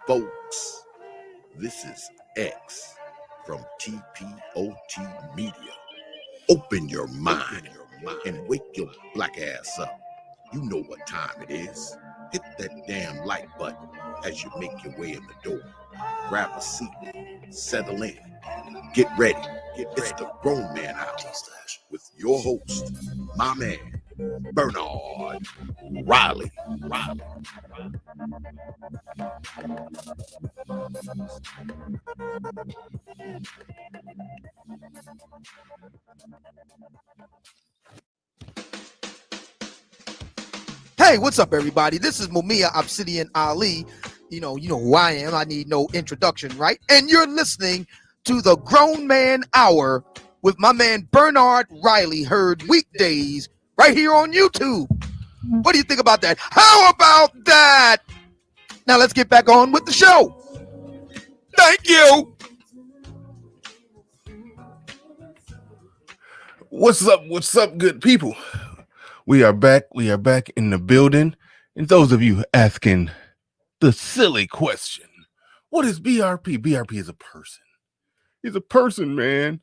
Folks, this is X from TPOT Media. Open your mind and wake your black ass up. You know what time it is. Hit that damn like button as you make your way in the door. Grab a seat, settle in, get ready. It's the Grown Man Hour with your host, my man, Bernard Riley. Hey, what's up, everybody? This is Mumia Obsidian Ali. You know who I am. I need no introduction, right? And you're listening to the Grown Man Hour with my man Bernard Riley, heard weekdays right here on YouTube. What do you think about that? How about that? Now let's get back on with the show. Thank you. What's up, good people? We are back in the building. And those of you asking the silly question, what is B.R.P? B.R.P is a person. He's a person, man.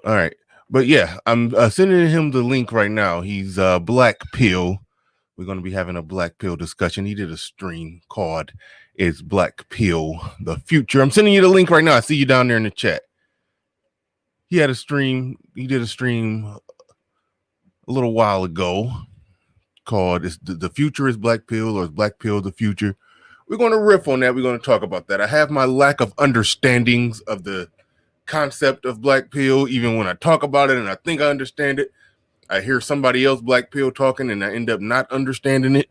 All right. But yeah, I'm sending him the link right now. He's Black Pill. We're going to be having a Black Pill discussion. He did a stream called Is Black Pill the Future? I'm sending you the link right now. I see you down there in the chat. He did a stream a little while ago called The Future is Black Pill, or is Black Pill the Future? We're going to riff on that. We're going to talk about that. I have my lack of understandings of the concept of Black Pill. Even when I talk about it and I think I understand it, I hear somebody else Black Pill talking and I end up not understanding it.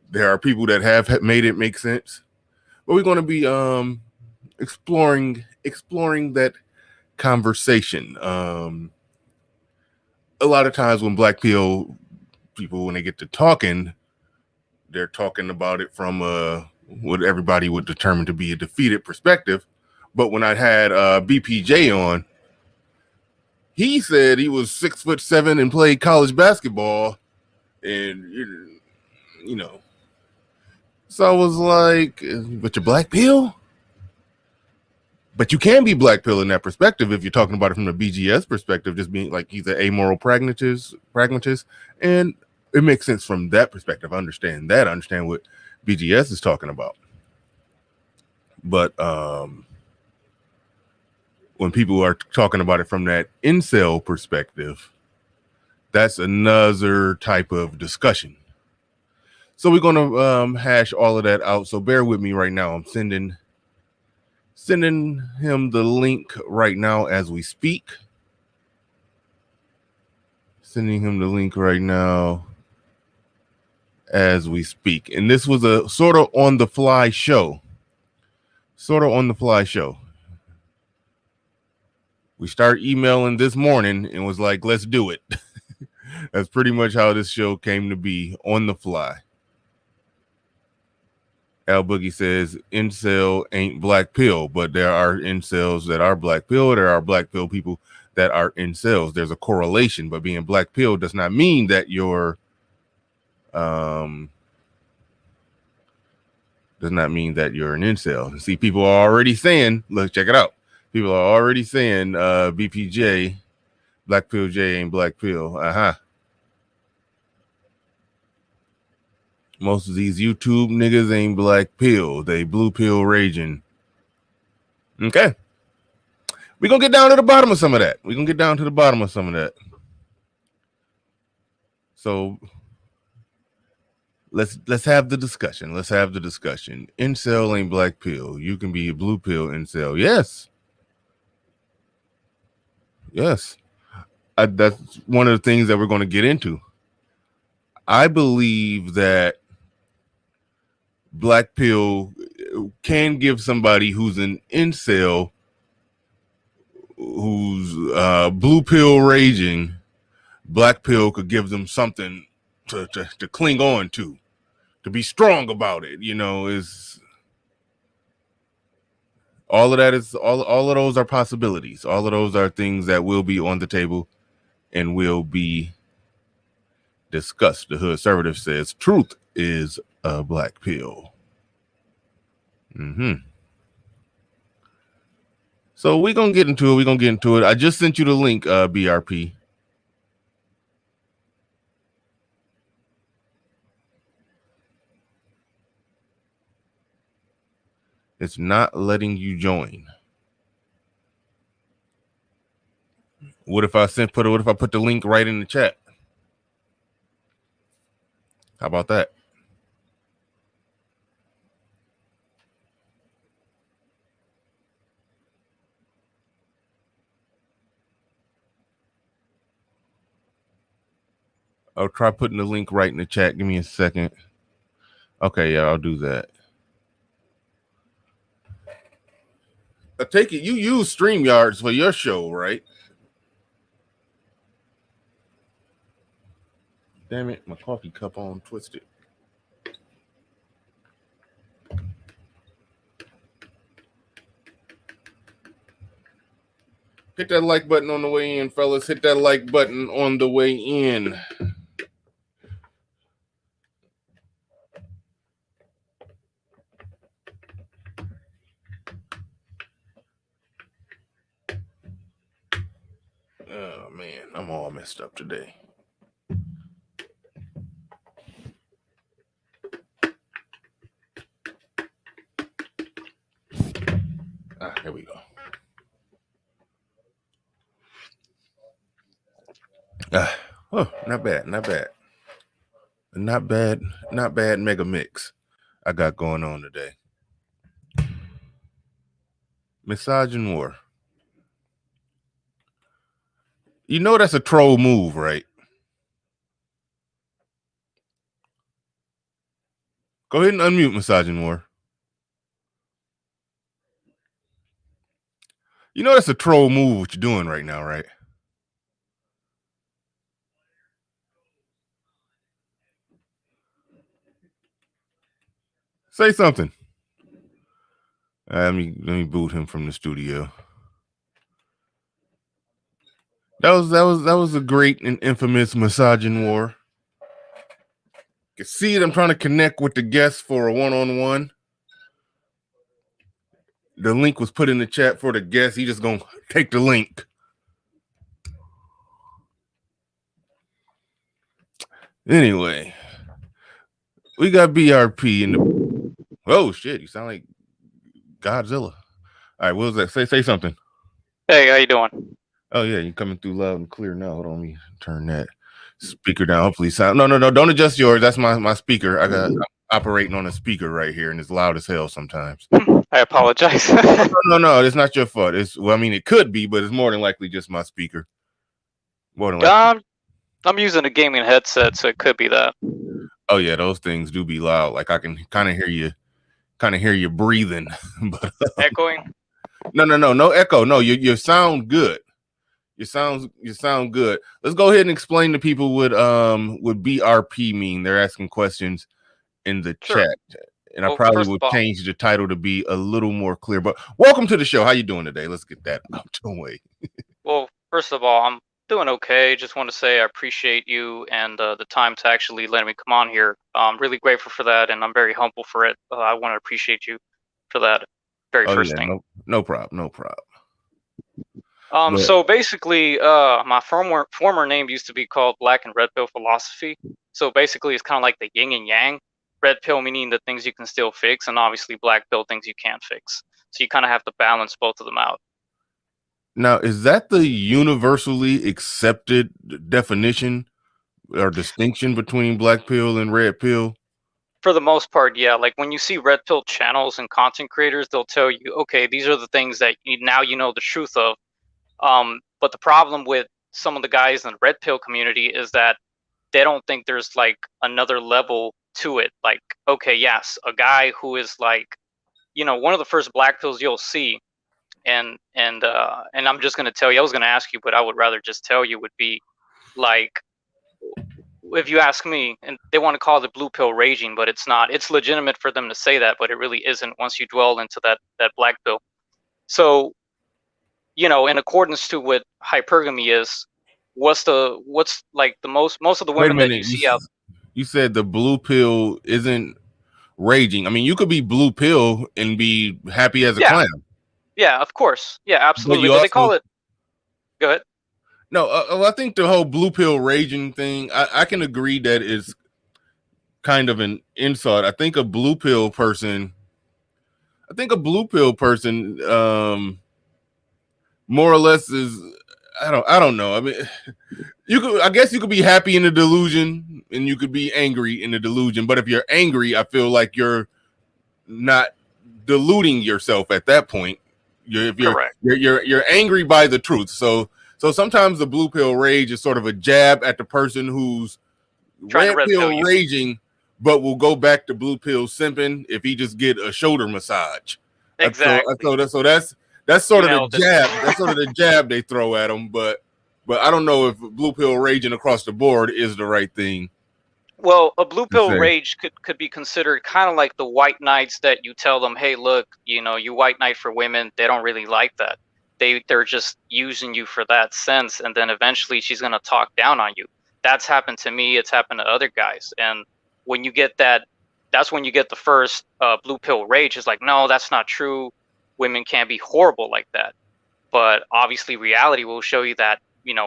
There are people that have made it make sense. But we're going to be exploring that conversation. A lot of times when Black Pill people, when they get to talking, they're talking about it from what everybody would determine to be a defeated perspective. But when I had BPJ on, he said he was 6'7" and played college basketball, and you know. So I was like, "But you're Black Pill." But you can be Black Pill in that perspective if you're talking about it from the BGS perspective, just being like he's an amoral pragmatist, and it makes sense from that perspective. I understand what BGS is talking about. But when people are talking about it from that incel perspective, that's another type of discussion. So we're going to hash all of that out. So bear with me right now. I'm sending him the link right now as we speak. Sending him the link right now as we speak. And this was a sort of on the fly show. We start emailing this morning and was like, let's do it. That's pretty much how this show came to be, on the fly. Al Boogie says, incel ain't Black Pill, but there are incels that are Black Pill. There are Black Pill people that are incels. There's a correlation, but being Black Pill does not mean that you're an incel. See, people are already saying, look, check it out. People are already saying BPJ, Black Pill J ain't Black Pill. Most of these YouTube niggas ain't Black Pill. They blue pill raging. Okay. We're going to get down to the bottom of some of that. So let's have the discussion. Incel ain't Black Pill. You can be a blue pill incel. Yes. That's one of the things that we're going to get into. I believe that Black Pill can give somebody who's an incel, who's blue pill raging, Black Pill could give them something to cling on to be strong about it. Is all of that is all of those are possibilities. All of those are things that will be on the table and will be discussed. The Hood Conservative says truth is a Black Pill. Mm-hmm. So we're gonna get into it. I just sent you the link, B.R.P. It's not letting you join. What if I put the link right in the chat? How about that? I'll try putting the link right in the chat. Give me a second. Okay, yeah, I'll do that. I take it you use StreamYards for your show, right? Damn it, my coffee cup on twisted. Hit that like button on the way in, fellas. Hit that like button on the way in. Oh, man, I'm all messed up today. Here we go. Oh, not bad. Not bad mega mix I got going on today. Misogyny war. You know that's a troll move, right? Go ahead and unmute Misogyny war. You know that's a troll move what you're doing right now, right? Say something. Let me boot him from the studio. That was a great and infamous misogyny war. You can see it. I'm trying to connect with the guests for a one-on-one. The link was put in the chat for the guest. He just gonna take the link. Anyway, we got B.R.P. in the. Oh shit! You sound like Godzilla. All right, what was that? Say something. Hey, how you doing? Oh yeah, you're coming through loud and clear now. Hold on, let me turn that speaker down. Hopefully, sound. No, don't adjust yours. That's my speaker. I'm operating on a speaker right here, and it's loud as hell sometimes. I apologize. No, it's not your fault. It could be, but it's more than likely just my speaker. More than likely. I'm using a gaming headset, so it could be that. Oh yeah, those things do be loud. Like I can kind of hear you breathing. But echoing? No echo. No, you sound good. You sound good. Let's go ahead and explain to people what B.R.P. mean. They're asking questions in the chat, and I probably would change the title to be a little more clear. But welcome to the show. How you doing today? Let's get that out the way. Well, first of all, I'm doing okay. Just want to say I appreciate you and the time to actually let me come on here. I'm really grateful for that, and I'm very humble for it. I want to appreciate you for that very first thing. No problem. So basically, my former name used to be called Black and Red Pill Philosophy. So basically, it's kind of like the yin and yang. Red pill meaning the things you can still fix, and obviously black pill things you can't fix. So you kind of have to balance both of them out. Now, is that the universally accepted definition or distinction between black pill and red pill? For the most part, yeah. Like when you see red pill channels and content creators, they'll tell you, okay, these are the things that now you know the truth of. But the problem with some of the guys in the red pill community is that they don't think there's like another level to it. Like, okay, yes, a guy who is like, one of the first black pills you'll see, and I'm just gonna tell you, I was gonna ask you, but I would rather just tell you, would be like, if you ask me, and they want to call it blue pill raging, but it's not. It's legitimate for them to say that, but it really isn't once you dwell into that black pill. So, in accordance to what hypergamy is, what's like the most of the women that you see out. You said the blue pill isn't raging. I mean, you could be blue pill and be happy as a Yeah, clam. yeah, of course, yeah, But absolutely. you But they call also it. Go ahead. no. I think the whole blue pill raging thing. I can agree that it's kind of an insult. I think a blue pill person. More or less is. I don't know. I mean, I guess you could be happy in the delusion and you could be angry in the delusion. But if you're angry, I feel like you're not deluding yourself at that point. If Correct. you're angry by the truth. So sometimes the blue pill rage is sort of a jab at the person who's Trying to red red pill pill you. raging, but will go back to blue pill simping if he just get a shoulder massage. Exactly. That's sort You of the nailed it. jab. That's sort of the jab they throw at them. But I don't know if blue pill raging across the board is the right thing. Well, a blue to pill say. rage could be considered kind of like the white knights that you tell them, hey, look, you white knight for women, they don't really like that. They're just using you for that sense, and then eventually she's gonna talk down on you. That's happened to me. It's happened to other guys, and when you get that, that's when you get the first blue pill rage. It's like, no, that's not true. Women can't be horrible like that. But obviously, reality will show you that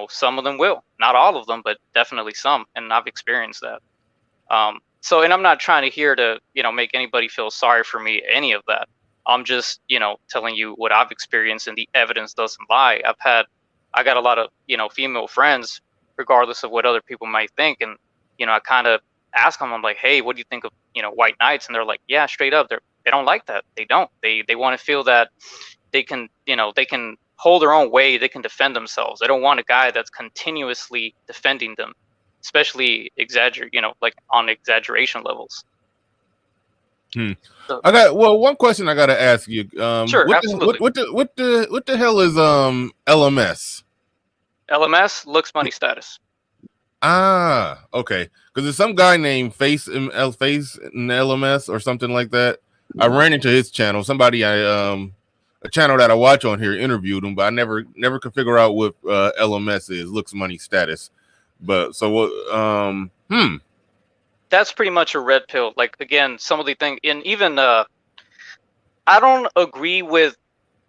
some of them will, not all of them, but definitely some, and I've experienced that. So, and I'm not trying to here to, make anybody feel sorry for me, any of that. I'm just, telling you what I've experienced, and the evidence doesn't lie. I got a lot of, female friends, regardless of what other people might think. And, I kind of ask them, I'm like, hey, what do you think of, white knights? And they're like, yeah, straight up. They don't like that. They don't, they want to feel that they can, they can hold their own way. They can defend themselves. They don't want a guy that's continuously defending them, especially like on exaggeration levels. So, One question I got to ask you. sure, absolutely. What the hell is LMS? LMS, looks, money, status. Ah, okay. Because there's some guy named Face in LMS or something like that. I ran into his channel. Somebody a channel that I watch on here interviewed him, but I never could figure out what LMS is, looks, money, status. But so what? That's pretty much a red pill. Like, again, some of the thing, and even I don't agree with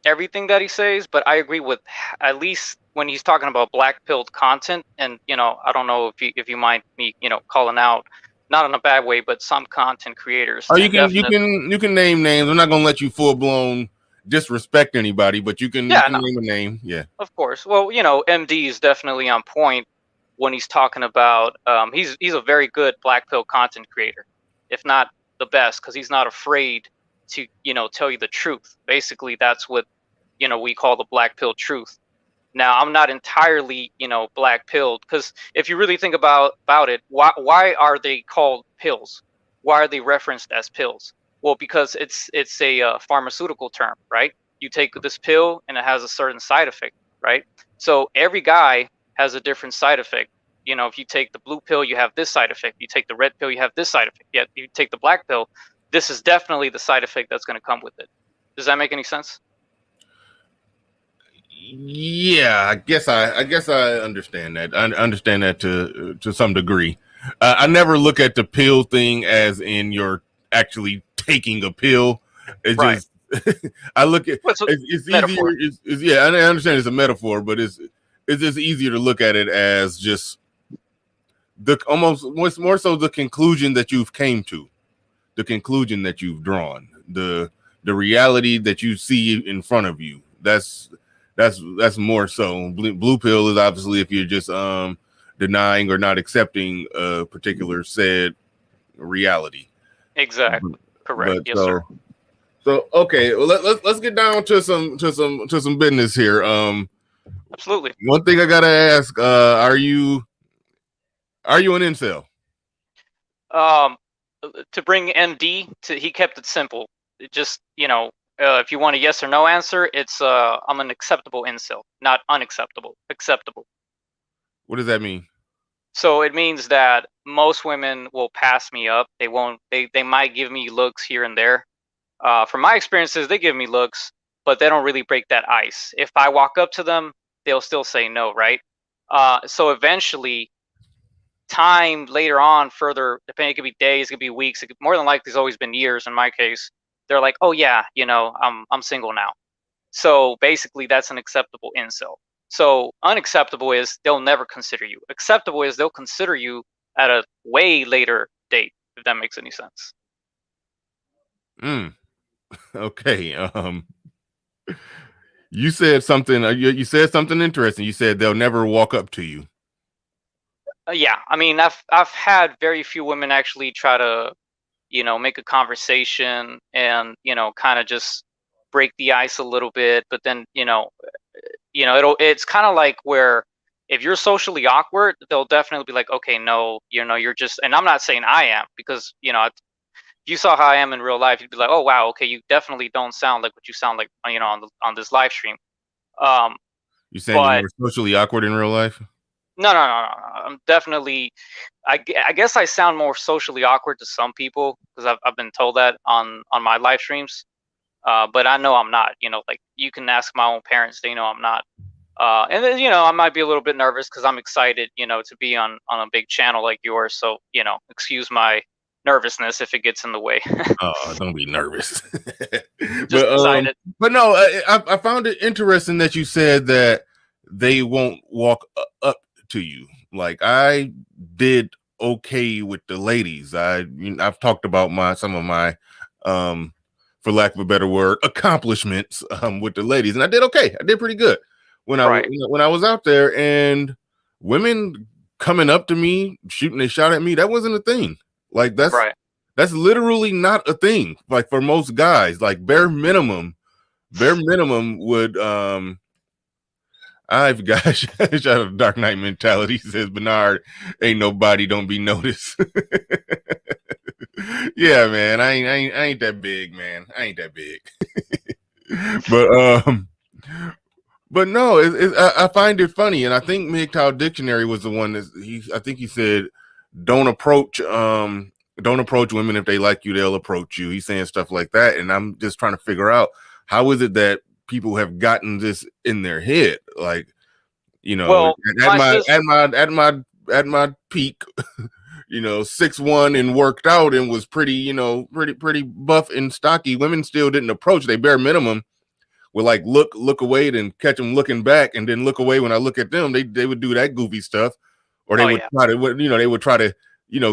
everything that he says, but I agree with at least when he's talking about black pilled content. And I don't know if you mind me calling out, not in a bad way, but some content creators. Oh, you can name names. I'm not gonna let you full blown disrespect anybody, but you can name a name. Yeah, of course. Well, MD is definitely on point when he's talking about. He's a very good black pill content creator, if not the best, because he's not afraid to tell you the truth. Basically, that's what we call the black pill truth. Now, I'm not entirely black pilled, because if you really think about it, why are they called pills? Why are they referenced as pills? Well, because it's a pharmaceutical term, right? You take this pill and it has a certain side effect, right? So every guy has a different side effect. If you take the blue pill, you have this side effect. You take the red pill, you have this side effect. Yet you take the black pill, this is definitely the side effect that's going to come with it. Does that make any sense? Yeah, I guess I understand that. I understand that to some degree. I never look at the pill thing as in you're actually taking a pill. It's right. Just I look at it's metaphor. easier. Yeah, I understand it's a metaphor, but it's just easier to look at it as just almost more so the conclusion that you've came to, the conclusion that you've drawn, the reality that you see in front of you. That's more so. Blue pill is obviously if you're just denying or not accepting a particular said reality. Exactly. Correct. Yes, sir. So okay, well, let's get down to some business here. Absolutely. One thing I gotta ask: are you an incel? To bring MD to, he kept it simple. It just if you want a yes or no answer, it's I'm an acceptable incel, not unacceptable. Acceptable. What does that mean? So it means that most women will pass me up. They won't. They might give me looks here and there. From my experiences, they give me looks, but they don't really break that ice. If I walk up to them, they'll still say no, right? So eventually, time later on, further, depending, it could be days, it could be weeks, more than likely it's always been years in my case. They're like, oh yeah, I'm single now. So basically, that's an acceptable incel. So unacceptable is they'll never consider you. Acceptable is they'll consider you at a way later date, if that makes any sense. Okay. You said something. You said something interesting. You said they'll never walk up to you. Yeah, I mean, I've had very few women actually try to, make a conversation and kind of just break the ice a little bit. But then it's kind of like where if you're socially awkward, they'll definitely be like, okay, no, you're just. And I'm not saying I am, because if you saw how I am in real life, you'd be like, oh wow, okay, you definitely don't sound like what you sound like, on this live stream. You saying you But were socially awkward in real life? no, no, no, no, no. I'm definitely. I guess I sound more socially awkward to some people because I've been told that on my live streams. But I know I'm not. Like, you can ask my own parents; they know I'm not. And then I might be a little bit nervous because I'm excited, to be on a big channel like yours. So excuse my nervousness if it gets in the way. Oh, don't be nervous. Just excited. But no, I found it interesting that you said that they won't walk up to you. Like, I did okay with the ladies. I've talked about some of my for lack of a better word, accomplishments with the ladies, and I did okay. I did pretty good when I was out there, and women coming up to me, shooting a shot at me, that wasn't a thing. Like, that's literally not a thing. Like, for most guys, like bare minimum would I've got shout out Dark Knight Mentality, says Bernard, ain't nobody, don't be noticed. Yeah, man, I ain't that big, man. I ain't that big. But no, I find it funny, and I think MGTOW Dictionary was the one that I think he said, don't approach women if they like you, they'll approach you. He's saying stuff like that, and I'm just trying to figure out how is it that people have gotten this in their head, like, Well, at my peak, 6'1" and worked out and was pretty buff and stocky. Women still didn't approach. They bare minimum would like look away, then catch them looking back, and then look away when I look at them. They would do that goofy stuff, or they would try to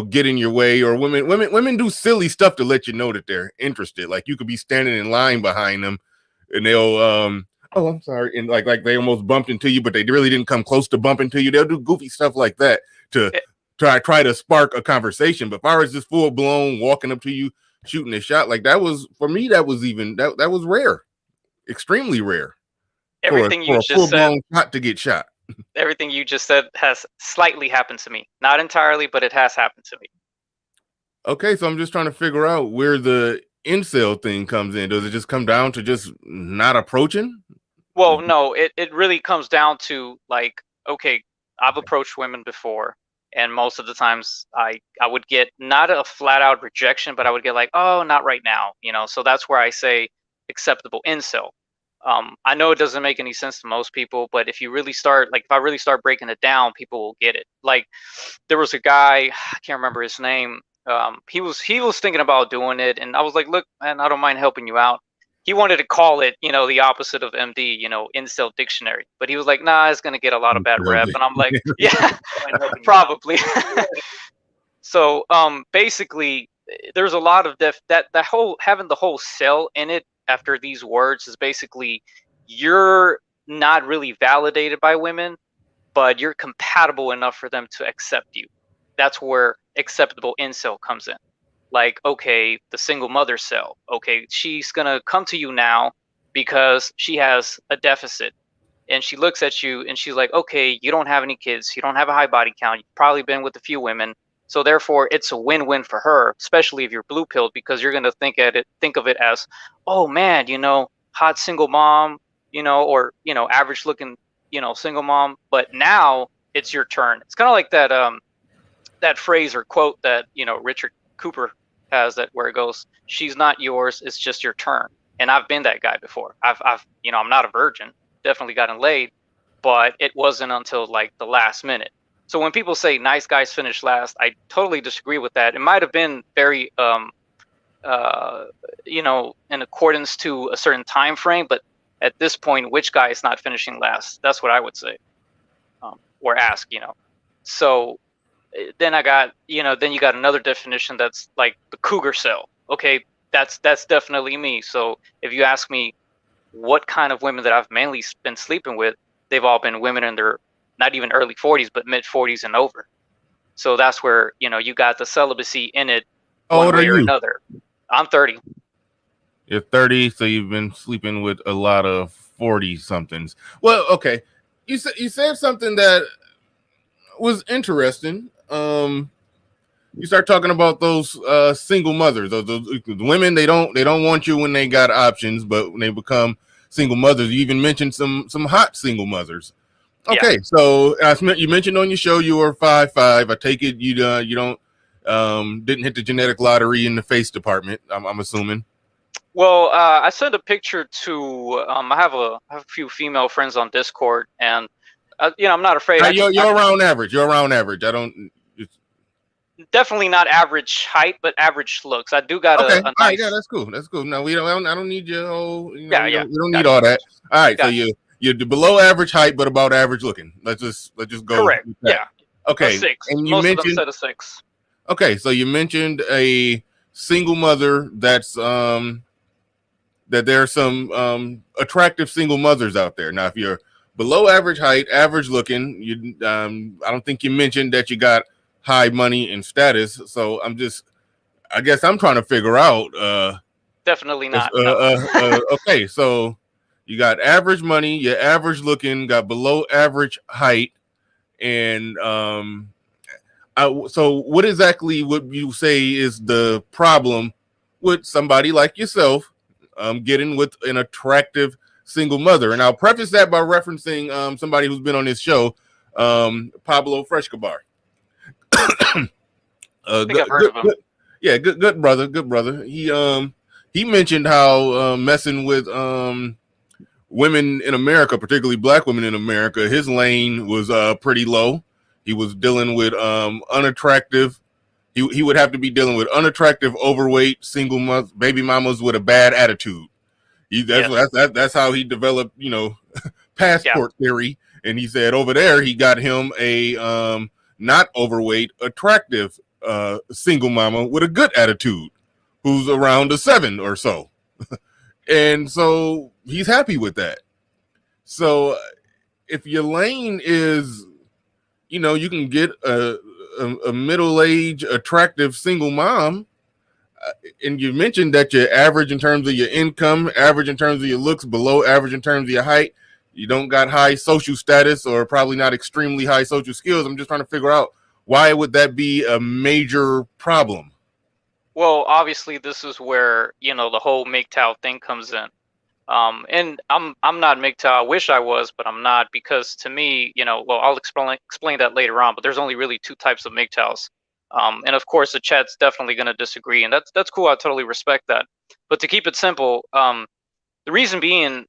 get in your way. Or women do silly stuff to let you know that they're interested. Like, you could be standing in line behind them, and they'll oh, I'm sorry, and like they almost bumped into you, but they really didn't come close to bumping into you. They'll do goofy stuff like that to try to spark a conversation. But if I was just full blown walking up to you, shooting a shot, like, that was, for me, that was rare, extremely rare. Everything you just full blown shot to get shot. Everything you just said has slightly happened to me. Not entirely, but it has happened to me. Okay, so I'm just trying to figure out where the incel thing comes in. Does it just come down to just not approaching? Well, no, it really comes down to, like, okay, I've approached women before, and most of the times I would get not a flat out rejection, but I would get like, oh, not right now, so that's where I say acceptable incel. I know it doesn't make any sense to most people, but if I really start breaking it down, people will get it. Like, there was a guy, I can't remember his name. He was thinking about doing it, and I was like, look, man, I don't mind helping you out. He wanted to call it, the opposite of MD, Incel Dictionary, but he was like, nah, it's gonna get a lot of bad rep, and I'm like, yeah, probably. So basically, there's a lot of that whole having the whole cell in it after these words is basically you're not really validated by women, but you're compatible enough for them to accept you. That's where acceptable incel comes in. Like, okay, the single mother cell, okay, she's gonna come to you now because she has a deficit, and she looks at you and she's like, okay, you don't have any kids, you don't have a high body count, you've probably been with a few women, so therefore it's a win-win for her, especially if you're blue pilled, because you're gonna think of it as, oh man, hot single mom, or average looking, single mom, but now it's your turn. It's kind of like that phrase or quote that Richard Cooper has, that where it goes, she's not yours, it's just your turn. And I've been that guy before. I've I'm not a virgin, definitely gotten laid, but it wasn't until like the last minute. So when people say nice guys finish last, I totally disagree with that. It might have been very in accordance to a certain time frame, but at this point, which guy is not finishing last? That's what I would say, or ask. So then then you got another definition that's like the cougar cell. Okay, that's definitely me. So if you ask me what kind of women that I've mainly been sleeping with, they've all been women in their not even early 40s, but mid 40s and over. So that's where you got the celibacy in it, How one old are way or you? another. I'm 30. You're 30, so you've been sleeping with a lot of 40 somethings. Well, okay. You said something that was interesting. You start talking about those single mothers, those women. They don't want you when they got options, but when they become single mothers, you even mentioned some hot single mothers. Yeah. Okay, so you mentioned on your show you were 5'5". I take it you don't didn't hit the genetic lottery in the face department. I'm assuming. Well, I sent a picture to. I have a few female friends on Discord, and I'm not afraid. You're around average. You're around average. I don't. Definitely not average height, but average looks. I do got Okay. a All right. Yeah, nice. that's cool. That's cool. No, we don't. I don't need your whole. Yeah, We yeah. don't need Gotcha. all that. All right. So Gotcha. you're below average height, but about average looking. Let's just go Correct. with that. Yeah. A Okay. 6. And you Most of them mentioned. said a 6. Okay. So you mentioned a single mother that's that there are some attractive single mothers out there. Now, if you're below average height, average looking, you I don't think you mentioned that you got high money and status. So I guess I'm trying to figure out. Definitely not. No. Okay, so you got average money, you're average looking, got below average height, and so what exactly would you say is the problem with somebody like yourself getting with an attractive single mother? And I'll preface that by referencing somebody who's been on this show, Pablo Frescobar. I think I've heard of him. Yeah, good brother. He mentioned how messing with women in America, particularly black women in America, his lane was pretty low. He was dealing with unattractive. He would have to be dealing with unattractive, overweight, single baby mamas with a bad attitude. That's how he developed, passport theory. And he said over there he got him a not overweight, attractive single mama with a good attitude, who's around a 7 or so. And so he's happy with that. So if your lane is, you can get a middle-aged, attractive single mom, and you mentioned that you're average in terms of your income, average in terms of your looks, below average in terms of your height. You don't got high social status or probably not extremely high social skills. I'm just trying to figure out, why would that be a major problem? Well, obviously, this is where the whole MGTOW thing comes in. And I'm not MGTOW. I wish I was, but I'm not, because to me, well, I'll explain that later on. But there's only really 2 types of MGTOWs. And of course, the chat's definitely going to disagree, and that's cool. I totally respect that. But to keep it simple, the reason being,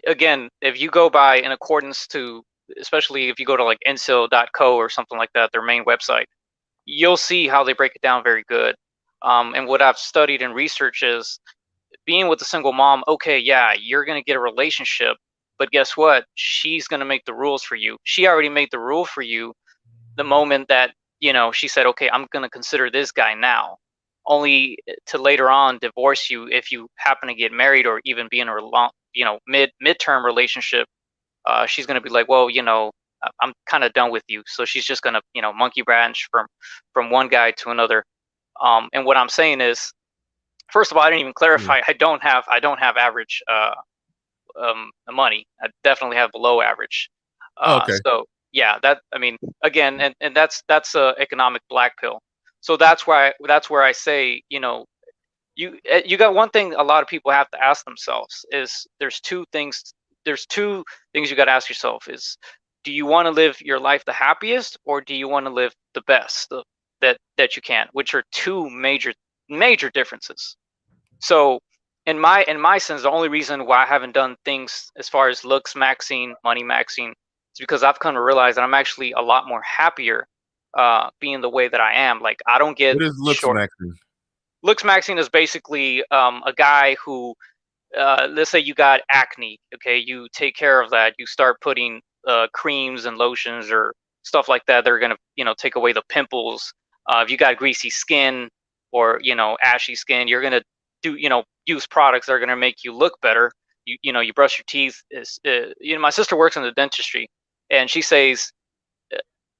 again, if you go by in accordance to, especially if you go to like Incel.co or something like that, their main website, you'll see how they break it down very good. And what I've studied and researched is, being with a single mom, okay, yeah, you're going to get a relationship, but guess what? She's going to make the rules for you. She already made the rule for you the moment that, she said, okay, I'm going to consider this guy now, only to later on divorce you if you happen to get married or even be in a long, midterm relationship. She's going to be like, well, I'm kind of done with you. So she's just going to, monkey branch from one guy to another. And what I'm saying is, first of all, I didn't even clarify. I don't have average money. I definitely have below average. Okay. So yeah, again, and that's a economic black pill. So that's where I say, you got one thing a lot of people have to ask themselves is, there's two things you got to ask yourself is, do you want to live your life the happiest, or do you want to live the best that you can, which are 2 major differences. So in my sense, the only reason why I haven't done things as far as looks maxing, money maxing, It's because I've come to realize that I'm actually a lot more happier being the way that I am. Like, I don't get What is short. Looksmaxxing? Looksmaxxing is basically a guy who, let's say you got acne, okay, you take care of that. You start putting creams and lotions or stuff like that. They're gonna, take away the pimples. If you got greasy skin or ashy skin, you're gonna do, use products that are gonna make you look better. You brush your teeth. My sister works in the dentistry, and she says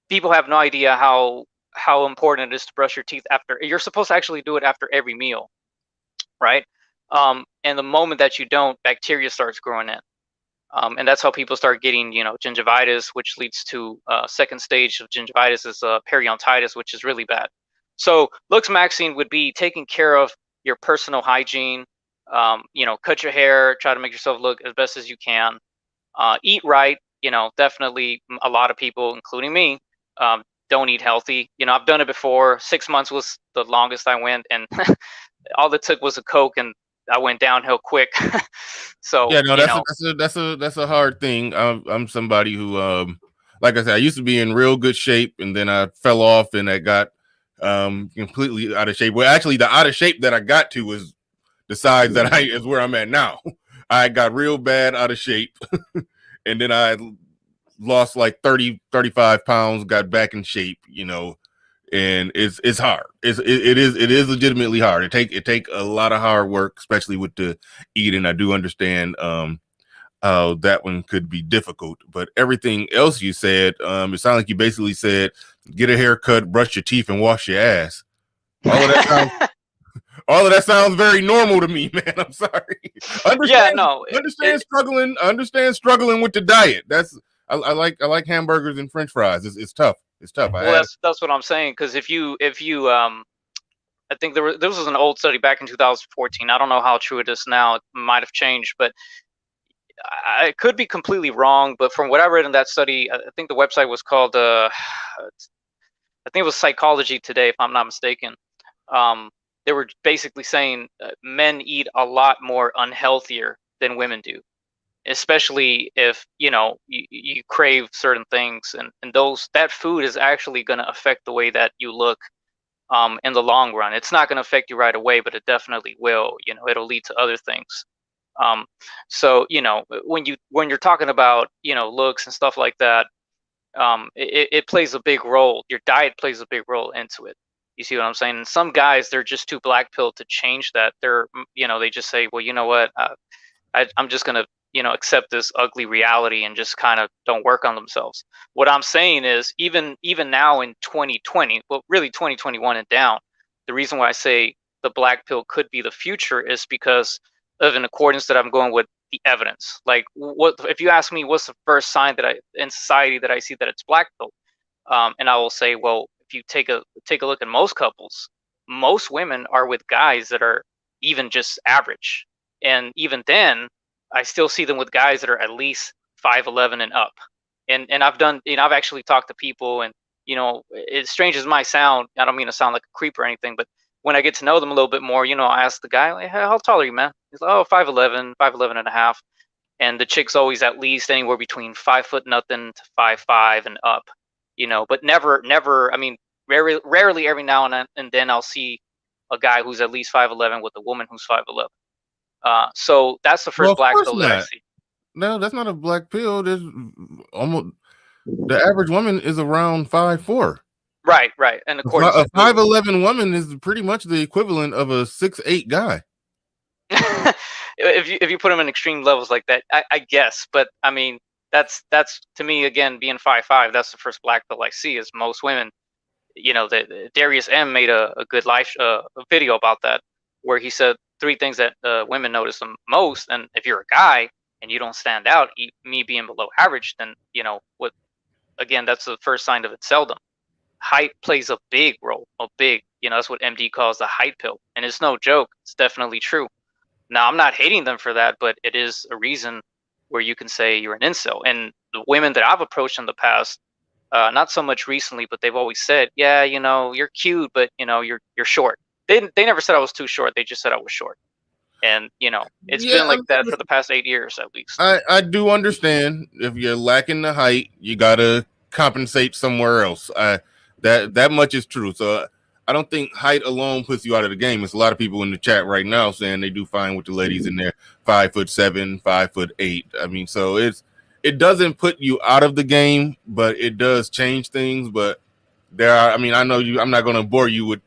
people have no idea how important it is to brush your teeth after. You're supposed to actually do it after every meal, right? And the moment that you don't, bacteria starts growing in. And that's how people start getting, gingivitis, which leads to second stage of gingivitis is periodontitis, which is really bad. So Looksmaxxing would be taking care of your personal hygiene. Cut your hair, try to make yourself look as best as you can. Eat right. Definitely a lot of people, including me, don't eat healthy. I've done it before. 6 months was the longest I went, and all it took was a Coke, and I went downhill quick. So Yeah, no, that's a hard thing. I'm somebody who, like I said, I used to be in real good shape, and then I fell off, and I got completely out of shape. Well, actually, the out of shape that I got to was the size that is where I'm at now. I got real bad out of shape, and then I lost like 35 pounds, got back in shape, and it's hard. It is legitimately hard. It take a lot of hard work, especially with the eating. I do understand how that one could be difficult, but everything else you said, it sounded like you basically said get a haircut, brush your teeth, and wash your ass. All of that sounds very normal to me, man. I'm sorry. Yeah, no, Understand struggling with the diet. I like hamburgers and French fries. It's tough. It's tough. well, that's what I'm saying. Because if you I think this was an old study back in 2014. I don't know how true it is now. It might have changed, but I could be completely wrong. But from what I read in that study, I think the website was called I think it was Psychology Today, if I'm not mistaken. They were basically saying men eat a lot more unhealthier than women do, especially if you crave certain things, and that food is actually going to affect the way that you look in the long run. It's not going to affect you right away, but it definitely will. It'll lead to other things. So when you're talking about looks and stuff like that, it plays a big role. Your diet plays a big role into it. You see what I'm saying? And some guys, they're just too black pilled to change that. They just say, well, you know what? I'm just gonna accept this ugly reality and just kind of don't work on themselves. What I'm saying is even now in 2020, well, really 2021 and down, the reason why I say the black pill could be the future is because of an accordance that I'm going with the evidence. Like, what if you ask me what's the first sign that in society that I see that it's black pill, and I will say, well, if you take a look at most couples, most women are with guys that are even just average, and even then I still see them with guys that are at least 5'11" and up. And I've actually talked to people, and as strange as it might sound, I don't mean to sound like a creep or anything, but when I get to know them a little bit more, I ask the guy, like, hey, how tall are you, man? He's like, oh, 5'11", 5'11" and a half. And the chick's always at least anywhere between 5 foot nothing to 5'5" and up, but never, I mean, rarely every now and then I'll see a guy who's at least 5'11" with a woman who's 5'11". So that's the first black pill that I see. No, that's not a black pill. There's almost the average woman is around 5'4". Right. And of course, a 5'11" woman is pretty much the equivalent of a 6'8" guy. if you put them in extreme levels like that, I guess. But I mean, that's to me, again, being 5'5", that's the first black pill I see. Is most women, the Darius M made a good a video about that, where he said 3 things that women notice the most. And if you're a guy and you don't stand out, me being below average, then what? Again, that's the first sign of it. Seldom. Height plays a big role. That's what MD calls the height pill, and it's no joke. It's definitely true. Now, I'm not hating them for that, but it is a reason where you can say you're an incel. And the women that I've approached in the past, not so much recently, but they've always said, yeah, you're cute, but you're short. They never said I was too short. They just said I was short. And it's Yeah, been like that for the past 8 years at least. I do understand if you're lacking the height, you gotta compensate somewhere else. That much is true. So I don't think height alone puts you out of the game. There's a lot of people in the chat right now saying they do fine with the ladies in there 5'7", 5'8". I mean, so it doesn't put you out of the game, but it does change things. But I mean, I know you. I'm not going to bore you with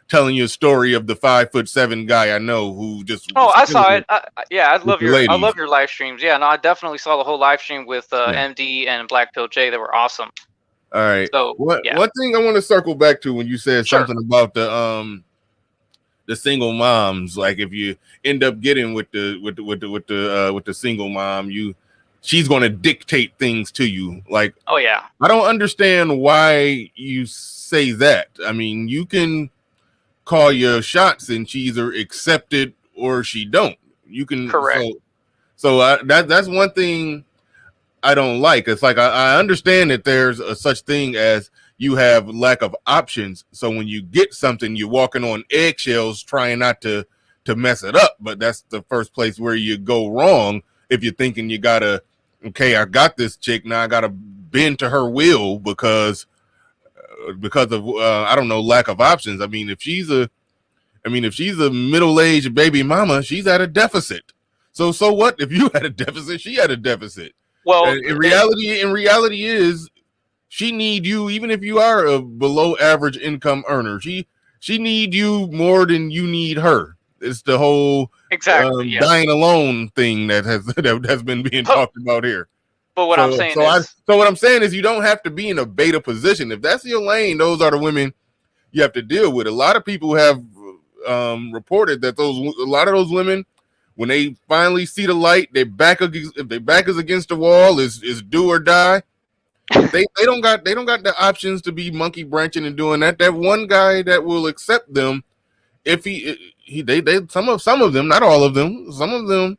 telling you a story of the 5'7" guy I know who just Oh, was I saw killing it. Yeah, I with love the your ladies. live streams. Yeah, no, I definitely saw the whole live stream with Yeah. MD and Black Pill J. They were awesome. All right. So yeah, One thing I want to circle back to when you said sure. something about the single moms, like if you end up getting with the single mom, she's going to dictate things to you. Like, Oh yeah, I don't understand why you say that. I mean, you can call your shots and she either accept it or she don't. You can correct. that's one thing I don't like. It's like I understand that there's a such thing as you have lack of options. So when you get something, you're walking on eggshells trying not to mess it up. But that's the first place where you go wrong if you're thinking you gotta, okay, I got this chick, now I gotta bend to her will because of I don't know, lack of options. I mean, if she's a middle-aged baby mama, she's at a deficit. So what if you had a deficit? She had a deficit. Well, In reality is she need you, even if you are a below average income earner. She need you more than you need her. It's the whole exactly. Yes. dying alone thing that has been being talked about here. But what I'm saying is, what I'm saying is you don't have to be in a beta position. If that's your lane, those are the women you have to deal with. A lot of people have reported that a lot of those women, when they finally see the light, if their back is against the wall, is do or die. They don't got the options to be monkey branching and doing that. That one guy that will accept them, if some of them, not all of them, some of them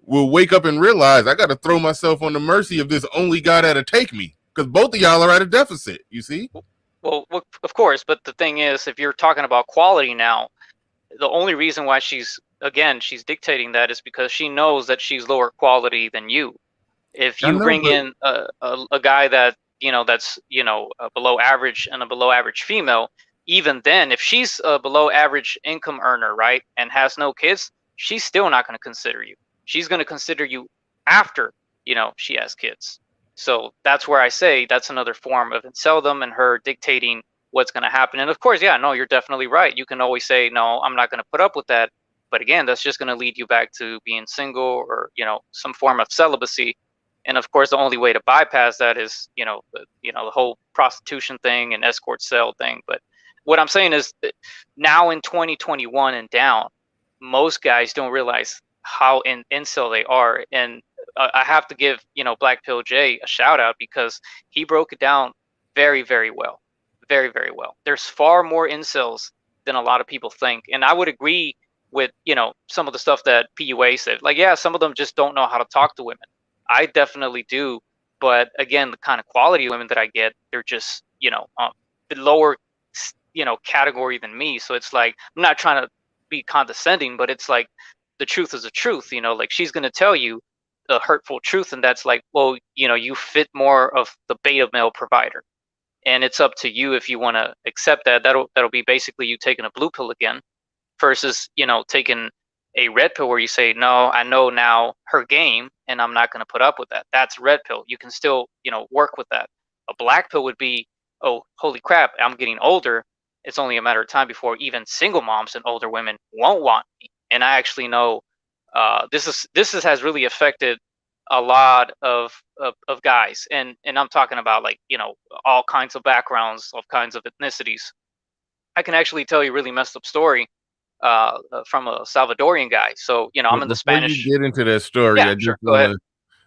will wake up and realize I got to throw myself on the mercy of this only guy that'll take me, because both of y'all are at a deficit. You see? well, of course. But the thing is, if you're talking about quality now, the only reason why she's dictating that is because she knows that she's lower quality than you. If you bring in a guy that that's a below average and a below average female, even then, if she's a below average income earner, right, and has no kids, she's still not going to consider you. She's going to consider you after she has kids. So that's where I say that's another form of inceldom and her dictating what's going to happen. And of course, yeah, no, you're definitely right. You can always say, no, I'm not going to put up with that. But again, that's just going to lead you back to being single or some form of celibacy. And of course, the only way to bypass that is the whole prostitution thing and escort sale thing. But what I'm saying is that now in 2021 and down, most guys don't realize how incel they are. And I have to give Black Pill J a shout out because he broke it down very, very well. Very, very well. There's far more incels than a lot of people think. And I would agree with, some of the stuff that PUA said. Like, yeah, some of them just don't know how to talk to women. I definitely do. But again, the kind of quality of women that I get, they're just, lower, category than me. So it's like, I'm not trying to be condescending, but it's like the truth is the truth, like she's going to tell you the hurtful truth. And that's like, well, you fit more of the beta male provider. And it's up to you if you want to accept that. That'll be basically you taking a blue pill again versus, taking a red pill where you say, no, I know now her game and I'm not going to put up with that. That's red pill. You can still, work with that. A black pill would be, oh, holy crap, I'm getting older. It's only a matter of time before even single moms and older women won't want me. And I actually know this has really affected a lot of guys, and I'm talking about like all kinds of backgrounds, all kinds of ethnicities. I can actually tell you a really messed up story from a Salvadorian guy. So I'm in the Spanish. Before you get into that story, yeah, sure. Go ahead.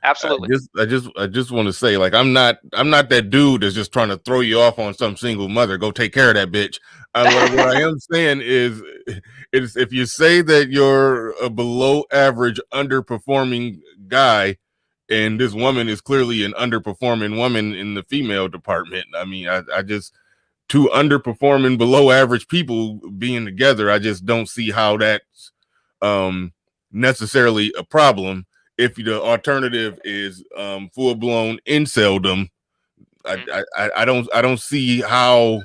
Absolutely. I just want to say, like, I'm not that dude that's just trying to throw you off on some single mother. Go take care of that bitch. What I am saying is if you say that you're a below average, underperforming guy, and this woman is clearly an underperforming woman in the female department, I mean, I just, two underperforming below average people being together, I just don't see how that's necessarily a problem. If the alternative is full blown inceldom, I don't see how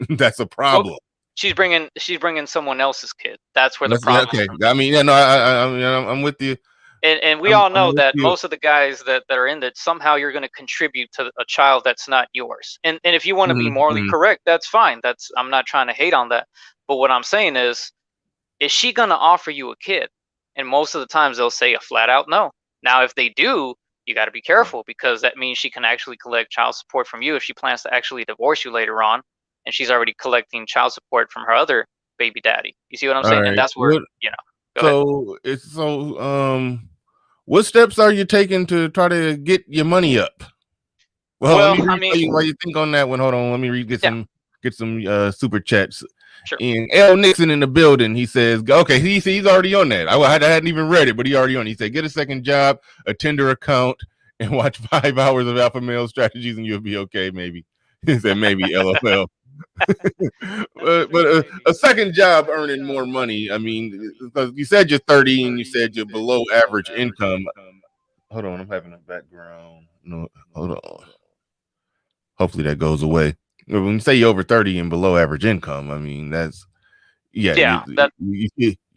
that's a Well, problem. she's bringing someone else's kid. That's where the Yeah, problem okay. comes. I mean, yeah, no, I'm with you. And we all I'm know with that you. most of the guys that are in that, somehow you're going to contribute to a child that's not yours. And if you want to be morally Mhm. correct, that's fine. I'm not trying to hate on that. But what I'm saying is she going to offer you a kid? And most of the times they'll say a flat out no. Now, if they do, you got to be careful, because that means she can actually collect child support from you if she plans to actually divorce you later on, and she's already collecting child support from her other baby daddy. You see what I'm All saying? And right. that's where, go ahead. What steps are you taking to try to get your money up? Well, let Well, me I read mean, while you think on that one. Hold on, let me read yeah, get some super chats. sure. And L Nixon in the building. He says, okay, he's already on that. I hadn't even read it, but he already on. He said, get a second job, a Tinder account, and watch 5 hours of alpha male strategies, and you'll be okay. Maybe he said maybe LOL. but a second job earning more money. I mean, because you said you're 30 and you said you're below average income. Hold on, I'm having a background. No, hold on. Hopefully that goes away. When you say you're over 30 and below average income, I mean that's Yeah, that you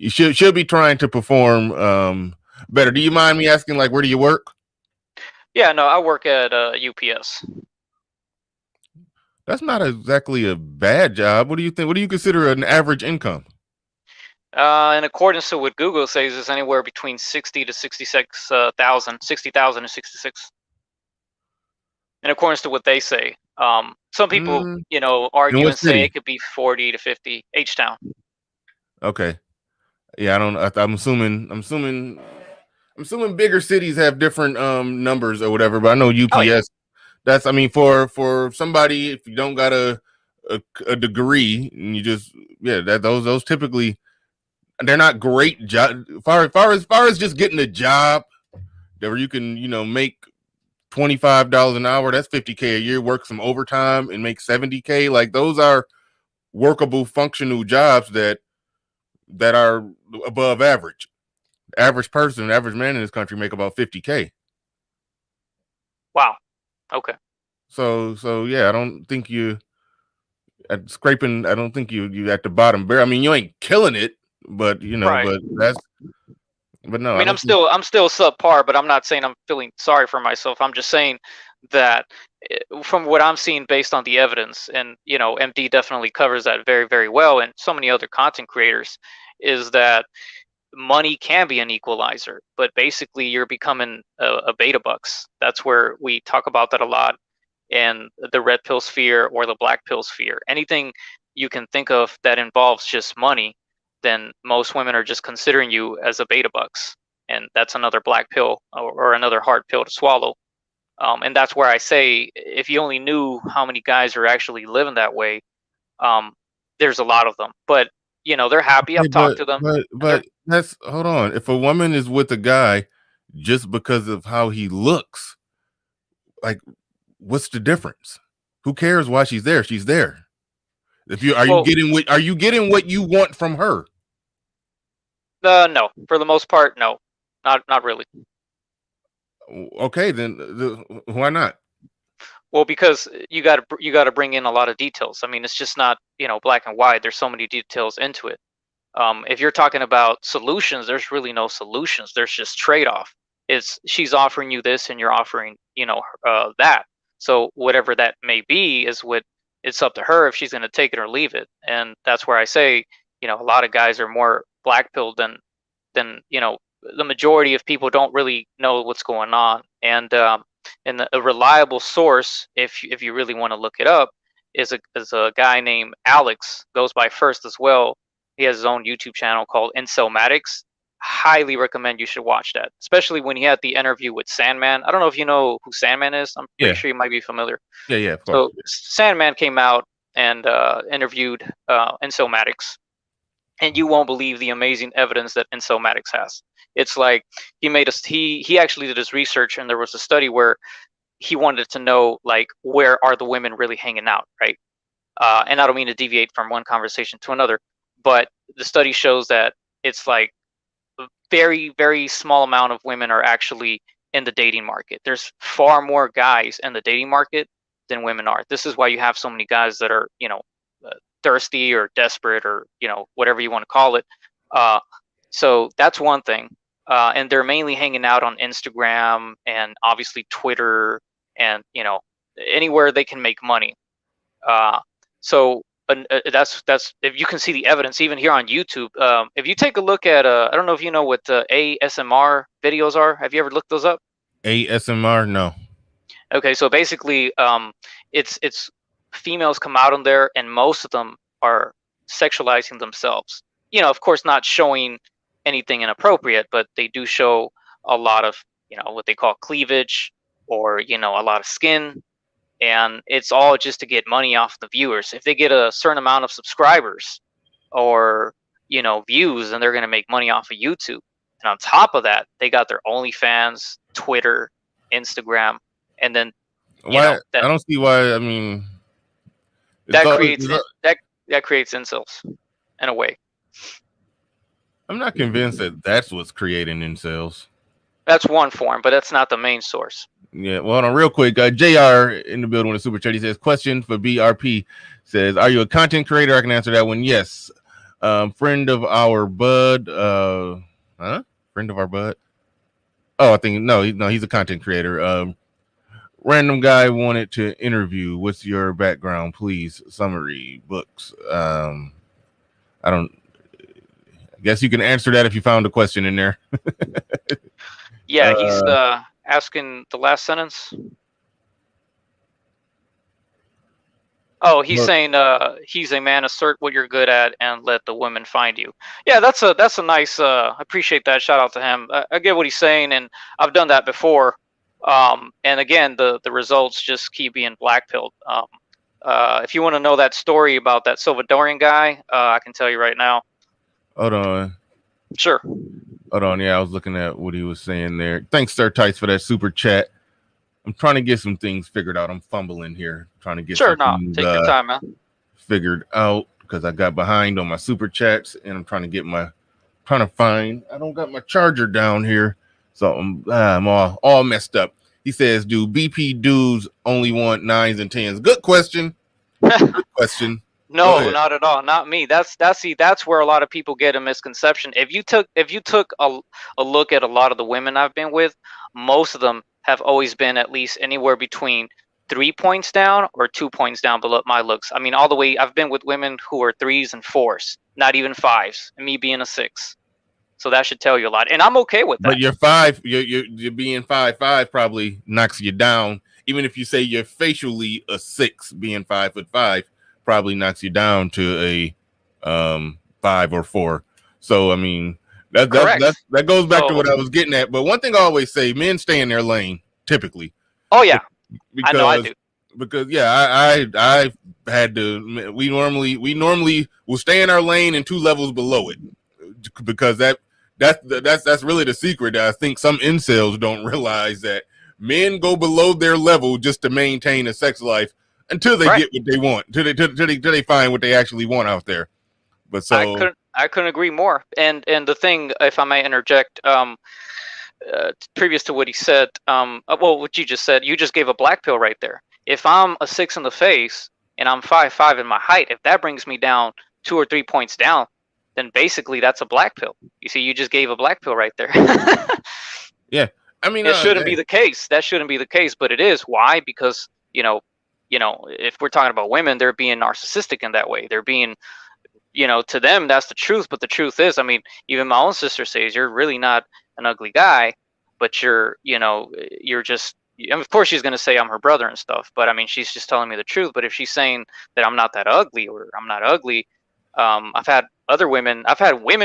should be trying to perform better. Do you mind me asking, like, where do you work? yeah, no, I work at UPS. That's not exactly a bad job. What do you think? What do you consider an average income? In accordance to what Google says, is anywhere between 60 to 66,000, 60,000 to 66. In accordance to what they say. Some people, Mm, in argue what and say it city? could be 40 to 50. H-Town. Okay. Yeah, I don't. I'm assuming bigger cities have different numbers or whatever. But I know Oh yeah. UPS. That's, I mean, for somebody, if you don't got a degree and you just, yeah, that those typically, they're not great job far as just getting a job where you can, make $25 an hour. That's $50K a year. Work some overtime and make $70K. Like, those are workable, functional jobs that are above average. Average person, average man in this country make about $50K. Wow. Okay. So yeah, I don't think you at scraping. I don't think you at the bottom bare. I mean, you ain't killing it, but Right. but no, I I mean, don't think. I'm still subpar, but I'm not saying I'm feeling sorry for myself. I'm just saying that from what I'm seeing based on the evidence, and MD definitely covers that very, very well, and so many other content creators, is that money can be an equalizer, but basically you're becoming a beta bucks. That's where we talk about that a lot in the red pill sphere or the black pill sphere. Anything you can think of that involves just money, then most women are just considering you as a beta bucks, and that's another black pill, or another hard pill to swallow. And that's where I say, if you only knew how many guys are actually living that way, um, there's a lot of them. But they're happy. Okay, I've talked to them, and they're but that's hold on. If a woman is with a guy just because of how he looks, like, what's the difference? Who cares why she's there? She's there. If you well, are you getting what you want from her? no, for the most part, no, not really. Okay, then why not? Well, because you got to bring in a lot of details. I mean, it's just not black and white. There's so many details into it. If you're talking about solutions, there's really no solutions. There's just trade-off. It's she's offering you this, and you're offering that. So whatever that may be is what it's up to her if she's going to take it or leave it. And that's where I say a lot of guys are more black pilled than the majority of people don't really know what's going on. And a reliable source, if you really want to look it up, is a guy named Alex, goes by First as well. He has his own YouTube channel called Incelmatics. Highly recommend you should watch that, especially when he had the interview with Sandman. I don't know if you know who Sandman is. I'm pretty Yeah, sure you might be familiar. yeah, of course. So Sandman came out and interviewed Incelmatics, and you won't believe the amazing evidence that Insomatics has. It's like he actually did his research, and there was a study where he wanted to know, like, where are the women really hanging out, right? And I don't mean to deviate from one conversation to another, but the study shows that it's like a very, very small amount of women are actually in the dating market. There's far more guys in the dating market than women are. This is why you have so many guys that are, thirsty or desperate or, whatever you want to call it. So that's one thing. And they're mainly hanging out on Instagram and obviously Twitter and, anywhere they can make money. So that's if you can see the evidence even here on YouTube. If you take a look at I don't know if you know what ASMR videos are. Have you ever looked those up? ASMR, no. Okay, so basically, it's females come out on there, and most of them are sexualizing themselves. Of course, not showing anything inappropriate, but they do show a lot of what they call cleavage, or a lot of skin, and it's all just to get money off the viewers. If they get a certain amount of subscribers or views, then they're going to make money off of YouTube. And on top of that, they got their OnlyFans, Twitter, Instagram, and then Why? I don't see why. I mean, that creates incels in a way. I'm not convinced that that's what's creating incels. That's one form, but that's not the main source. Yeah, well, hold on real quick. JR in the building with a super chat. He says, question for B.R.P. says, are you a content creator? I can answer that one. Yes. Friend of our bud. Friend of our bud. Oh, I think no, he's a content creator. Random guy wanted to interview. What's your background, please? Summary, books. I guess you can answer that if you found a question in there. Yeah, he's asking the last sentence. Oh, he's saying he's a man, assert what you're good at and let the women find you. Yeah, that's a nice I appreciate that. Shout out to him. I get what he's saying, and I've done that before. And again, the results just keep being blackpilled. If you want to know that story about that Salvadorian guy, I can tell you right now. Hold on. Sure. Hold on. Yeah, I was looking at what he was saying there. Thanks, Sir Tights, for that super chat. I'm trying to get some things figured out. I'm fumbling here, trying to get take your time, man. Figured out because I got behind on my super chats, and I'm trying to find. I don't got my charger down here, so I'm all messed up. He says, "Do BP dudes only want 9s and 10s?" Good question. Good question. No, not at all. Not me. That's where a lot of people get a misconception. If you took a look at a lot of the women I've been with, most of them have always been at least anywhere between 3 points down or 2 points down below my looks. I mean, all the way. I've been with women who are 3s and 4s, not even 5s, and me being a 6. So that should tell you a lot, and I'm okay with that. But you're 5. You're being 5'5" probably knocks you down. Even if you say you're facially a 6, being 5'5" probably knocks you down to a 5 or 4. So I mean, that goes back to what I was getting at. But one thing I always say, men stay in their lane typically. Oh yeah, because, I know I do. Because I had to. We normally will stay in our lane and 2 levels below it, because that's really the secret. I think some incels don't realize that men go below their level just to maintain a sex life until they get what they want, till they find what they actually want out there. But so I couldn't agree more. And the thing, if I may interject, previous to what he said, what you just said, you just gave a black pill right there. If I'm a 6 in the face and I'm 5'5" in my height, if that brings me down 2 or 3 points down, then basically that's a black pill. You see, you just gave a black pill right there. Yeah, I mean, it shouldn't be the case. That shouldn't be the case, but it is. Why? Because if we're talking about women, they're being narcissistic in that way. They're being, to them, that's the truth. But the truth is, I mean, even my own sister says, you're really not an ugly guy, but you're just, and of course she's going to say I'm her brother and stuff. But I mean, she's just telling me the truth. But if she's saying that I'm not that ugly or I'm not ugly, I've had women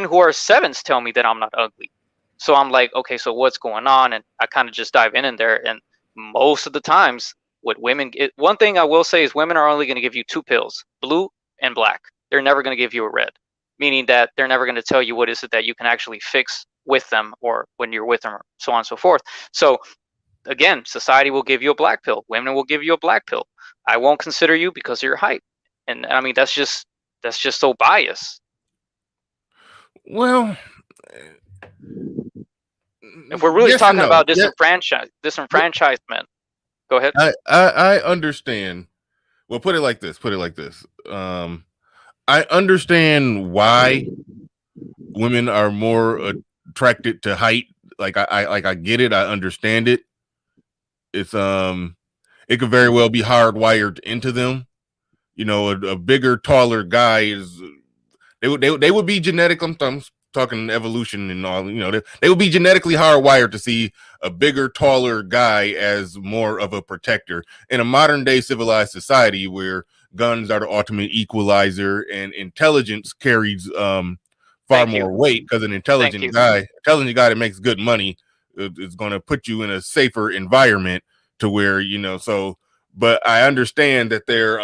who are 7s tell me that I'm not ugly. So I'm like, okay, so what's going on? And I kind of just dive in there. And most of the times, one thing I will say is women are only going to give you 2 pills, blue and black. They're never going to give you a red, meaning that they're never going to tell you what is it that you can actually fix with them or when you're with them, or so on and so forth. So again, society will give you a black pill. Women will give you a black pill. I won't consider you because of your height. And I mean, that's just so biased. Well, If we're really Yes and talking no. about disenfranchisement, go ahead. I understand. Well, put it like this. I understand why women are more attracted to height. Like I get it. I understand it. It's it could very well be hardwired into them. You know, a bigger, taller guy is they would be genetic. I'm talking evolution and all. You know, they would be genetically hardwired to see a bigger, taller guy as more of a protector in a modern day civilized society where guns are the ultimate equalizer and intelligence carries far Thank you. more weight, because an Thank you. intelligent guy that makes good money is going to put you in a safer environment to where, you know. So, but I understand that they're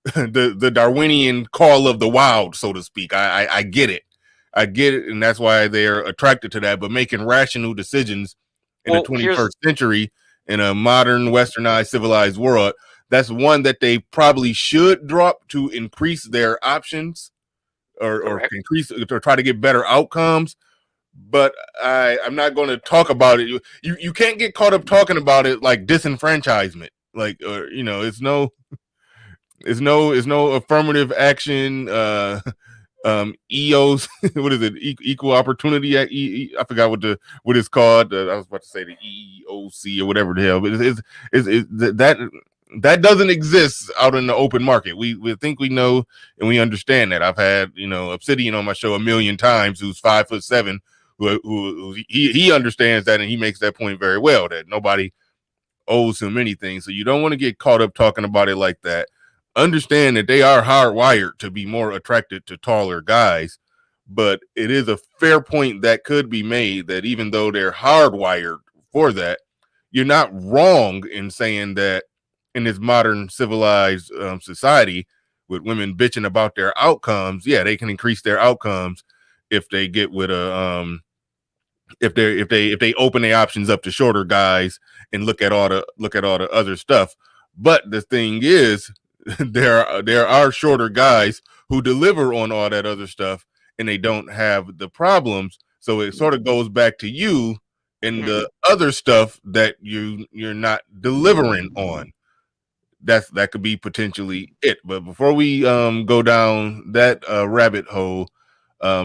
the Darwinian call of the wild, so to speak. I get it. I get it, and that's why they're attracted to that. But making rational decisions in the Well, here's 21st century in a modern, westernized, civilized world, that's one that they probably should drop to increase their options or correct. increase or try to get better outcomes. But I'm not going to talk about it. You can't get caught up talking about it like disenfranchisement. Like, you know, it's no affirmative action. EOS, what is it? Equal opportunity. I forgot what it's called. I was about to say the EEOC or whatever the hell, but that doesn't exist out in the open market. We think we know and we understand that. I've had, you know, Obsidian on my show a million times, who's 5'7", who he understands that, and he makes that point very well, that nobody owes him anything. So you don't want to get caught up talking about it like that. Understand that they are hardwired to be more attracted to taller guys, but it is a fair point that could be made that even though they're hardwired for that, you're not wrong in saying that in this modern civilized society with women bitching about their outcomes, yeah, they can increase their outcomes if they get with a if they open their options up to shorter guys and look at all the other stuff. But the thing is, there are shorter guys who deliver on all that other stuff and they don't have the problems. So it sort of goes back to you and the other stuff that you're not delivering on. That could be potentially it. But before we go down that rabbit hole,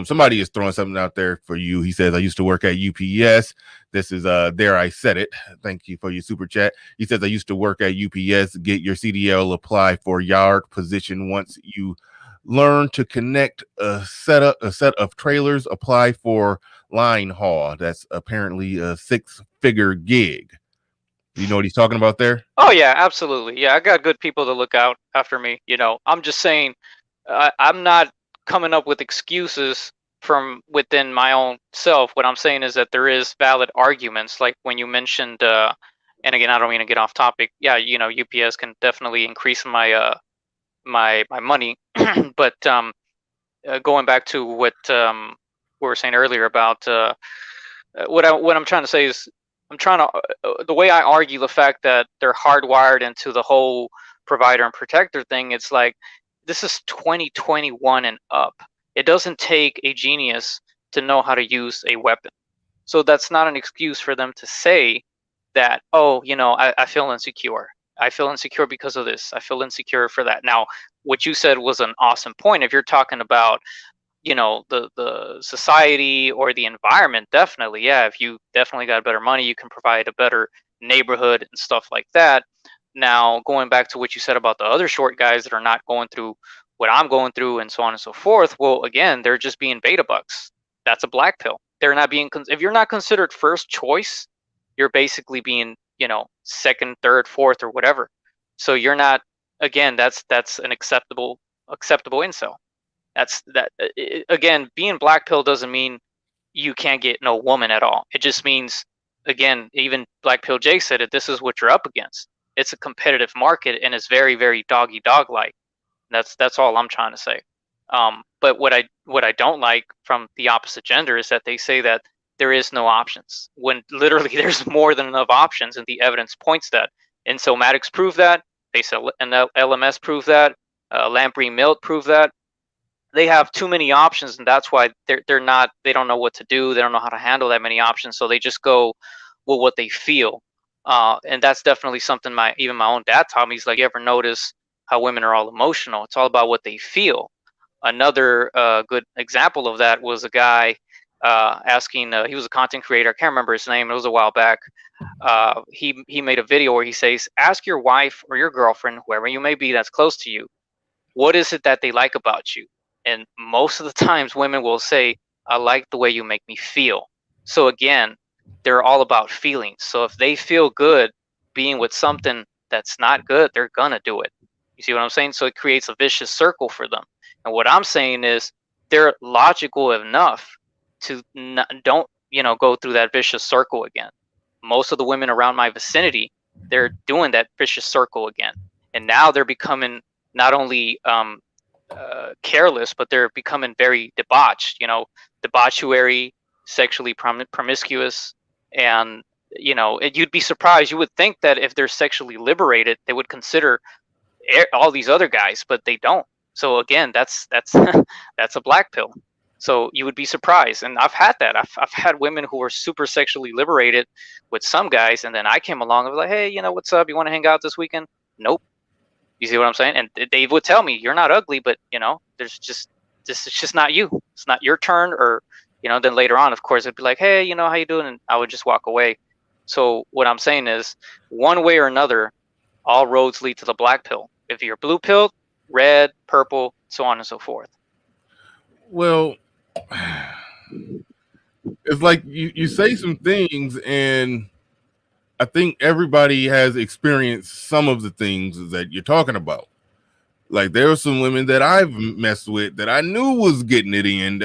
somebody is throwing something out there for you. He says, I used to work at UPS. This is there I said it. Thank you for your super chat. He says, I used to work at UPS. Get your CDL, apply for yard position. Once you learn to connect a set of trailers, apply for line haul. That's apparently a 6-figure gig. Do you know what he's talking about there? Oh yeah, absolutely. Yeah, I got good people to look out after me. You know, I'm just saying, I'm not coming up with excuses from within my own self. What I'm saying is that there is valid arguments, like when you mentioned, and again, I don't mean to get off topic. Yeah, you know, UPS can definitely increase my my money, but going back to what we were saying earlier about what I'm trying to say is I'm trying to the way I argue the fact that they're hardwired into the whole provider and protector thing. It's like this is 2021 and up. It doesn't take a genius to know how to use a weapon. So that's not an excuse for them to say that, oh, you know, I feel insecure. I feel insecure because of this. I feel insecure for that. Now, what you said was an awesome point. If you're talking about, you know, the society or the environment, definitely, yeah, if you definitely got better money, you can provide a better neighborhood and stuff like that. Now, going back to what you said about the other short guys that are not going through what I'm going through and so on and so forth, well, again, they're just being beta bucks. That's a black pill. They're not being if you're not considered first choice, you're basically being, you know, second, third, fourth, or whatever. So you're not, again, that's an acceptable incel. That's that again, being black pill doesn't mean you can't get no woman at all. It just means, again, even Black Pill Jay said it, this is what you're up against. It's a competitive market and it's very, very doggy dog like. That's all I'm trying to say. But what I don't like from the opposite gender is that they say that there is no options when literally there's more than enough options, and the evidence points that. Insomatics prove that. They said, and LMS prove that. Lamprey Milt prove that. they have too many options, and that's why they don't know what to do. They don't know how to handle that many options, so they just go with what they feel. And that's definitely something even my own dad taught me. He's like, you ever notice how women are all emotional? It's all about what they feel. Another good example of that was a guy asking. He was a content creator. I can't remember his name. It was a while back. He made a video where he says, ask your wife or your girlfriend, whoever you may be that's close to you, what is it that they like about you? And most of the times women will say, I like the way you make me feel. So again, they're all about feelings. So if they feel good being with something that's not good, they're gonna do it. You see what I'm saying? So it creates a vicious circle for them. And what I'm saying is they're logical enough to don't go through that vicious circle again. Most of the women around my vicinity, they're doing that vicious circle again, and now they're becoming not only careless, but they're becoming very debauched. Debauchery, sexually promiscuous, and you'd be surprised. You would think that if they're sexually liberated, they would consider all these other guys, but they don't. So again, that's that's a black pill. So you would be surprised, and I've had that. I've had women who were super sexually liberated with some guys, and then I came along and was like, hey, what's up? You want to hang out this weekend? Nope. You see what I'm saying? And they would tell me, you're not ugly, but this is just not you. It's not your turn. Or then later on, of course, it'd be like, hey, how you doing? And I would just walk away. So what I'm saying is, one way or another, all roads lead to the black pill. If you're blue pilled, red, purple, so on and so forth. Well, it's like you say some things, and I think everybody has experienced some of the things that you're talking about. Like, there were some women that I've messed with that I knew was getting it in,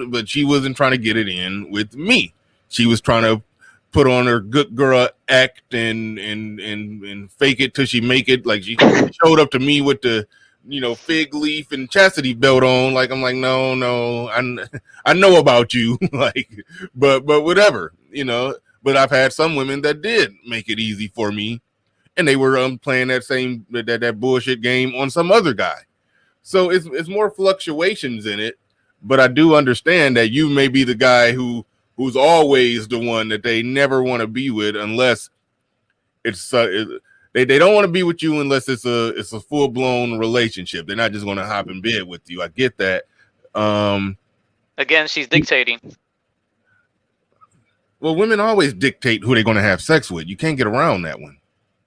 but she wasn't trying to get it in with me. She was trying to put on her good girl act and fake it till she make it. Like, she showed up to me with the fig leaf and chastity belt on. Like, I'm like, no, I know about you. Like, but whatever, But I've had some women that did make it easy for me, and they were playing that bullshit game on some other guy. So it's more fluctuations in it. But I do understand that you may be the guy who's always the one that they never want to be with, unless it's they don't want to be with you unless it's a full blown relationship. They're not just going to hop in bed with you. I get that. Again, she's dictating. Well, women always dictate who they're going to have sex with. You can't get around that one.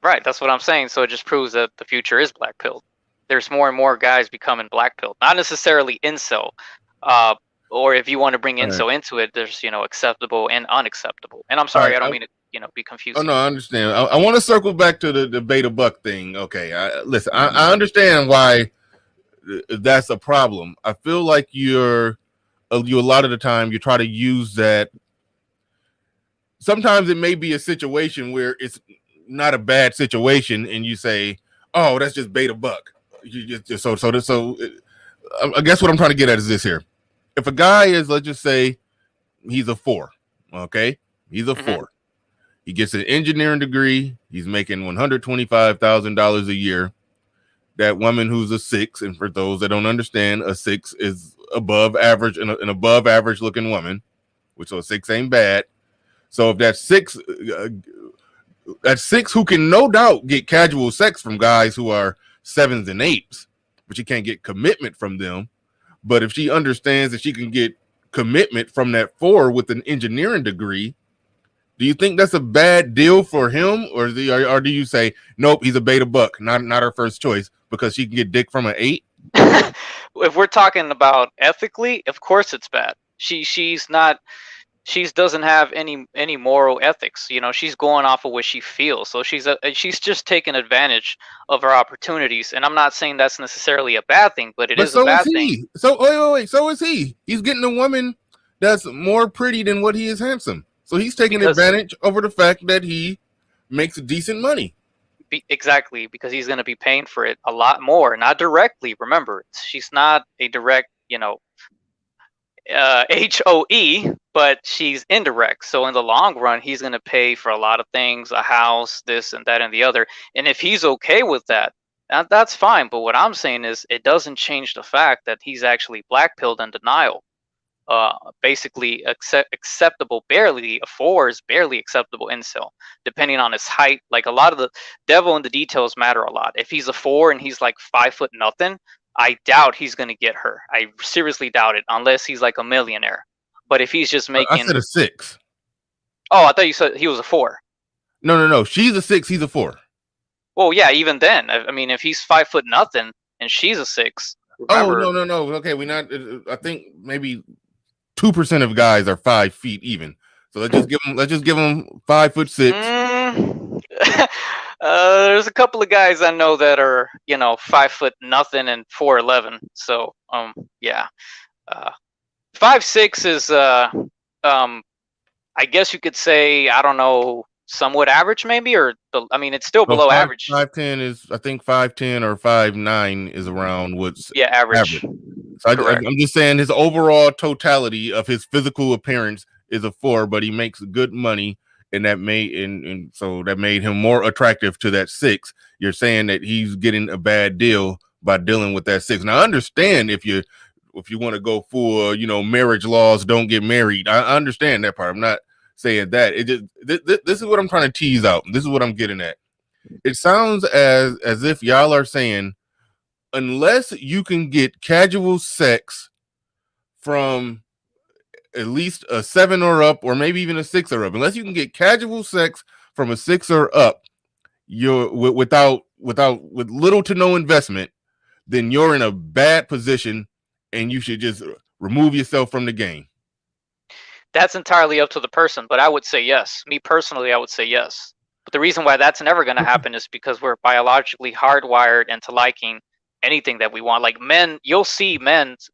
Right, that's what I'm saying. So it just proves that the future is black pilled. There's more and more guys becoming black pilled. Not necessarily incel. Or if you want to bring incel into it, there's acceptable and unacceptable. And I'm sorry, I don't mean to be confusing. Oh no, I understand. I want to circle back to the beta buck thing. Okay, listen, I understand why that's a problem. I feel like you a lot of the time you try to use that. Sometimes it may be a situation where it's not a bad situation, and you say, "Oh, that's just beta buck." You just so. I guess what I'm trying to get at is this here. If a guy is, let's just say, he's a 4, okay? He's a 4. He gets an engineering degree. He's making $125,000 a year. That woman who's a 6, and for those that don't understand, a 6 is above average, an above average looking woman, which so a 6 ain't bad. So if that 6 who can no doubt get casual sex from guys who are 7s and 8s, but you can't get commitment from them. But if she understands that she can get commitment from that 4 with an engineering degree, do you think that's a bad deal for him? Or do you say, nope, he's a beta buck, not her first choice, because she can get dick from an 8? If we're talking about ethically, of course it's bad. She doesn't have any moral ethics. She's going off of what she feels. So she's just taking advantage of her opportunities. And I'm not saying that's necessarily a bad thing, but it is a bad thing. So wait, so is he. He's getting a woman that's more pretty than what he is handsome. So he's taking advantage over the fact that he makes decent money. Exactly, because he's going to be paying for it a lot more, not directly. Remember, she's not a direct, HOE, but she's indirect. So in the long run, he's going to pay for a lot of things, a house, this and that and the other. And if he's okay with that, That's fine, but what I'm saying is it doesn't change the fact that he's actually black-pilled in denial. Basically acceptable, barely a 4 is barely acceptable incel, depending on his height. Like a lot of the devil in the details matter a lot. If he's a 4 and he's like 5 foot nothing, I doubt he's gonna get her. I seriously doubt it, unless he's like a millionaire. But if he's just I making, said a 6. oh, I thought you said he was a 4. No. She's a 6. He's a 4. Well, yeah, even then, I mean, if he's 5 foot nothing and she's a 6, Oh, remember? no. Okay, we not. I think maybe 2% of guys are 5 feet even. So let's just give them 5'6". There's a couple of guys I know that are 5 foot nothing and 4'11". So yeah, 5'6" is I guess you could say, I don't know, somewhat average maybe, or I mean it's still No, below average. 5'10" is, I think 5'10" or 5'9" is around what's Yeah, average. So Correct. I'm just saying his overall totality of his physical appearance is a 4, but he makes good money, and that made him more attractive to that 6. You're saying that he's getting a bad deal by dealing with that 6. Now, I understand if you want to go for marriage laws, don't get married. I understand that part. I'm not saying that. It just this is what I'm trying to tease out. This is what I'm getting at. It sounds as if y'all are saying, unless you can get casual sex from at least a 7 or up, or maybe even a 6 or up, unless you can get casual sex from a 6 or up, you're with little to no investment, then you're in a bad position, and you should just remove yourself from the game. That's entirely up to the person, but I would say yes. Me personally, I would say yes. But the reason why that's never going to happen is because we're biologically hardwired into liking anything that we want. Like men, you'll see men's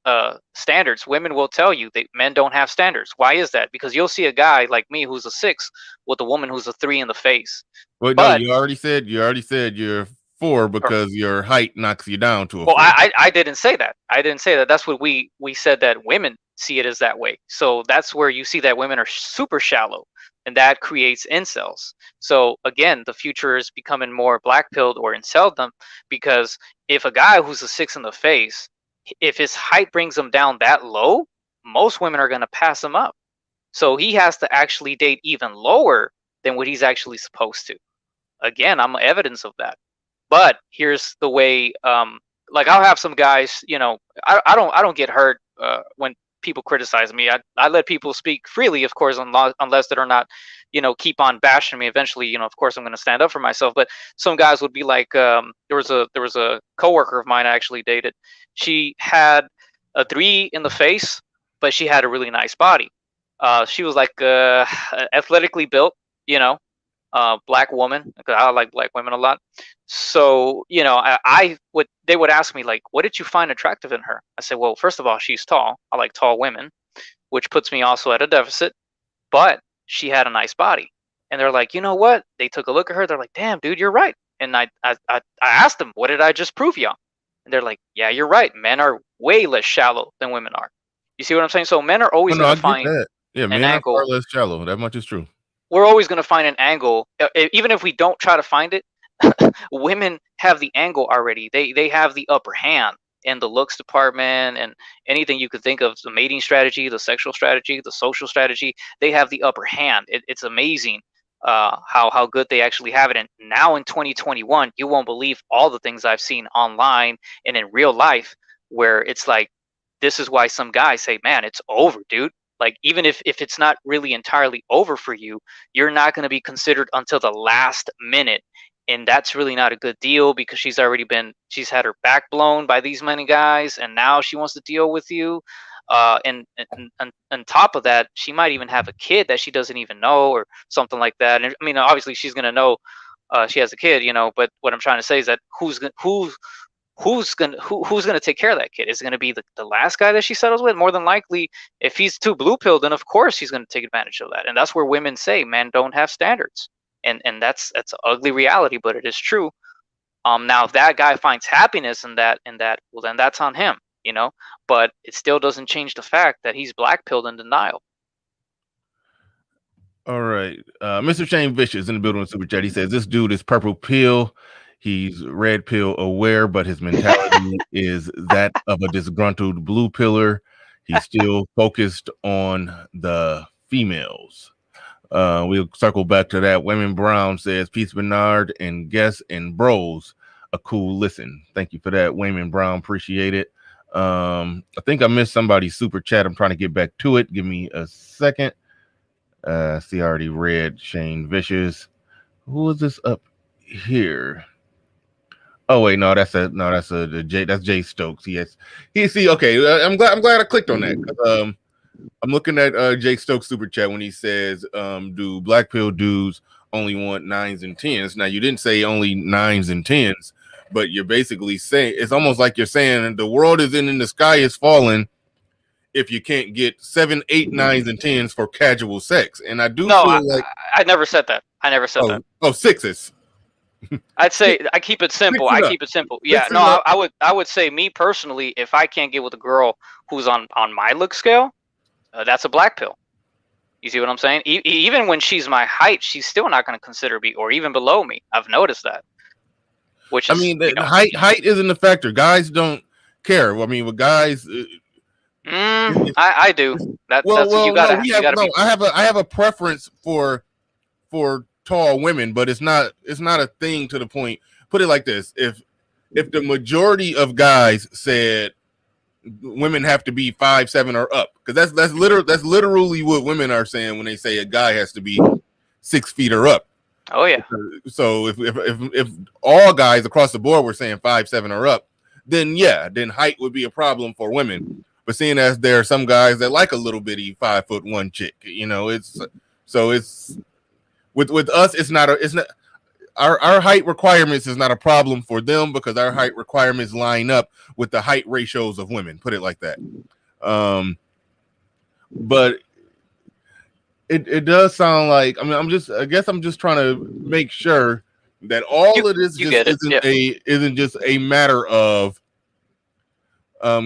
standards. Women will tell you that men don't have standards. Why is that? Because you'll see a guy like me who's a 6 with a woman who's a 3 in the face. Well, no, you already said you're 4 because your height knocks you down to a 4. I didn't say that. I didn't say that. That's what we said, that women see it as that way. So that's where you see that women are super shallow, and that creates incels. So again, the future is becoming more black-pilled or inceldom, because if a guy who's a 6 in the face, if his height brings him down that low, most women are going to pass him up. So he has to actually date even lower than what he's actually supposed to. Again, I'm evidence of that. But here's the way, like I'll have some guys, I don't get hurt when people criticize me. I let people speak freely, of course, unless they're not, keep on bashing me. Eventually, of course, I'm going to stand up for myself. But some guys would be like, there was a coworker of mine I actually dated. She had a 3 in the face, but she had a really nice body. She was like athletically built, black woman, because I like black women a lot. So they would ask me, like, what did you find attractive in her? I said, well, first of all, she's tall. I like tall women, which puts me also at a deficit, but she had a nice body. And they're like, you know what? They took a look at her. They're like, damn, dude, you're right. And I asked them, what did I just prove y'all? And they're like, yeah, you're right. Men are way less shallow than women are. You see what I'm saying? So men are always going to find men are far less shallow. That much is true. We're always going to find an angle, even if we don't try to find it. Women have the angle already. They have the upper hand in the looks department, and anything you could think of, the mating strategy, the sexual strategy, the social strategy. They have the upper hand. It's amazing how good they actually have it. And now in 2021, you won't believe all the things I've seen online and in real life, where it's like, this is why some guys say, man, it's over, dude. Like, even if it's not really entirely over for you, you're not going to be considered until the last minute. And that's really not a good deal, because she's had her back blown by these many guys, and now she wants to deal with you. And on top of that, she might even have a kid that she doesn't even know, or something like that. And I mean, obviously she's going to know she has a kid, but what I'm trying to say is that who's gonna take care of that kid? Is it gonna be the last guy that she settles with? More than likely, if he's too blue pilled, then of course he's gonna take advantage of that. And that's where women say men don't have standards, and that's an ugly reality, but it is true. Now if that guy finds happiness in that, well, then that's on him, But it still doesn't change the fact that he's black pilled in denial. All right, Mr. Shane Vicious in the building with Super Chat. He says this dude is purple pill. He's red pill aware, but his mentality is that of a disgruntled blue pillar. He's still focused on the females. We'll circle back to that. Women Brown says, Peace Bernard and guests and bros. A cool listen. Thank you for that, Wayman Brown. Appreciate it. I think I missed somebody's super chat. I'm trying to get back to it. Give me a second. See, I already read Shane Vicious. Who is this up here? Oh wait, that's Jay Stokes. He see. Okay, I'm glad I clicked on that. I'm looking at Jay Stokes super chat when he says, "Do black pill dudes only want 9s and 10s?" Now you didn't say only 9s and 10s, but you're basically saying it's almost like you're saying the world is in the sky is falling if you can't get 7, 8, 9s and 10s for casual sex. And I do feel like I never said that. I never said that. Oh, 6s. I'd say I keep it simple. Yeah, no, I would say me personally, if I can't get with a girl who's on my look scale, that's a black pill. You see what I'm saying? Even when she's my height, she's still not going to consider me, or even below me. I've noticed that. Which is, height isn't a factor. Guys don't care. I mean, with guys, I do. That's you gotta. I have a preference for tall women, but it's not a thing to the point. Put it like this: if the majority of guys said women have to be 5'7" or up, because that's literally what women are saying when they say a guy has to be 6 feet or up. Oh yeah. So if all guys across the board were saying 5'7" or up, then height would be a problem for women. But seeing as there are some guys that like a little bitty 5'1" chick, it's with us, it's not our height requirements is not a problem for them, because our height requirements line up with the height ratios of women. Put it like that. But it does sound like, I mean, I'm just trying to make sure that all of this isn't just a matter of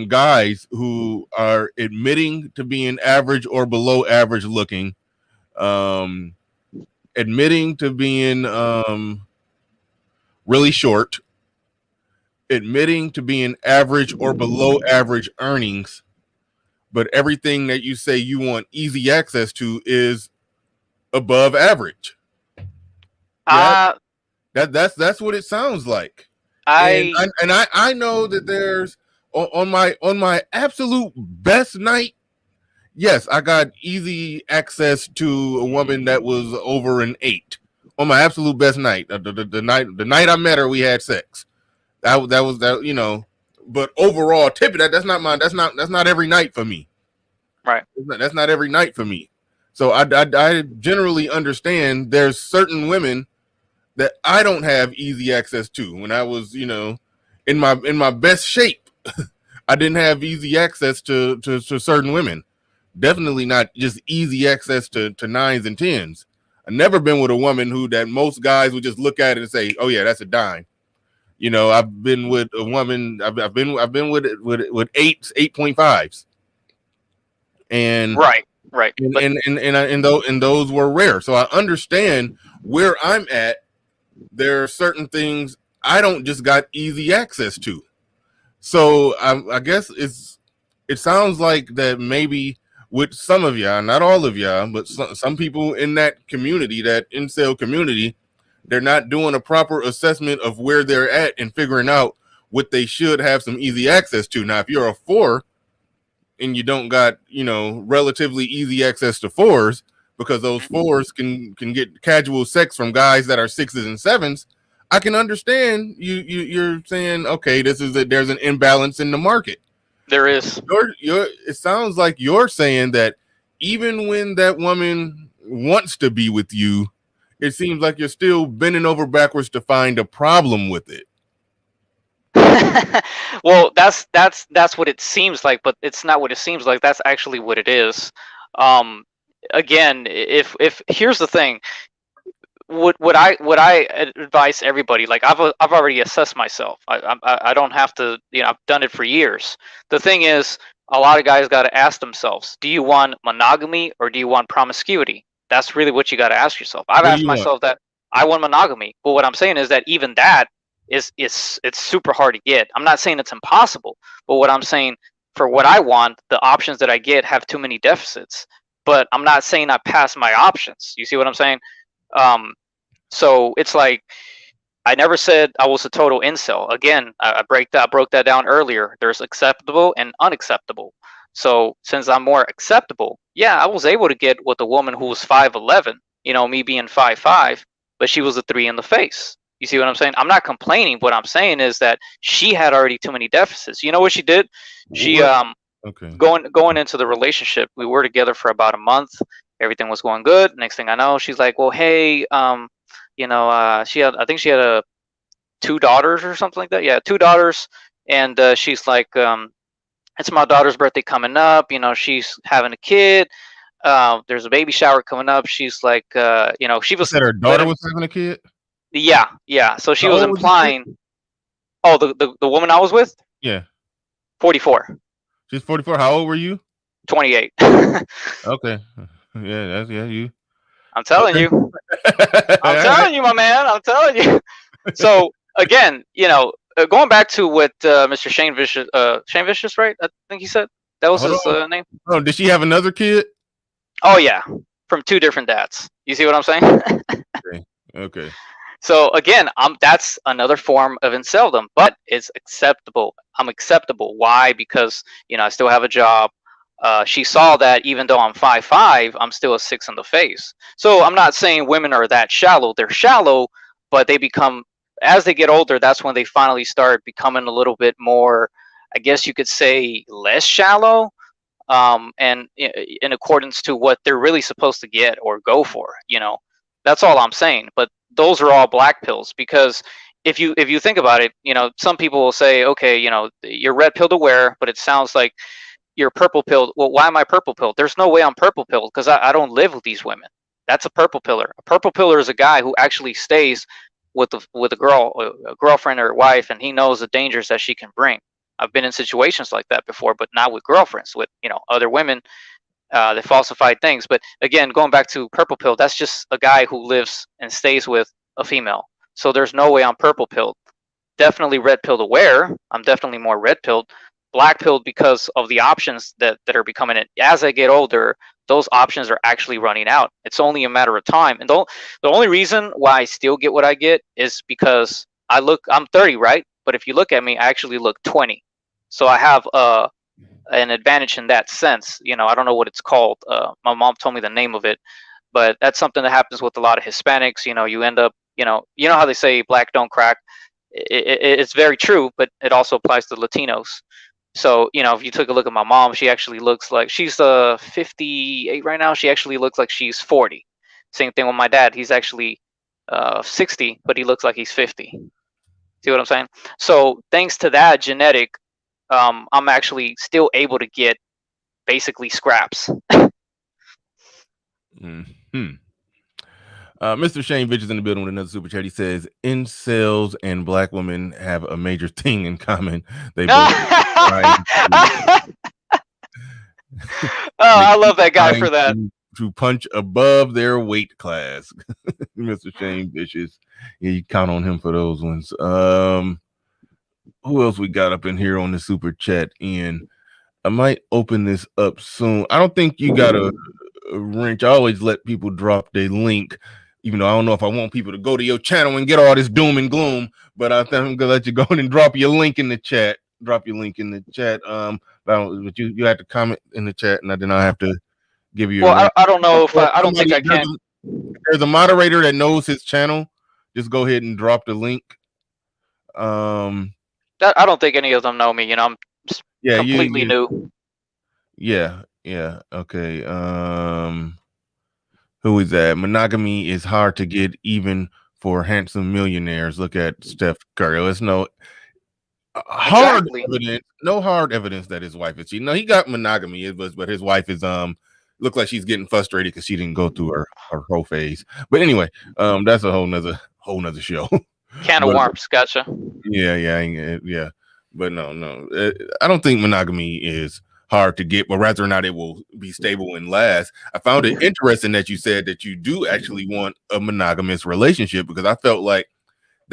guys who are admitting to being average or below average looking, admitting to being really short, admitting to being average or below average earnings, but everything that you say you want easy access to is above average. That's what it sounds like. I know that there's on my absolute best night, yes, I got easy access to a woman that was over an 8 on my absolute best night. The night I met her, we had sex. That was. But overall, that's not every night for me. Right. That's not every night for me. So I generally understand there's certain women that I don't have easy access to. When I was, in my best shape, I didn't have easy access to certain women. Definitely not just easy access to 9s and 10s. I've never been with a woman that most guys would just look at it and say, "Oh yeah, that's a dime." I've been with a woman. I've been with 8s, 8.5s, and right. And those were rare. So I understand where I'm at. There are certain things I don't just got easy access to. So I guess it sounds like that maybe with some of y'all, not all of y'all, but some people in that community, that incel community, they're not doing a proper assessment of where they're at and figuring out what they should have some easy access to. Now, if you're a 4 and you don't got, relatively easy access to 4s, because those 4s can get casual sex from guys that are 6s and 7s, I can understand you're saying, okay, there's an imbalance in the market. There is. It sounds like you're saying that even when that woman wants to be with you, it seems like you're still bending over backwards to find a problem with it. Well, that's what it seems like, but it's not what it seems like. That's actually what it is. Again, if here's the thing, what I advise everybody, like I've already assessed myself. I don't have to, I've done it for years. The thing is, a lot of guys got to ask themselves, do you want monogamy or do you want promiscuity? That's really what you got to ask yourself. I've asked myself that. I want monogamy, but what I'm saying is that even that it's super hard to get. I'm not saying it's impossible, but what I'm saying, for what I want, the options that I get have too many deficits. But I'm not saying I pass my options. You see what I'm saying? So it's like, I never said I was a total incel. Again, I broke that down earlier. There's acceptable and unacceptable. So since I'm more acceptable, yeah, I was able to get with a woman who was 5'11", me being 5'5", but she was a 3 in the face. You see what I'm saying? I'm not complaining. What I'm saying is that she had already too many deficits. You know what she did? She Okay. going into the relationship, we were together for about a month. Everything was going good. Next thing I know, she's like, "Well, hey, I think she had 2 daughters or something like that. Yeah, 2 daughters." And she's like, "It's my daughter's birthday coming up. She's having a kid. There's a baby shower coming up." She's like, she You was said her daughter was having a kid? yeah, yeah. So she How was old was this chick? implying. Oh, the woman I was with, Yeah. 44, She's 44. How old were you? 28. Okay. Yeah, you. I'm telling Okay. you. I'm All right. telling you, my man. I'm telling you. So again, going back to what Mr. Shane Vicious, right? I think he said that was Hold his on. name. Oh, did she have another kid? Oh yeah, from 2 different dads. You see what I'm saying? Okay. So again, that's another form of inceldom, but it's acceptable. I'm acceptable. Why? Because I still have a job. She saw that even though I'm 5'5", I'm still a 6 in the face. So I'm not saying women are that shallow. They're shallow, but they become, as they get older, that's when they finally start becoming a little bit more, I guess you could say, less shallow, and in accordance to what they're really supposed to get or go for. That's all I'm saying. But those are all black pills, because if you think about it, some people will say, okay, you're red pilled aware, but it sounds like you're purple pilled. Well, why am I purple pilled? There's no way I'm purple pilled, because I don't live with these women. That's a purple pillar. A purple pillar is a guy who actually stays with a girlfriend or wife, and he knows the dangers that she can bring. I've been in situations like that before, but not with girlfriends, with other women that falsified things. But again, going back to purple pill, that's just a guy who lives and stays with a female. So there's no way I'm purple pilled. Definitely red pilled aware. I'm definitely more red pilled. Black pilled because of the options that are becoming it. As I get older, those options are actually running out. It's only a matter of time. And the only reason why I still get what I get is because I'm 30, right? But if you look at me, I actually look 20. So I have an advantage in that sense. I don't know what it's called. My mom told me the name of it, but that's something that happens with a lot of Hispanics. You end up, how they say black don't crack. It's very true, but it also applies to Latinos. So, if you took a look at my mom, she actually looks like she's 58 right now. She actually looks like she's 40. Same thing with my dad. He's actually 60, but he looks like he's 50. See what I'm saying? So thanks to that genetic, I'm actually still able to get basically scraps. Mr. Shane Vitch is in the building with another super chat. He says, incels and black women have a major thing in common. They both I love that guy for that. To punch above their weight class. Mr. Shane Vicious. Yeah, you count on him for those ones. Who else we got up in here on the super chat? Ian, I might open this up soon. I don't think you got a wrench. I always let people drop their link, even though I don't know if I want people to go to your channel and get all this doom and gloom, but I think I'm gonna let you go and drop your link in the chat. Drop your link in the chat. But you have to comment in the chat, and then I have to give you. Well, I don't know if I don't think I can. There's a moderator that knows his channel. Just go ahead and drop the link. I don't think any of them know me. I'm completely new. Yeah. Okay. Who is that? Monogamy is hard to get even for handsome millionaires. Look at Steph Curry. Let's know hard evidence. No hard evidence that his wife is cheating. No, he got monogamy, but his wife is look like she's getting frustrated because she didn't go through her whole phase. But anyway, that's a whole nother show. Can of worms, gotcha. Yeah. But no, I don't think monogamy is hard to get, but rather or not it will be stable and last. I found it interesting that you said that you do actually want a monogamous relationship, because I felt like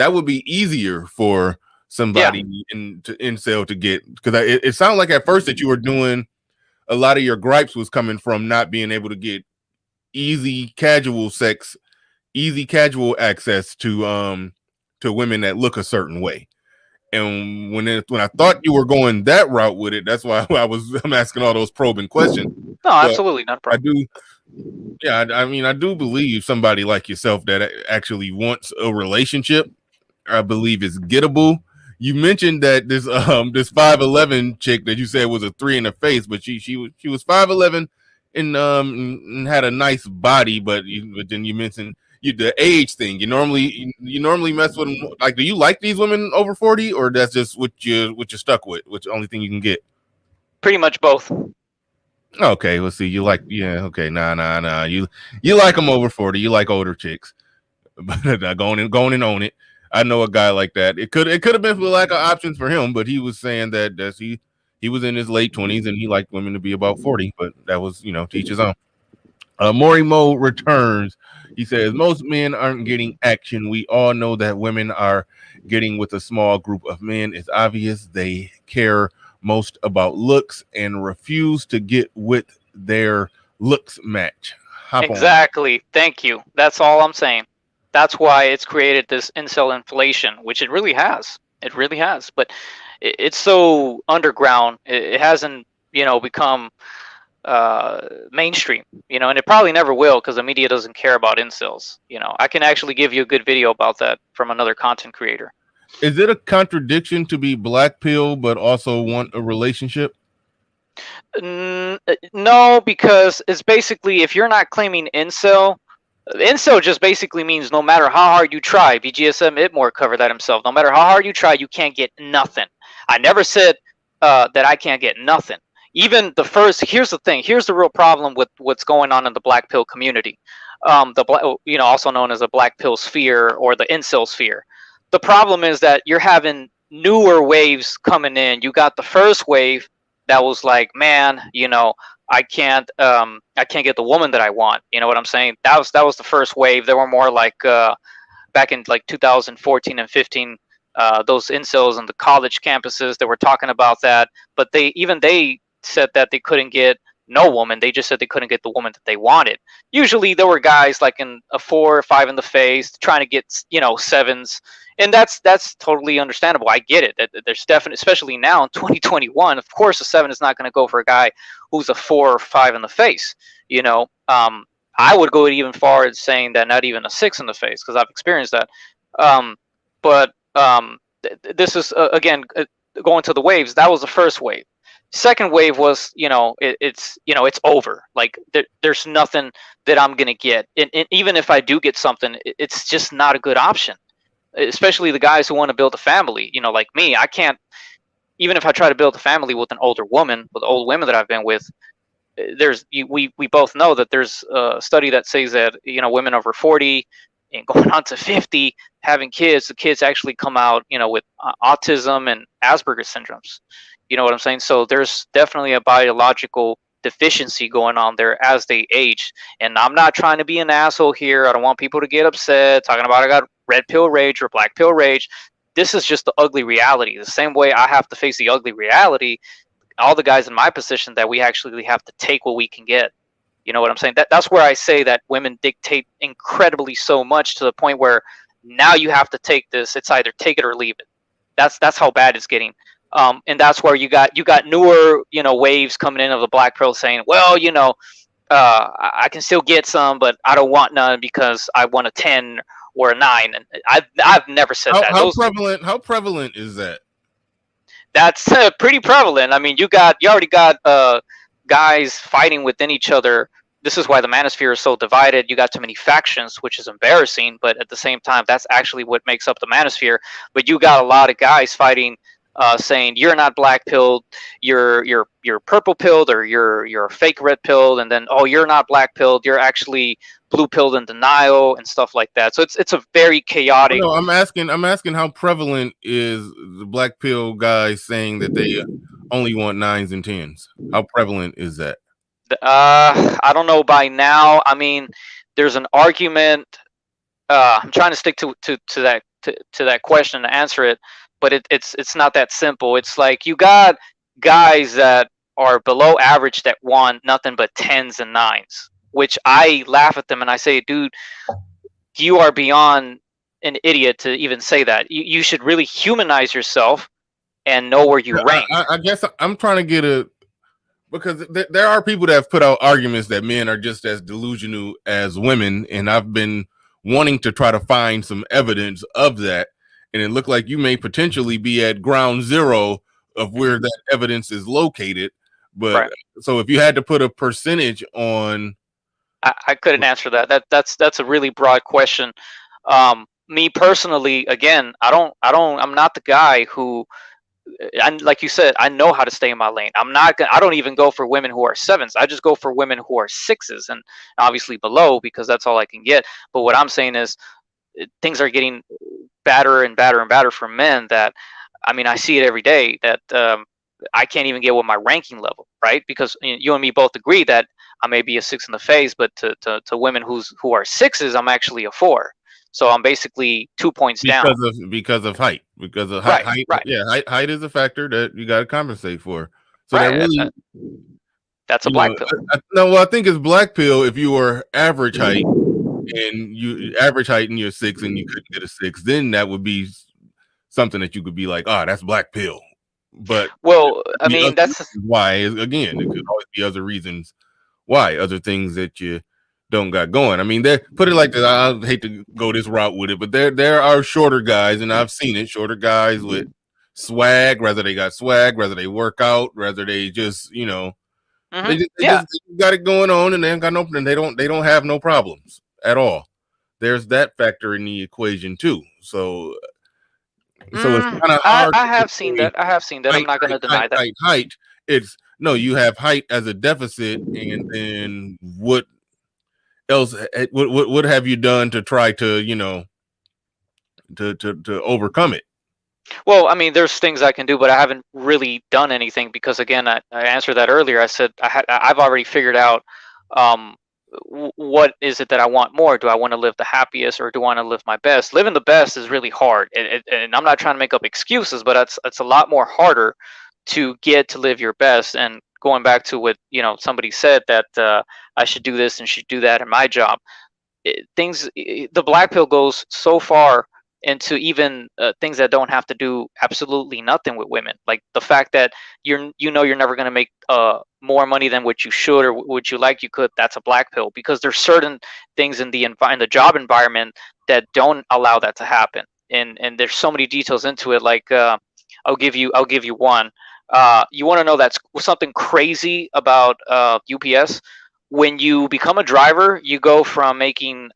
that would be easier for somebody in to incel to get, because it sounded like at first that you were doing a lot of your gripes was coming from not being able to get easy casual sex, easy casual access to women that look a certain way. And when I thought you were going that route with it, that's why I'm asking all those probing questions. No, But absolutely not a I problem. do, yeah, I mean, I do believe somebody like yourself that actually wants a relationship, I believe is gettable. You mentioned that this 5'11" chick that you said was a 3 in the face, but she was 5'11" and had a nice body, but then you mentioned the age thing. You normally mess with them. Like, do you like these women over 40, or that's just what you're stuck with? Which the only thing you can get? Pretty much both. Okay, let's see. You like, yeah, okay, nah. You like them over 40. You like older chicks, but going and own it. I know a guy like that. It could have been for lack of options for him, but he was saying that he was in his late 20s and he liked women to be about 40, but that was, teach his own. Maury Mo returns. He says most men aren't getting action. We all know that women are getting with a small group of men. It's obvious they care most about looks and refuse to get with their looks match. Hop Exactly. Thank you. That's all I'm saying. That's why it's created this incel inflation, which it really has. It really has. But it's so underground. It hasn't, become mainstream, and it probably never will because the media doesn't care about incels. I can actually give you a good video about that from another content creator. Is it a contradiction to be black pill but also want a relationship? No, because it's basically, if you're not claiming incel just basically means no matter how hard you try. BGSM Itmore covered that himself. No matter how hard you try, you can't get nothing. I never said that I can't get nothing. Even the first, here's the thing. Here's the real problem with what's going on in the black pill community. Also known as the black pill sphere or the incel sphere. The problem is that you're having newer waves coming in. You got the first wave that was like, man, I can't get the woman that I want. You know what I'm saying? That was the first wave. There were more like back in like 2014 and 15, those incels on the college campuses that were talking about that. But they said that they couldn't get no woman. They just said they couldn't get the woman that they wanted. Usually there were guys like in a 4 or 5 in the face trying to get 7s, and that's totally understandable. I get it. That there's definitely, especially now in 2021, of course a 7 is not going to go for a guy who's a 4 or 5 in the face. I would go even far as saying that not even a 6 in the face, because I've experienced that. This is again going to the waves. That was the first wave. Second wave was, it's over. Like there's nothing that I'm gonna get, and even if I do get something, it's just not a good option. Especially the guys who want to build a family, like me. I can't, even if I try to build a family with an older woman, with old women that I've been with. We both know that there's a study that says that women over 40 and going on to 50 having kids, the kids actually come out with autism and Asperger's syndromes. You know what I'm saying? So there's definitely a biological deficiency going on there as they age. And I'm not trying to be an asshole here. I don't want people to get upset talking about I got red pill rage or black pill rage. This is just the ugly reality. The same way I have to face the ugly reality, all the guys in my position, that we actually have to take what we can get. You know what I'm saying? That's where I say that women dictate incredibly so much, to the point where now you have to take this. It's either take it or leave it. That's how bad it's getting. And that's where you got newer waves coming in of the black pill saying, well, I can still get some, but I don't want none because I want a 10 or a 9. And I've never said that. How prevalent is that? That's pretty prevalent. I mean, you already got guys fighting within each other. This is why the manosphere is so divided. You got too many factions, which is embarrassing, but at the same time, that's actually what makes up the manosphere. But you got a lot of guys fighting, saying you're not black pilled, you're purple pilled, or you're a fake red pilled, and then you're not black pilled, you're actually blue pilled in denial and stuff like that. So it's a very chaotic. No, I'm asking how prevalent is the black pill guys saying that they only want 9s and 10s? How prevalent is that? I don't know by now. I mean, there's an argument. I'm trying to stick to that to that question to answer it, but it's not that simple. It's like you got guys that are below average that want nothing but 10s and 9s, which I laugh at them and I say, dude, you are beyond an idiot to even say that. You should really humanize yourself and know where you rank. I guess I'm trying to get a, because there are people that have put out arguments that men are just as delusional as women, and I've been wanting to try to find some evidence of that, and it looked like you may potentially be at ground zero of where that evidence is located. But Right. So if you had to put a percentage on, I couldn't answer that. That's a really broad question. Me personally, again, I'm not the guy who, and like you said, I know how to stay in my lane. I don't even go for women who are 7s. I just go for women who are 6s and obviously below, because that's all I can get. But what I'm saying is, things are getting badder and badder and badder for men. That, I mean, I see it every day that I can't even get with my ranking level, right? Because you and me both agree that I may be a 6 in the face, but to women who are 6s, I'm actually a 4. So I'm basically 2 points down. Because of height. Because of Right, height. right. Yeah, height is a factor that you got to compensate for. So Right, that really, that's a black pill. No, well, I think it's black pill if you were average height and you're 6 and you couldn't get a 6, then that would be something that you could be like, that's black pill. But well, I mean, that's why, again, it could always be other reasons why, other things that you don't got going. I mean, put it like this. I hate to go this route with it, but there are shorter guys, and I've seen it, shorter guys with swag, whether they got swag, whether they work out, whether they just, they just got it going on, and they ain't got no, and they don't have no problems at all. There's that factor in the equation too. So it's kind of hard. I have seen that. I'm not going to deny that. Height. It's no, you have height as a deficit, and then what else? What have you done to try to to overcome it? Well, I mean, there's things I can do, but I haven't really done anything because, again, I answered that earlier. I said I've already figured out what is it that I want more. Do I want to live the happiest, or do I want to live my best? Living the best is really hard, and I'm not trying to make up excuses, but it's a lot more harder to get to live your best. And going back to what somebody said, that I should do this and should do that in my job. The black pill goes so far into even things that don't have to do absolutely nothing with women, like the fact that you're never going to make more money than what you should or what you like you could. That's a black pill, because there's certain things in the job environment that don't allow that to happen, and there's so many details into it. Like I'll give you one. You want to know that's something crazy about UPS? When you become a driver, you go from making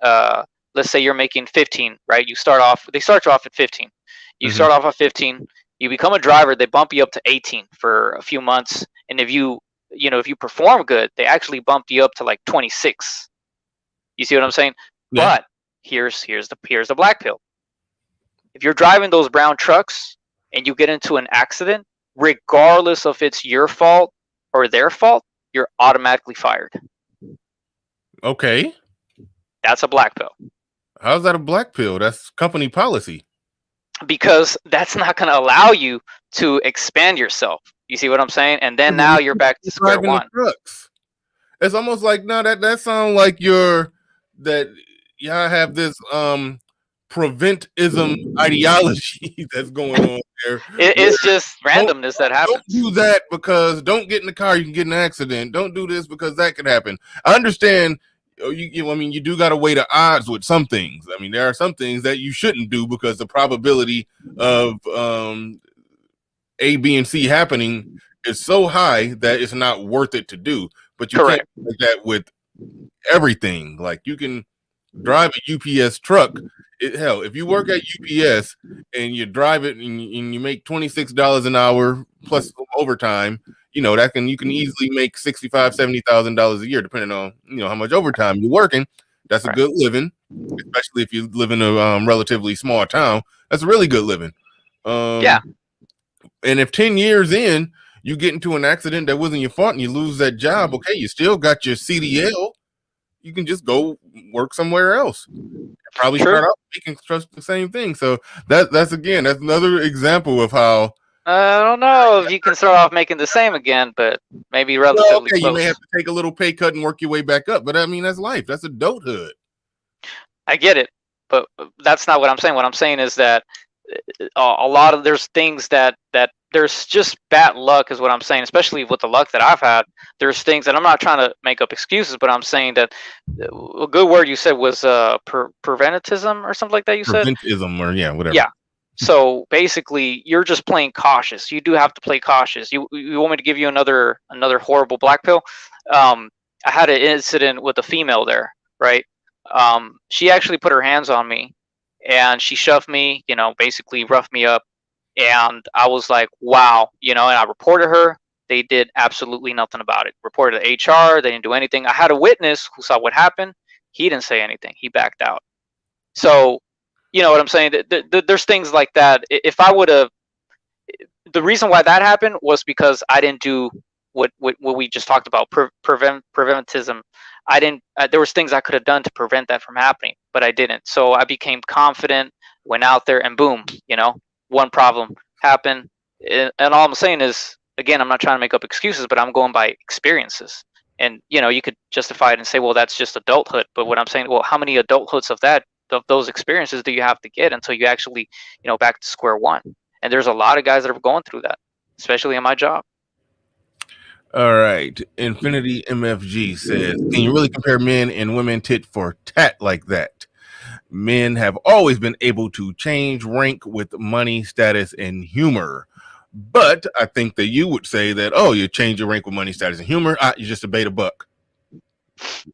let's say you're making 15, right? They start you off at 15. You start off at 15, you become a driver, they bump you up to 18 for a few months, and if you perform good, they actually bump you up to like 26. You see what I'm saying? Yeah. But here's the black pill. If you're driving those brown trucks and you get into an accident, regardless of it's your fault or their fault, you're automatically fired. Okay. That's a black pill. How's that a black pill? That's company policy. Because that's not going to allow you to expand yourself. You see what I'm saying? And then now you're back to square one. Trucks. It's almost like, no, that sounds like y'all have this preventism ideology that's going on there. It's just randomness that happens. Don't do that because don't get in the car, you can get in an accident. Don't do this because that could happen. I understand. You do got to weigh the odds with some things. I mean, there are some things that you shouldn't do because the probability of A, B, and C happening is so high that it's not worth it to do. But you can't do that with everything. Like, you can drive a UPS truck. Hell, if you work at UPS and you drive it and you make $26 an hour plus overtime, you can easily make $65,000-$70,000 a year, depending on how much overtime you're working. That's a good living, especially if you live in a relatively small town. That's a really good living. Yeah. And if 10 years in you get into an accident that wasn't your fault and you lose that job, okay, you still got your CDL. you can just go work somewhere else. Probably True. start out making the same thing. So that's another example of how. I don't know if you can start off making the same again, but maybe relatively Okay, close. you may have to take a little pay cut and work your way back up, but I mean that's life. That's adulthood. I get it, but that's not what I'm saying. What I'm saying is that a lot of there's things that there's just bad luck is what I'm saying, especially with the luck that I've had. There's things, and I'm not trying to make up excuses, but I'm saying that a good word you said was preventivism or something like that. You said Preventism or whatever. Yeah. So basically, you're just playing cautious. You do have to play cautious. You want me to give you another horrible black pill? I had an incident with a female there, right? She actually put her hands on me, and she shoved me, basically roughed me up, and I was like, wow, and I reported her. They did absolutely nothing about it. Reported to HR. They didn't do anything. I had a witness who saw what happened. He didn't say anything. He backed out. So, you know what I'm saying? There's things like that. If I would have, the reason why that happened was because I didn't do what we just talked about, preventism. I didn't. There was things I could have done to prevent that from happening, but I didn't. So I became confident, went out there, and boom, one problem happened. And all I'm saying is, again, I'm not trying to make up excuses, but I'm going by experiences. And you could justify it and say, well, that's just adulthood. But what I'm saying, well, how many adulthoods of those experiences do you have to get until you actually, back to square one? And there's a lot of guys that are going through that, especially in my job. All right. Infinity MFG says, can you really compare men and women tit for tat like that? Men have always been able to change rank with money, status, and humor. But I think that you would say that, oh, you change your rank with money, status, and humor. You just obeyed a buck.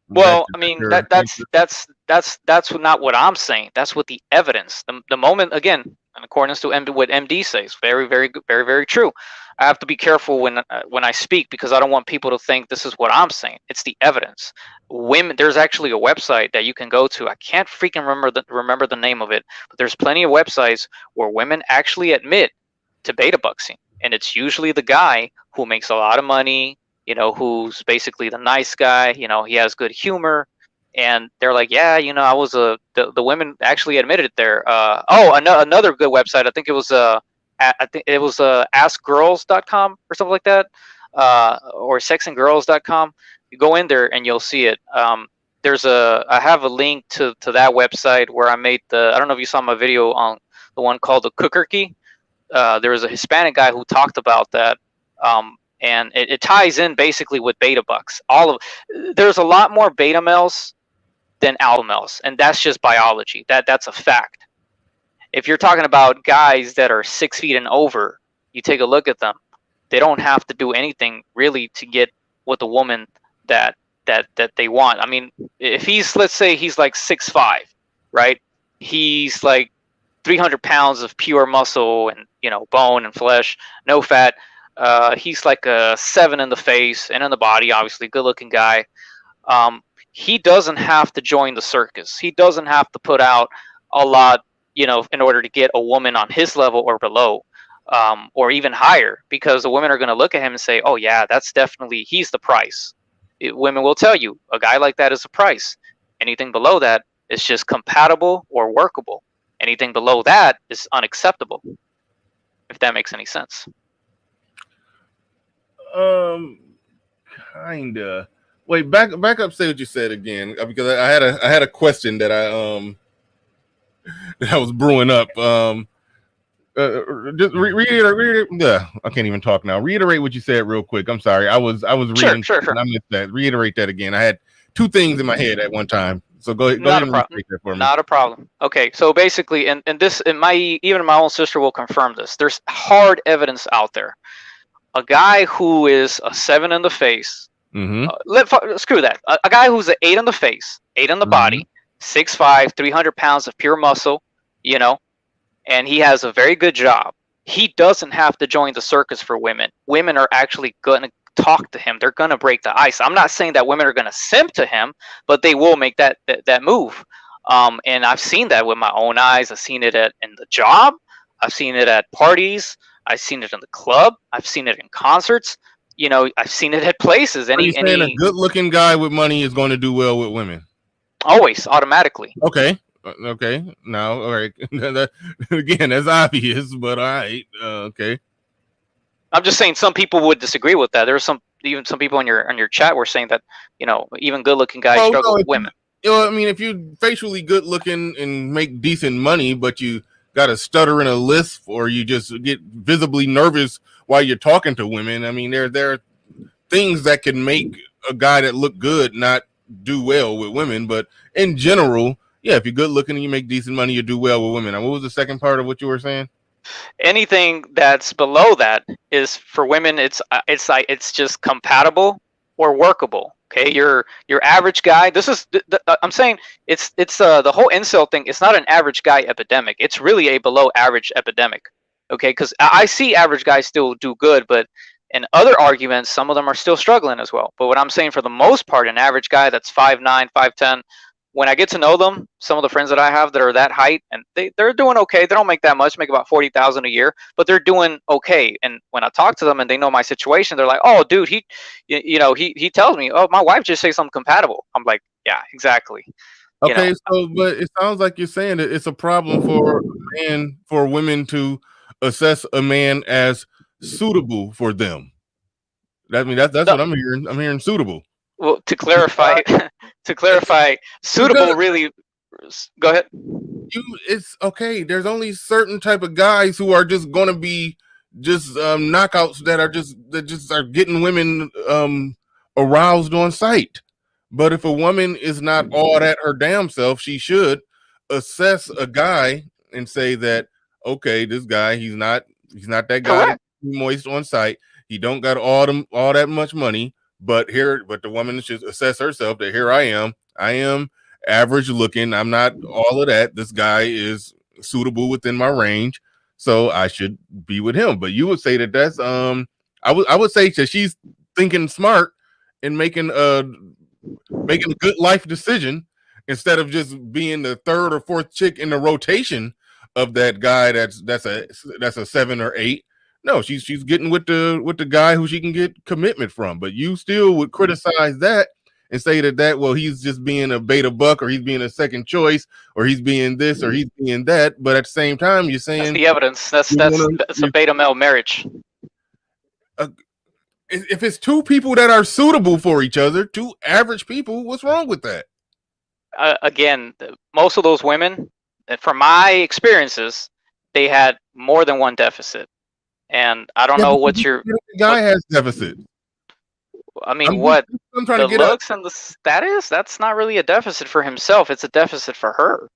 Well, I mean, that's not what I'm saying. That's what the evidence. The moment, again, in accordance to what MD says, very, very, very, very true. I have to be careful when I speak, because I don't want people to think this is what I'm saying. It's the evidence. Women, there's actually a website that you can go to. I can't freaking remember the name of it, but there's plenty of websites where women actually admit to beta bucksing, and it's usually the guy who makes a lot of money, who's basically the nice guy, he has good humor, and they're like, yeah, I was the women actually admitted it there. Another good website, I think it was askgirls.com or something like that, or sexandgirls.com. You go in there and you'll see it. I have a link to that website where I made I don't know if you saw my video on the one called the Cooker Key. There was a Hispanic guy who talked about that. And it ties in basically with beta bucks. There's a lot more beta males than alpha males, and that's just biology. That's a fact. If you're talking about guys that are 6 feet and over, you take a look at them. They don't have to do anything really to get with the woman that they want. I mean, if let's say he's like 6'5", right? He's like 300 pounds of pure muscle and bone and flesh, no fat. He's like a 7 in the face and in the body, obviously good looking guy. He doesn't have to join the circus. He doesn't have to put out a lot, in order to get a woman on his level or below, or even higher, because the women are going to look at him and say, oh yeah, he's the price. Women will tell you a guy like that is a price. Anything below that is just compatible or workable. Anything below that is unacceptable, if that makes any sense. Kinda. Wait, back up. Say what you said again, because I had a question that I was brewing up. Just reiterate. Yeah, I can't even talk now. Reiterate what you said real quick. I'm sorry. I was reading. Sure. And I missed that. Reiterate that again. I had two things in my head at one time. So go ahead and repeat that for me. Not a problem. Okay, so basically, and this, even my own sister will confirm this. There's hard evidence out there. A guy who is a 7 in the face. Mm-hmm. Screw that. A guy who's an 8 in the face, 8 in the body, 6'5", 300 pounds of pure muscle, and he has a very good job. He doesn't have to join the circus for women. Women are actually going to talk to him. They're going to break the ice. I'm not saying that women are going to simp to him, but they will make that move. And I've seen that with my own eyes. I've seen it in the job. I've seen it at parties. I've seen it in the club. I've seen it in concerts. you know, I've seen it at places. Are you saying a good-looking guy with money is going to do well with women? Always, automatically. Okay. Okay. Now, all right. Again, that's obvious, but all right. Okay. I'm just saying some people would disagree with that. There are even some people on your chat were saying that, you know, even good-looking guys struggle with women. I mean, if you're facially good-looking and make decent money, but you got a stutter and a lisp, or you just get visibly nervous while you're talking to women, I mean, there are things that can make a guy that look good not do well with women. But in general, yeah, if you're good-looking and you make decent money, you do well with women. And what was the second part of what you were saying? Anything that's below that is for women. It's like it's just compatible or workable. Okay, your average guy. This is I'm saying it's the whole incel thing. It's not an average guy epidemic. It's really a below average epidemic. Okay, because I see average guys still do good, but in other arguments, some of them are still struggling as well. But what I'm saying, for the most part, an average guy that's 5'9", 5'10", when I get to know them, some of the friends that I have that are that height, and they're doing okay. They don't make that much, make about $40,000 a year, but they're doing okay. And when I talk to them and they know my situation, they're like, "Oh, dude, he tells me, oh, my wife just says I'm compatible." I'm like, "Yeah, exactly." Okay, so but it sounds like you're saying that it's a problem for women to assess a man as suitable for them. That's what I'm hearing. I'm hearing suitable. Well, to clarify, suitable really. Go ahead. It's okay. There's only certain type of guys who are just going to be just knockouts that just are getting women aroused on sight. But if a woman is not all that her damn self, she should assess a guy and say that, okay, this guy, he's not that guy that's moist on sight. He don't got all that much money. But the woman should assess herself that here I am average looking. I'm not all of that. This guy is suitable within my range, so I should be with him. But you would say that that's I would say that she's thinking smart and making a good life decision instead of just being the third or fourth chick in the rotation of that guy that's a 7 or 8. No, she's getting with the guy who she can get commitment from. But you still would criticize that and say that well, he's just being a beta buck, or he's being a second choice, or he's being this, or he's being that. But at the same time, you're saying that's the evidence. That's a beta male marriage. If it's two people that are suitable for each other, two average people, what's wrong with that? Again, most of those women, from my experiences, they had more than one deficit. And I don't know what's your guy has deficit. I mean, I'm trying to get looks and the status, that's not really a deficit for himself. It's a deficit for her,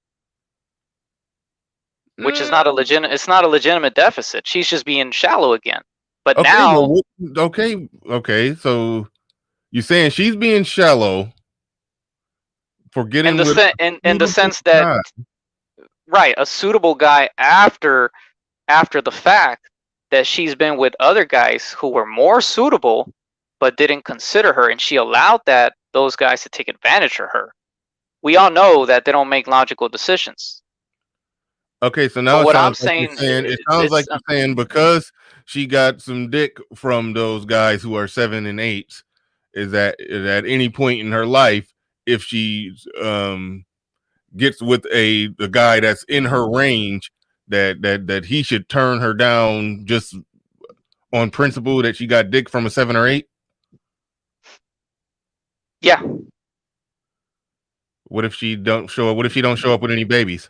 which is not a legitimate deficit. She's just being shallow again. But now, okay. So you're saying she's being shallow for getting in the sense that, right, a suitable guy after the fact that she's been with other guys who were more suitable but didn't consider her, and she allowed those guys to take advantage of her. We all know that they don't make logical decisions. Okay, so now it sounds like you're saying because she got some dick from those guys who are 7 and 8, is that at any point in her life, if she gets with the guy that's in her range, that he should turn her down just on principle that she got dick from a 7 or 8? Yeah. What if she don't show up? What if she don't show up with any babies?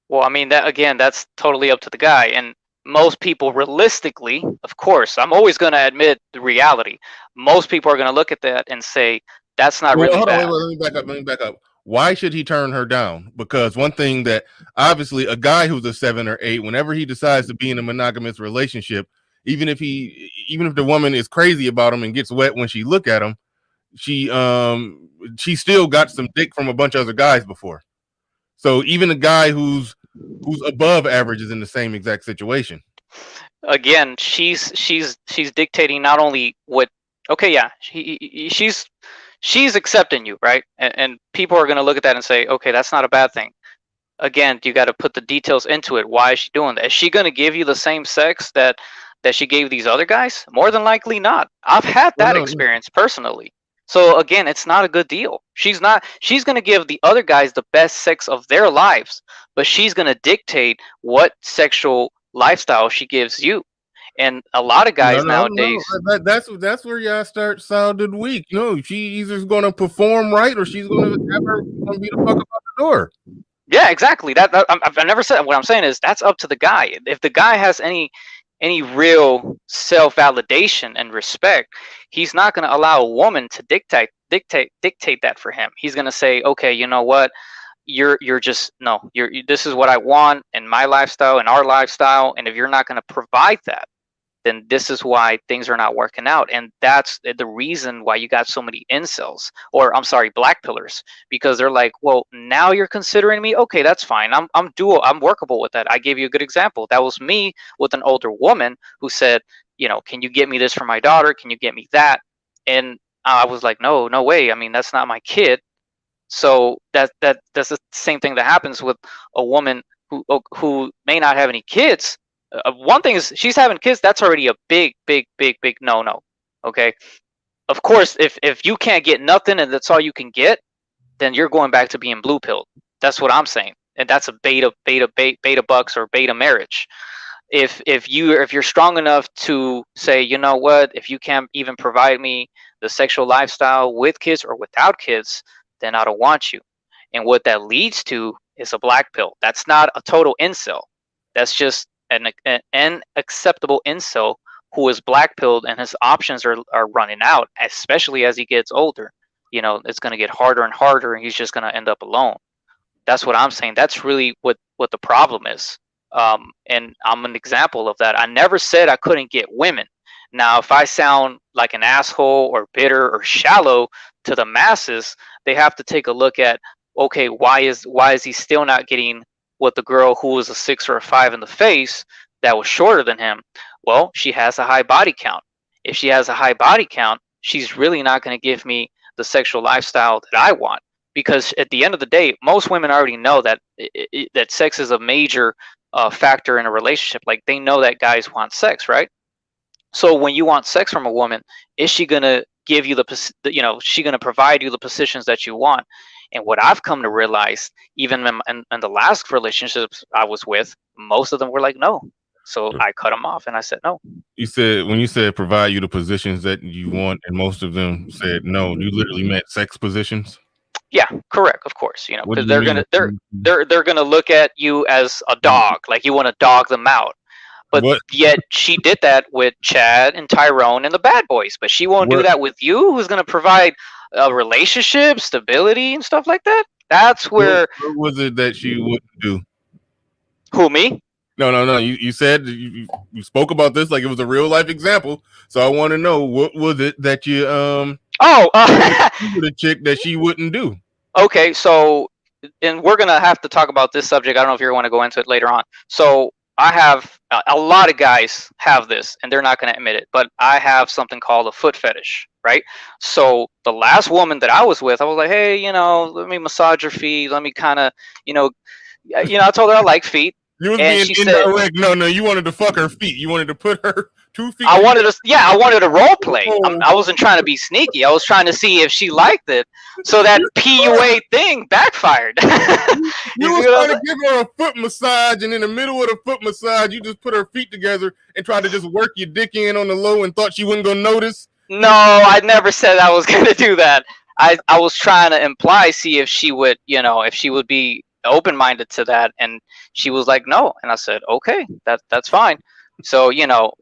Well, I mean, that's totally up to the guy. And most people, realistically, of course, I'm always going to admit the reality. Most people are going to look at that and say, that's not really bad. Let me back up. Why should he turn her down? Because one thing that obviously a guy who's a 7 or 8, whenever he decides to be in a monogamous relationship, even if the woman is crazy about him and gets wet when she look at him, she still got some dick from a bunch of other guys before. So even a guy who's above average is in the same exact situation. Again, she's dictating not only what. Okay, yeah, she's accepting you, right? And people are going to look at that and say, okay, that's not a bad thing. Again, you got to put the details into it. Why is she doing that? Is she going to give you the same sex that that she gave these other guys? More than likely not. I've had Well, that no, experience personally. So again, it's not a good deal. She's going to give the other guys the best sex of their lives, but she's going to dictate what sexual lifestyle she gives you. And a lot of guys no. nowadays, That's where y'all start sounding weak. No, she either's gonna perform right or she's gonna be the fuck up out the door. yeah, exactly. I've never said. What I'm saying is that's up to the guy. If the guy has any real self validation and respect, he's not going to allow a woman to dictate that for him. He's going to say, okay, you know what? You're just no. This is what I want in my lifestyle and our lifestyle, and if you're not going to provide that, then this is why things are not working out. And that's the reason why you got so many incels, or I'm sorry, black pillars, because they're like, well, now you're considering me. Okay, that's fine. I'm workable with that. I gave you a good example. That was me with an older woman who said, you know, can you get me this for my daughter? Can you get me that? And I was like, no way. I mean, that's not my kid. So that's the same thing that happens with a woman who may not have any kids. One thing is she's having kids. That's already a big no. Okay, of course, if you can't get nothing and that's all you can get, then you're going back to being blue pilled. That's what I'm saying, and that's a beta bucks or beta marriage. If you're strong enough to say, you know what, if you can't even provide me the sexual lifestyle with kids or without kids, then I don't want you. And what that leads to is a black pill. That's not a total incel. That's just an acceptable incel who is black pilled and his options are running out, especially as he gets older. You know, it's going to get harder and harder, and he's just going to end up alone. That's what I'm saying. That's really what the problem is. And I'm an example of that. I never said I couldn't get women. Now, if I sound like an asshole or bitter or shallow to the masses, they have to take a look at, okay, why is he still not getting with the girl who was a 6 or a 5 in the face that was shorter than him? Well, she has a high body count. If she has a high body count, she's really not going to give me the sexual lifestyle that I want, because at the end of the day, most women already know that that sex is a major factor in a relationship. Like, they know that guys want sex, right? So when you want sex from a woman, is she going to give you she going to provide you the positions that you want? And what I've come to realize, even in the last relationships I was with, most of them were like, no. So I cut them off and I said, no. When you said provide you the positions that you want, and most of them said no, you literally meant sex positions? Yeah, correct. Of course, you know, What because do you they're gonna look at you as a dog, like you want to dog them out. But yet she did that with Chad and Tyrone and the Bad Boys, but she won't do that with you, who's gonna provide a relationship, stability, and stuff like that. That's where. What was it that she wouldn't do? Who, me? No. You said you spoke about this like it was a real life example. So I want to know, what was it that you the chick that she wouldn't do? Okay, so, and we're gonna have to talk about this subject. I don't know if you want to go into it later on. So I have a lot of guys have this, and they're not gonna admit it, but I have something called a foot fetish, right? So the last woman that I was with, I was like, hey, you know, let me massage your feet. Let me kind of, I told her I like feet. You was being indirect. No, you wanted to fuck her feet. You wanted to put her 2 feet. I wanted to role play. I wasn't trying to be sneaky. I was trying to see if she liked it. So that PUA thing backfired. You was trying to give her a foot massage, and in the middle of the foot massage, you just put her feet together and tried to just work your dick in on the low and thought she wasn't gonna notice. No, I never said I was gonna do that. I was trying to imply, see if she would, if she would be open-minded to that, and she was like, no. And I said, okay, that's fine. So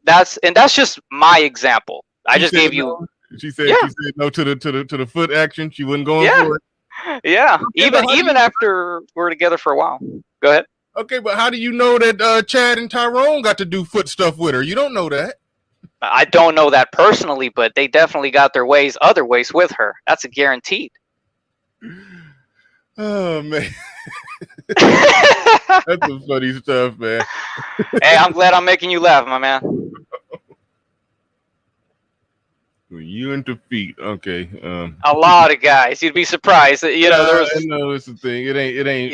that's just my example. I just gave you. She said no to the foot action. She wasn't going for it. Yeah, even after we're together for a while. Go ahead. Okay, but how do you know that Chad and Tyrone got to do foot stuff with her? You don't know that. I don't know that personally, but they definitely got their other ways with her. That's a guaranteed. Oh man. That's some funny stuff, man. Hey, I'm glad I'm making you laugh, my man. You into feet. Okay. A lot of guys. You'd be surprised. You know, there Yeah, I was. know it's a thing. Yeah. It ain't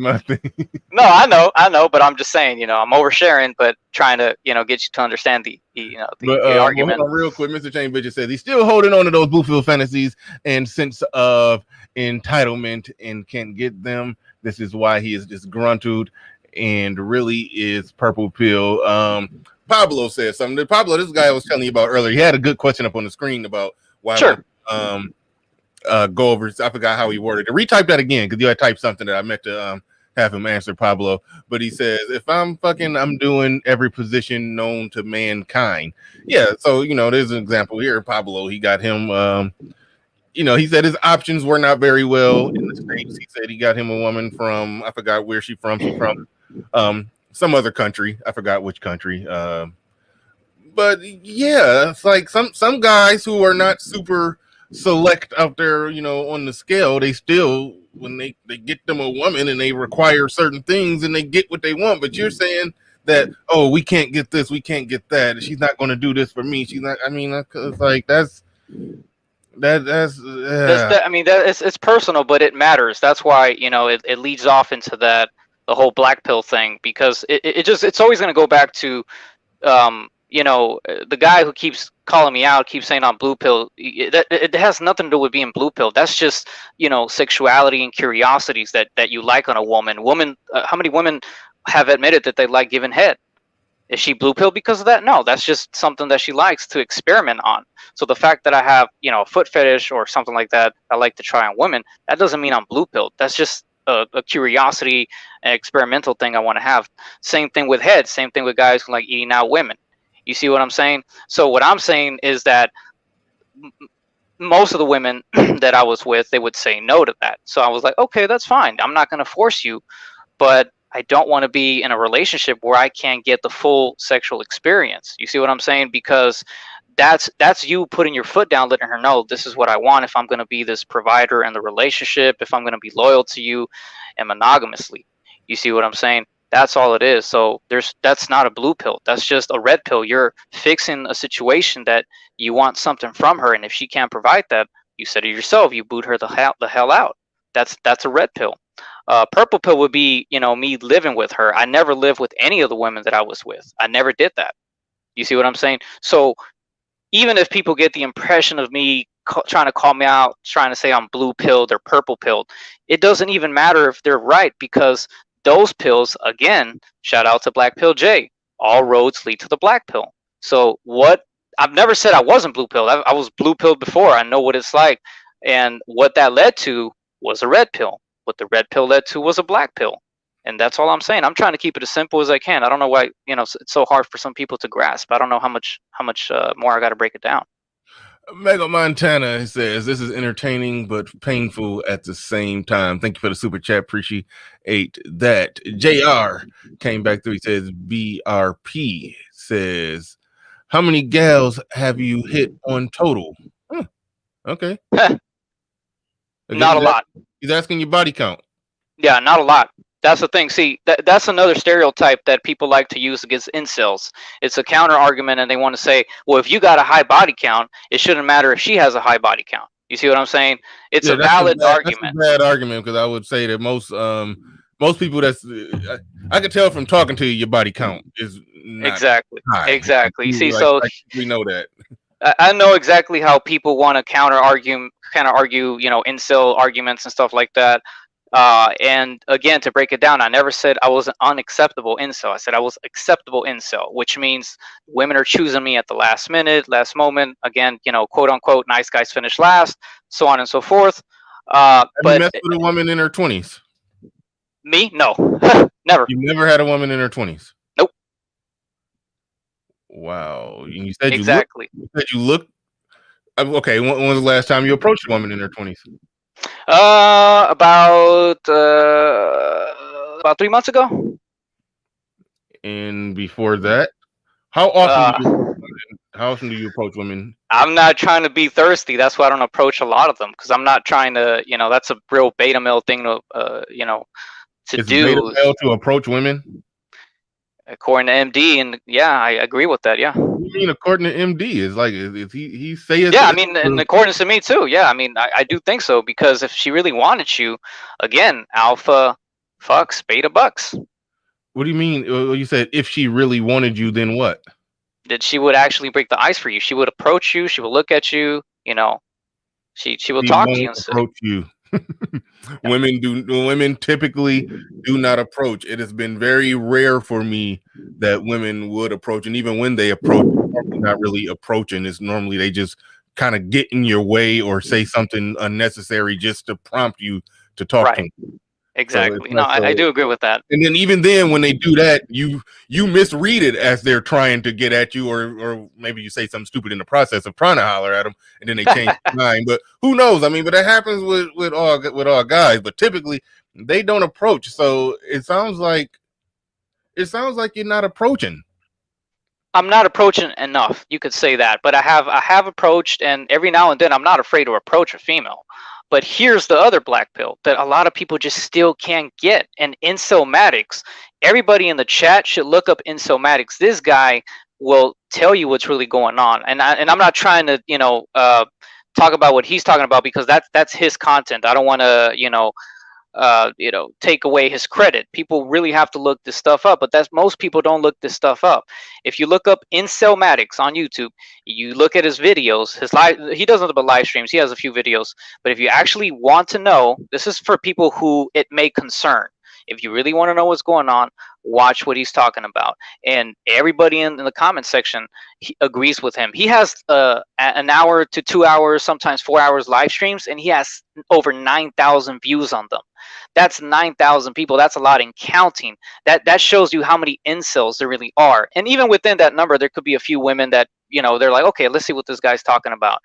my thing. No, I know, but I'm just saying, you know, I'm oversharing, but trying to, you know, get you to understand But the well, hold argument. on real quick. Mr. Chain Bitches says he's still holding on to those Bluefield fantasies and sense of entitlement and can't get them. This is why he is disgruntled and really is purple pill. Pablo says something. Pablo, this guy I was telling you about earlier, he had a good question up on the screen about why Sure. go over. I forgot how he worded it. Retype that again because you had typed something that I meant to have him answer, Pablo. But he says, if I'm doing every position known to mankind. Yeah. So, you know, there's an example here. Pablo, he got him, he said his options were not very well in the States. He said he got him a woman from, I forgot where she's from. She's from some other country. I forgot which country. But yeah, it's like some guys who are not super select out there, you know, on the scale, they still, when they get them a woman and they require certain things and they get what they want. But you're saying that, oh, we can't get this, we can't get that, she's not going to do this for me, she's not. I mean, it's like that's I mean, it's personal, but it matters. That's why, you know, it leads off into that the whole black pill thing, because it's always going to go back to the guy who keeps calling me out, keeps saying I'm blue pill. It has nothing to do with being blue pill. That's just, you know, sexuality and curiosities that you like on a woman. How many women have admitted that they like giving head? Is she blue pill because of that? No, that's just something that she likes to experiment on. So the fact that I have, you know, a foot fetish or something like that I like to try on women, that doesn't mean I'm blue pill. That's just a curiosity and experimental thing I want to have. Same thing with head. Same thing with guys who like eating out women. You see what I'm saying? So what I'm saying is that most of the women that I was with, they would say no to that. So I was like, okay, that's fine. I'm not going to force you, but I don't want to be in a relationship where I can't get the full sexual experience. You see what I'm saying? Because that's you putting your foot down, letting her know this is what I want if I'm going to be this provider in the relationship, if I'm going to be loyal to you and monogamously. You see what I'm saying? That's all it is. So that's not a blue pill. That's just a red pill. You're fixing a situation that you want something from her, and if she can't provide that, you said it yourself. You boot her the hell out. That's a red pill. Purple pill would be, you know, me living with her. I never lived with any of the women that I was with. I never did that. You see what I'm saying? So even if people get the impression of me trying to call me out, trying to say I'm blue pilled or purple pilled, it doesn't even matter if they're right, because those pills, again, shout out to Black Pill J, all roads lead to the black pill. So what? I've never said I wasn't blue pilled. I was blue pilled before. I know what it's like. And what that led to was a red pill. What the red pill led to was a black pill. And that's all I'm saying. I'm trying to keep it as simple as I can. I don't know why, you know, it's so hard for some people to grasp. I don't know how much more I got to break it down. Mega Montana says this is entertaining but painful at the same time. Thank you for the super chat. Appreciate that. JR came back through. He says B.R.P says, how many gals have you hit on total? Okay. Not a lot. He's asking your body count. Yeah, not a lot. That's the thing. See, that's another stereotype that people like to use against incels. It's a counter argument, and they want to say, well, if you got a high body count, it shouldn't matter if she has a high body count. You see what I'm saying? It's a valid argument. That's a bad argument, because I would say that most people I could tell from talking to you, your body count is not exactly high. Exactly. See, like, so we know that. I know exactly how people want to counter argue, you know, incel arguments and stuff like that. And again, to break it down, I never said I was an unacceptable incel. I said I was acceptable incel, which means women are choosing me at the last minute, last moment. Again, you know, quote unquote, nice guys finish last, so on and so forth. Have but you messed with a woman in her 20s? Me? No. Never. You never had a woman in her 20s? Nope. Wow. You said exactly. You said you looked. Okay, when was the last time you approached a woman in her 20s? About 3 months ago. And before that, how often do you approach women? I'm not trying to be thirsty. That's why I don't approach a lot of them, because I'm not trying to, you know, that's a real beta male thing to, you know, to do. Beta male to approach women? According to MD, and yeah, I agree with that. Yeah. mean, according to MD, is like is he say it? Yeah, I mean, in accordance to me too. Yeah, I mean, I do think so, because if she really wanted you, again, alpha fucks beta bucks. What do you mean? You said if she really wanted you, then what? That she would actually break the ice for you. She would approach you. She would look at you. You know, she will She talk to you won't and say, approach you. Women typically do not approach. It has been very rare for me that women would approach, and even when they approach, it's not really approaching. It's normally they just kind of get in your way or say something unnecessary just to prompt you to talk to right, them. exactly. So No, I do agree with that. and then even then, when they do that, you misread it as they're trying to get at you, or maybe you say something stupid in the process of trying to holler at them, and then they change their mind. But who knows? I mean, but that happens with all guys. But typically, they don't approach. So it sounds like you're not approaching. I'm not approaching enough. You could say that, but I have approached, and every now and then I'm not afraid to approach a female. But here's the other black pill that a lot of people just still can't get. And Incelmatics, everybody in the chat should look up Incelmatics. This guy will tell you what's really going on. And I'm not trying to talk about what he's talking about, because that's his content. I don't want to take away his credit. People really have to look this stuff up, but that's most people don't look this stuff up. If you look up Incelmatics on YouTube, you look at his videos, he does nothing but live streams. He has a few videos, but if you actually want to know, this is for people who it may concern. If you really want to know what's going on, watch what he's talking about. And everybody in the comment section agrees with him. He has an hour to 2 hours, sometimes 4 hours live streams, and he has over 9,000 views on them. That's 9,000 people. That's a lot in counting. That shows you how many incels there really are. And even within that number, there could be a few women that, they're like, okay, let's see what this guy's talking about.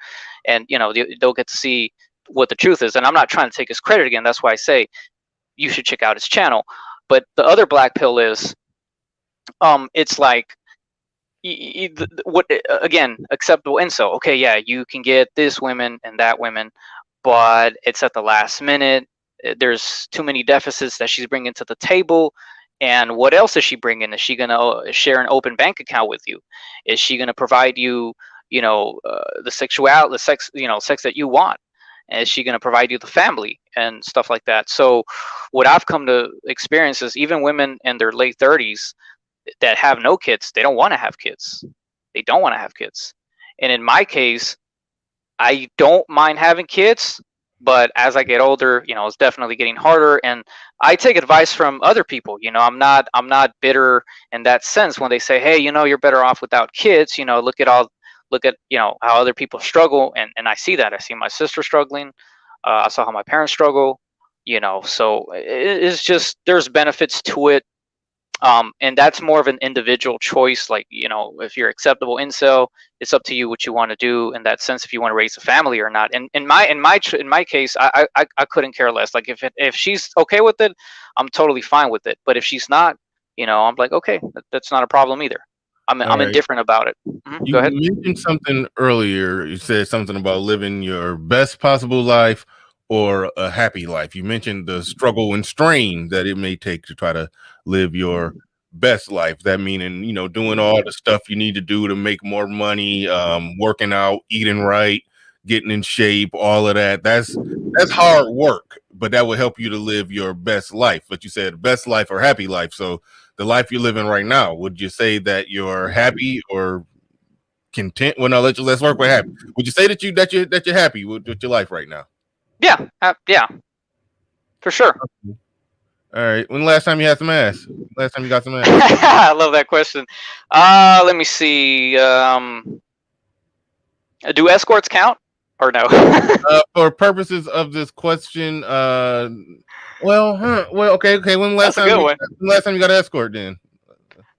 And, they'll get to see what the truth is. And I'm not trying to take his credit again. That's why I say you should check out his channel. But the other black pill is, it's like, what again, acceptable incel. Okay, yeah, you can get this women and that women, but it's at the last minute. There's too many deficits that she's bringing to the table. And what else is she bringing? Is she gonna share an open bank account with you? Is she gonna provide you, the sex, sex that you want? Is she going to provide you the family and stuff like that? So what I've come to experience is even women in their late 30s that have no kids, they don't want to have kids. They don't want to have kids. And in my case, I don't mind having kids, but as I get older, it's definitely getting harder. And I take advice from other people. I'm not bitter in that sense when they say, hey, you're better off without kids. Look at how other people struggle, and I see that. I see my sister struggling. I saw how my parents struggle. So it's just, there's benefits to it, and that's more of an individual choice. Like, if you're acceptable incel, it's up to you what you want to do in that sense, if you want to raise a family or not. And in my case, I couldn't care less. Like, if she's okay with it, I'm totally fine with it. But if she's not, I'm like, okay, that's not a problem either. I'm indifferent about it. You Go ahead. mentioned something earlier. You said something about living your best possible life or a happy life. You mentioned the struggle and strain that it may take to try to live your best life. That meaning, doing all the stuff you need to do to make more money, working out, eating right, getting in shape, all of that. That's hard work, but that will help you to live your best life. But you said best life or happy life. So the life you're living right now, would you say that you're happy or content? Well, no, let's work with happy. Would you say that you're happy with your life right now? Yeah, yeah, for sure. All right. When the last time you had some ass? Last time you got some ass? I love that question. Let me see. Do escorts count or no? For purposes of this question, okay. When last time you got an escort then?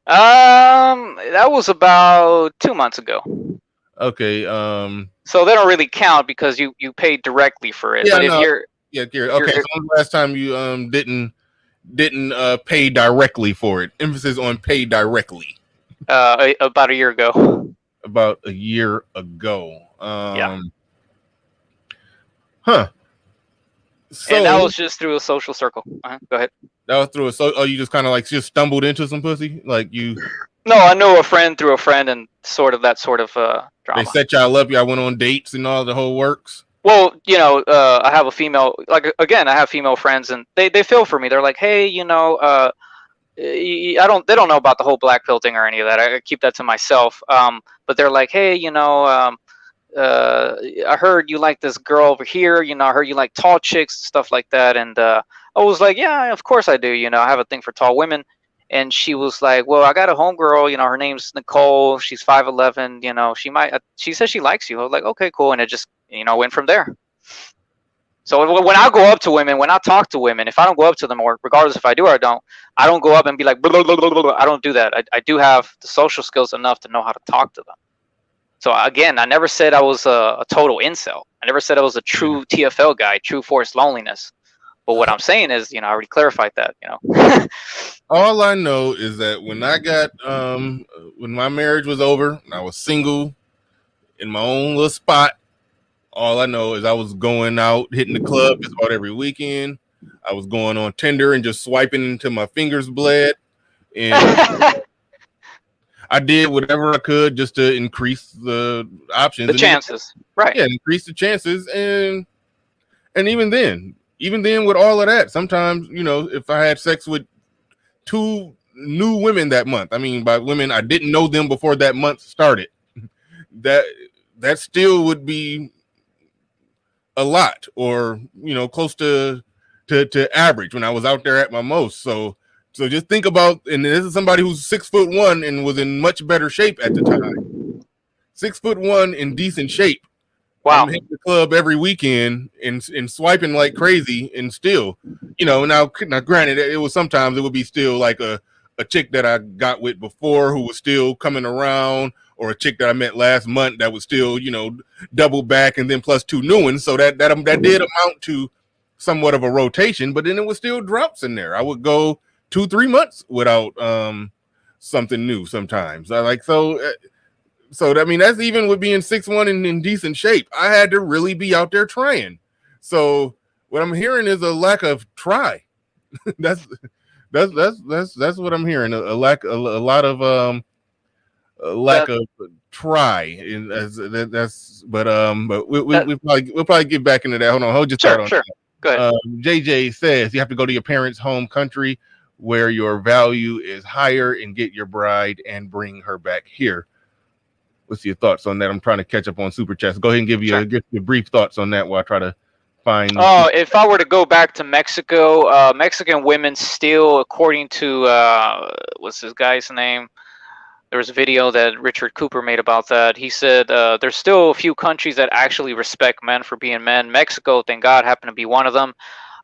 That was about 2 months ago. Okay. So they don't really count because you paid directly for it. Yeah, but if no. you're Okay. So when the last time you didn't pay directly for it? Emphasis on pay directly. About a year ago. About a year ago. Yeah. Huh. So And that was just through a social circle. Go ahead. that was through a you just kind of like just stumbled into some pussy, like you. No, I know a friend through a friend, and that sort of They drama. set y'all up. Y'all went on dates and all the whole works. Well, I have a female. Like again, I have female friends, and they feel for me. They're like, hey, they don't know about the whole black pill thing or any of that. I keep that to myself. But they're like, hey, I heard you like this girl over here. I heard you like tall chicks, stuff like that. And I was like, yeah, of course I do. I have a thing for tall women. And she was like, well, I got a homegirl. Her name's Nicole. She's 5'11". She says she likes you. I was like, okay, cool. And it just, went from there. So when I go up to women, when I talk to women, if I don't go up to them, or regardless if I do or I don't go up and be like, blah, blah, blah, blah, blah. I don't do that. I do have the social skills enough to know how to talk to them. So again, I never said I was a total incel. I never said I was a true TFL guy, true forced loneliness. But what I'm saying is, I already clarified that, All I know is that when I got when my marriage was over and I was single in my own little spot, all I know is I was going out hitting the club just about every weekend. I was going on Tinder and just swiping until my fingers bled, and I did whatever I could just to increase the options, the chances, right? Yeah, increase the chances, and even then with all of that, sometimes if I had sex with 2 new women that month, I mean by women I didn't know them before that month started, that still would be a lot, or close to average when I was out there at my most. So just think about, and this is somebody who's 6'1" and was in much better shape at the time. 6'1" in decent shape. Wow. I'm hitting the club every weekend and swiping like crazy, and still, now granted, it was sometimes it would be still like a chick that I got with before who was still coming around, or a chick that I met last month that was still, double back and then plus 2 new ones. So that did amount to somewhat of a rotation, but then it was still drops in there. I would go 2-3 months without something new sometimes. So I mean, that's even with being 6'1" and in decent shape. I had to really be out there trying. So what I'm hearing is a lack of try. that's what I'm hearing. A lot of try. And we'll probably get back into that. Hold your thought on sure. that. Go ahead. JJ says you have to go to your parents' home country where your value is higher and get your bride and bring her back here. What's your thoughts on that? I'm trying to catch up on super chats. Go ahead and give your brief thoughts on that while I try to find. Oh, if I were to go back to Mexico, Mexican women still, according to what's this guy's name? There was a video that Richard Cooper made about that. He said there's still a few countries that actually respect men for being men. Mexico, thank God, happened to be one of them.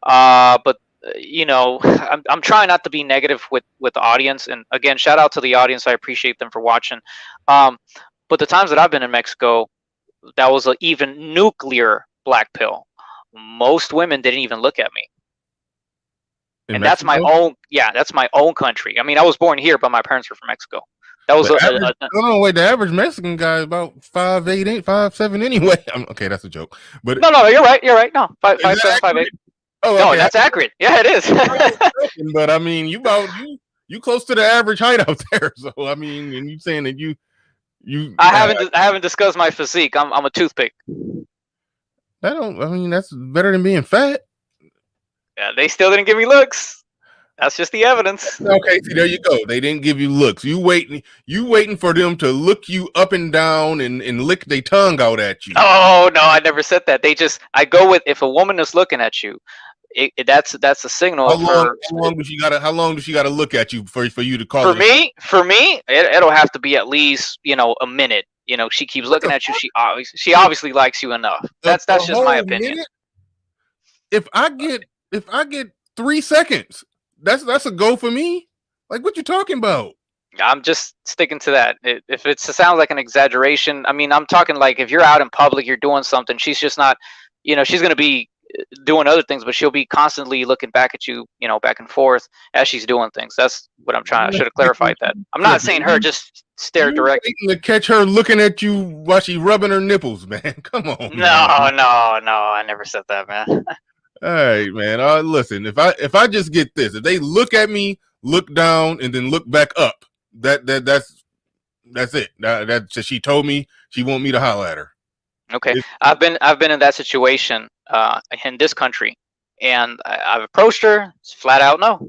But I'm trying not to be negative with the audience. And again, shout out to the audience. I appreciate them for watching. But the times that I've been in Mexico, that was an even nuclear black pill. Most women didn't even look at me. And that's my own. Yeah, that's my own country. I mean, I was born here, but my parents were from Mexico. That was the average Mexican guy is about 5'8", 5'7" anyway. Okay, that's a joke. But no, you're right. No, 5'7", 5'8". Oh, okay. No, that's accurate. Yeah, it is. But I mean, you close to the average height out there. So I mean, and you saying that you. I haven't discussed my physique. I'm a toothpick. That's better than being fat. Yeah, they still didn't give me looks. That's just the evidence. Okay, see, there you go. They didn't give you looks. You waiting for them to look you up and down and lick their tongue out at you. Oh no, I never said that. I go with, if a woman is looking at you, that's a signal. How long does she gotta look at you for you to call it? For me, it'll have to be at least a minute. She keeps looking at you. She obviously likes you enough. That's just my opinion. Minute? If I get 3 seconds, that's a go for me. Like, what you talking about? I'm just sticking to that. If it sounds like an exaggeration, I mean, I'm talking like if you're out in public, you're doing something. She's just not, she's gonna be doing other things, but she'll be constantly looking back at you, back and forth as she's doing things. That's what I'm trying. I should have clarified that. I'm not saying her just stare directly. To catch her looking at you while she's rubbing her nipples, man. Come on. No, I never said that, man. All right, man. Listen, if I just get this, if they look at me, look down, and then look back up, that's it. She told me she want me to holler at her. Okay, I've been in that situation in this country, and I've approached her. It's flat out no.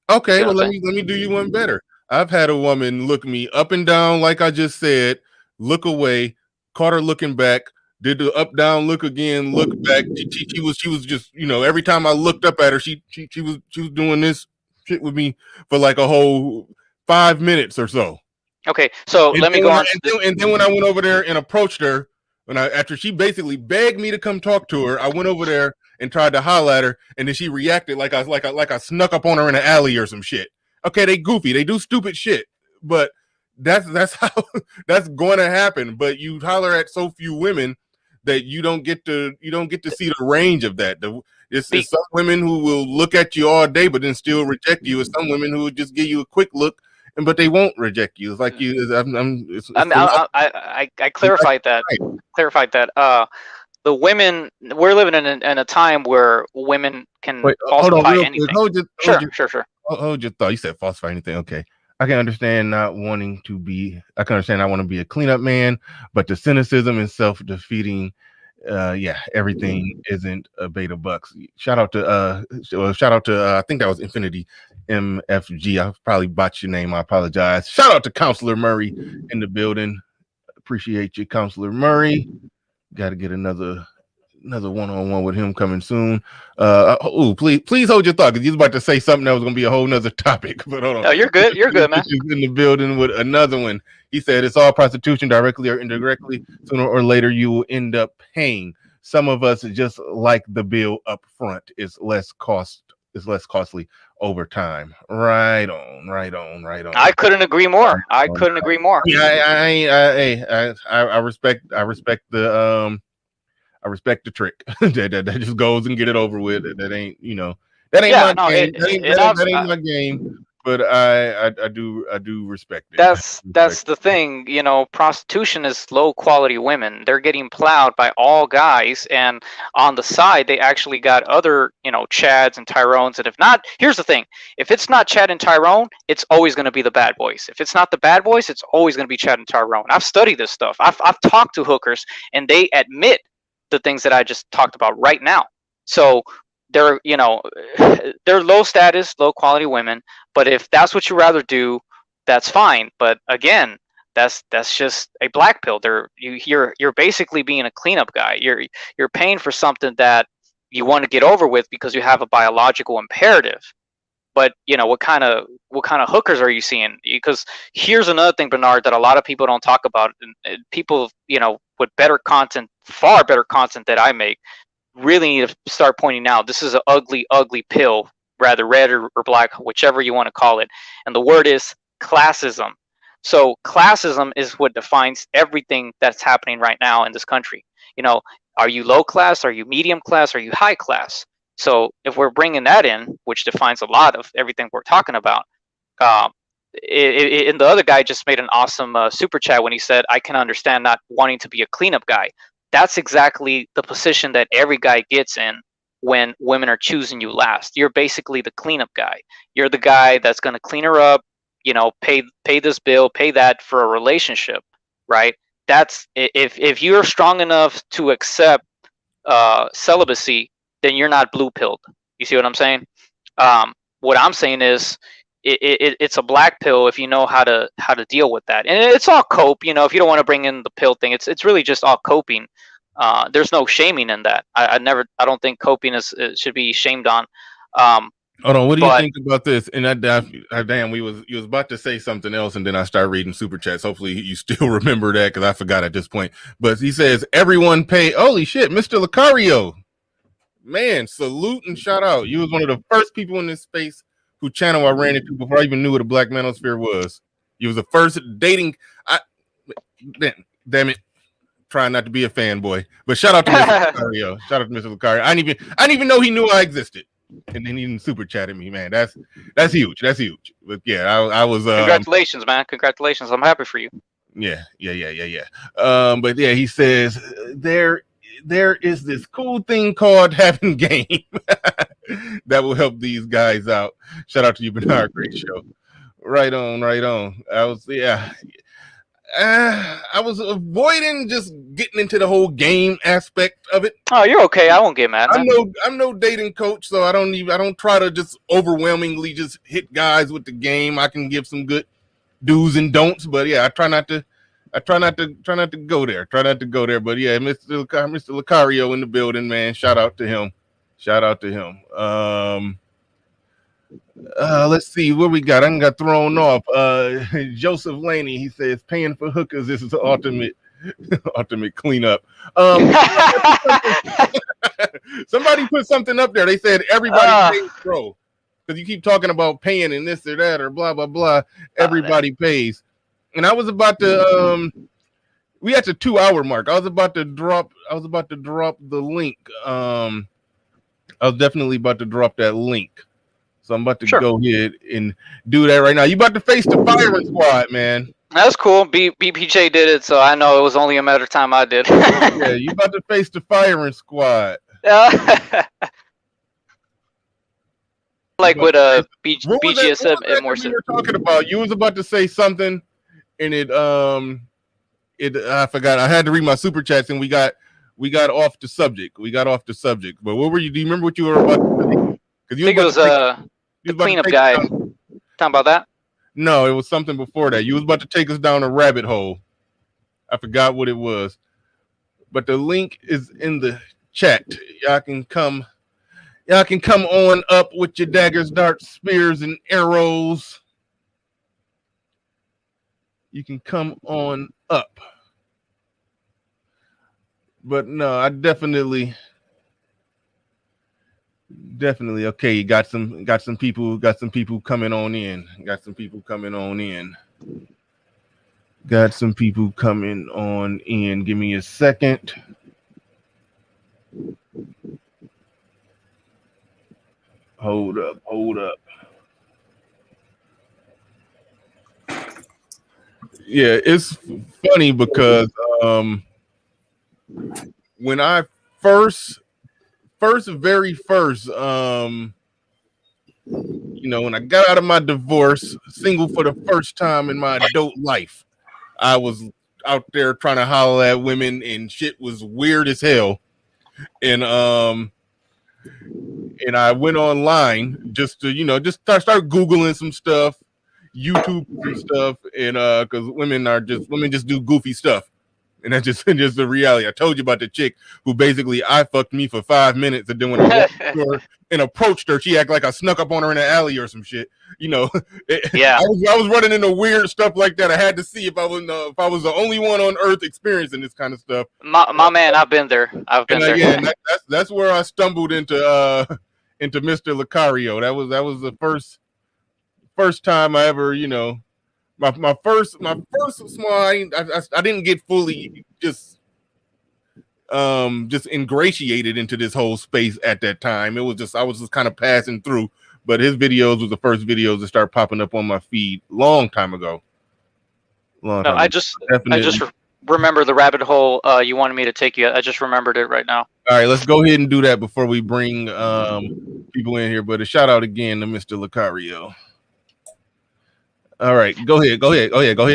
Okay, well Let let me do you one better. I've had a woman look me up and down, like I just said, look away, caught her looking back, did the up down look again, look back. She was just, you know, every time I looked up at her, she was doing this shit with me for like a whole 5 minutes or so. Okay, so let me go on. And then when I went over there and approached her, after she basically begged me to come talk to her, I went over there and tried to holler at her, and then she reacted like I snuck up on her in an alley or some shit. Okay, they goofy, they do stupid shit, but that's how that's going to happen. But you holler at so few women that you don't get to see the range of that. It's some women who will look at you all day but then still reject you. It's some women who will just give you a quick look, but they won't reject you. It's like you. I clarified that. Clarified that. The women, we're living in a time where women can falsify anything. Sure. Hold your thought. You said falsify anything. Okay. I can understand not wanting to be. I can understand I want to be a cleanup man, but the cynicism and self-defeating. Everything isn't a beta bucks. Shout out to I think that was Infinity MFG. I probably botched your name. I apologize. Shout out to Counselor Murray in the building. Appreciate you, Counselor Murray. Got to get another one-on-one with him coming soon. Please hold your thought, because you're about to say something that was going to be a whole nother topic. But hold on. No, you're good, man. In the building with another one. He said it's all prostitution, directly or indirectly. Sooner or later, you will end up paying. Some of us just like the bill up front. It's less costly over time. Right on. I couldn't agree more. I respect the I respect the trick that just goes and get it over with. That ain't, that ain't my game. That ain't my game. But I do respect it. That's the thing. Prostitution is low quality women. They're getting plowed by all guys, and on the side they actually got other, Chads and Tyrones. And if not, here's the thing: if it's not Chad and Tyrone, it's always going to be the bad boys. If it's not the bad boys, it's always going to be Chad and Tyrone. I've studied this stuff. I've talked to hookers, and they admit the things that I just talked about right now. So they're low status, low quality women. But if that's what you rather do, that's fine. But again, that's just a black pill. You're basically being a cleanup guy. You're paying for something that you want to get over with because you have a biological imperative. But what kind of hookers are you seeing? Because here's another thing, Bernard, that a lot of people don't talk about. And people, with better content, far better content that I make, really need to start pointing out. This is an ugly, ugly pill, rather red or black, whichever you want to call it. And the word is classism. So classism is what defines everything that's happening right now in this country. Are you low class? Are you medium class? Are you high class? So if we're bringing that in, which defines a lot of everything we're talking about, and the other guy just made an awesome super chat when he said, I can understand not wanting to be a cleanup guy. That's exactly the position that every guy gets in when women are choosing you last. You're basically the cleanup guy. You're the guy that's going to clean her up, pay this bill, pay that for a relationship, right? That's if you're strong enough to accept celibacy, then you're not blue pilled. You see what I'm saying? What I'm saying is it's a black pill if you know how to deal with that, and it's all cope. If you don't want to bring in the pill thing, it's really just all coping. There's no shaming in that. I don't think coping should be shamed on. Hold on, what do you think about this? And damn, you was about to say something else, and then I started reading super chats. Hopefully, you still remember that, because I forgot at this point. But he says everyone pay. Holy shit, Mr. Lucario, man, salute and shout out. You was one of the first people in this space who channel I ran into before I even knew what a black manosphere was. You was the first dating. Damn it. Trying not to be a fanboy, but shout out to Mr. Lucario. Shout out to Mr. Lucario. I didn't even know he knew I existed, and then he didn't super chatted me. Man, that's huge. That's huge. But yeah, I was. Congratulations, man. Congratulations. I'm happy for you. Yeah. But yeah, he says there there is this cool thing called having game that will help these guys out. Shout out to you, Bernard. Great show. Right on, right on. I was avoiding just getting into the whole game aspect of it. Oh, you're okay. I won't get mad, man. I'm no dating coach, so I don't try to just overwhelmingly just hit guys with the game. I can give some good do's and don'ts, but yeah, I try not to go there. Try not to go there. But yeah, Mr. Lucario in the building, man. Shout out to him. Let's see what we got. I got thrown off. Joseph Laney, he says paying for hookers is the ultimate cleanup. Somebody put something up there. They said everybody pays, bro, because you keep talking about paying and this or that or blah blah blah. Everybody pays, and I was about to we at the 2-hour mark. I was about to drop the link. I was definitely about to drop that link. So I'm about to go ahead and do that right now. You about to face the firing squad, man. That's cool. BPJ did it, so I know it was only a matter of time I did. Yeah, you about to face the firing squad. Like with a BGSM and more. You were talking about. You was about to say something, and I forgot. I had to read my super chats, and we got off the subject. But what were you? Do you remember what you were about to say? I think it was the cleanup guy. Talking about that? No, it was something before that. You was about to take us down a rabbit hole. I forgot what it was. But the link is in the chat. Y'all can come on up with your daggers, darts, spears, and arrows. You can come on up. But no, I definitely okay. You got some people coming on in. Got some people coming on in. Give me a second. Hold up. Yeah, it's funny because when I very first, when I got out of my divorce, single for the first time in my adult life, I was out there trying to holler at women, and shit was weird as hell. And I went online just to, start Googling some stuff, YouTube some stuff, and because women just do goofy stuff. And that's just the reality. I told you about the chick who basically I fucked me for 5 minutes, and then when I walked to her and approached her, she acted like I snuck up on her in an alley or some shit. Yeah, I was running into weird stuff like that. I had to see if I was the only one on earth experiencing this kind of stuff. My man, I've been there. There. Yeah, that's where I stumbled into Mr. Lucario. That was the first time I ever, My first small, I didn't get fully just ingratiated into this whole space at that time. I was just kind of passing through, but his videos was the first videos that started popping up on my feed long time ago. I just remember the rabbit hole you wanted me to take you. I just remembered it right now. All right, let's go ahead and do that before we bring people in here. But a shout out again to Mr. Lucario. All right, go ahead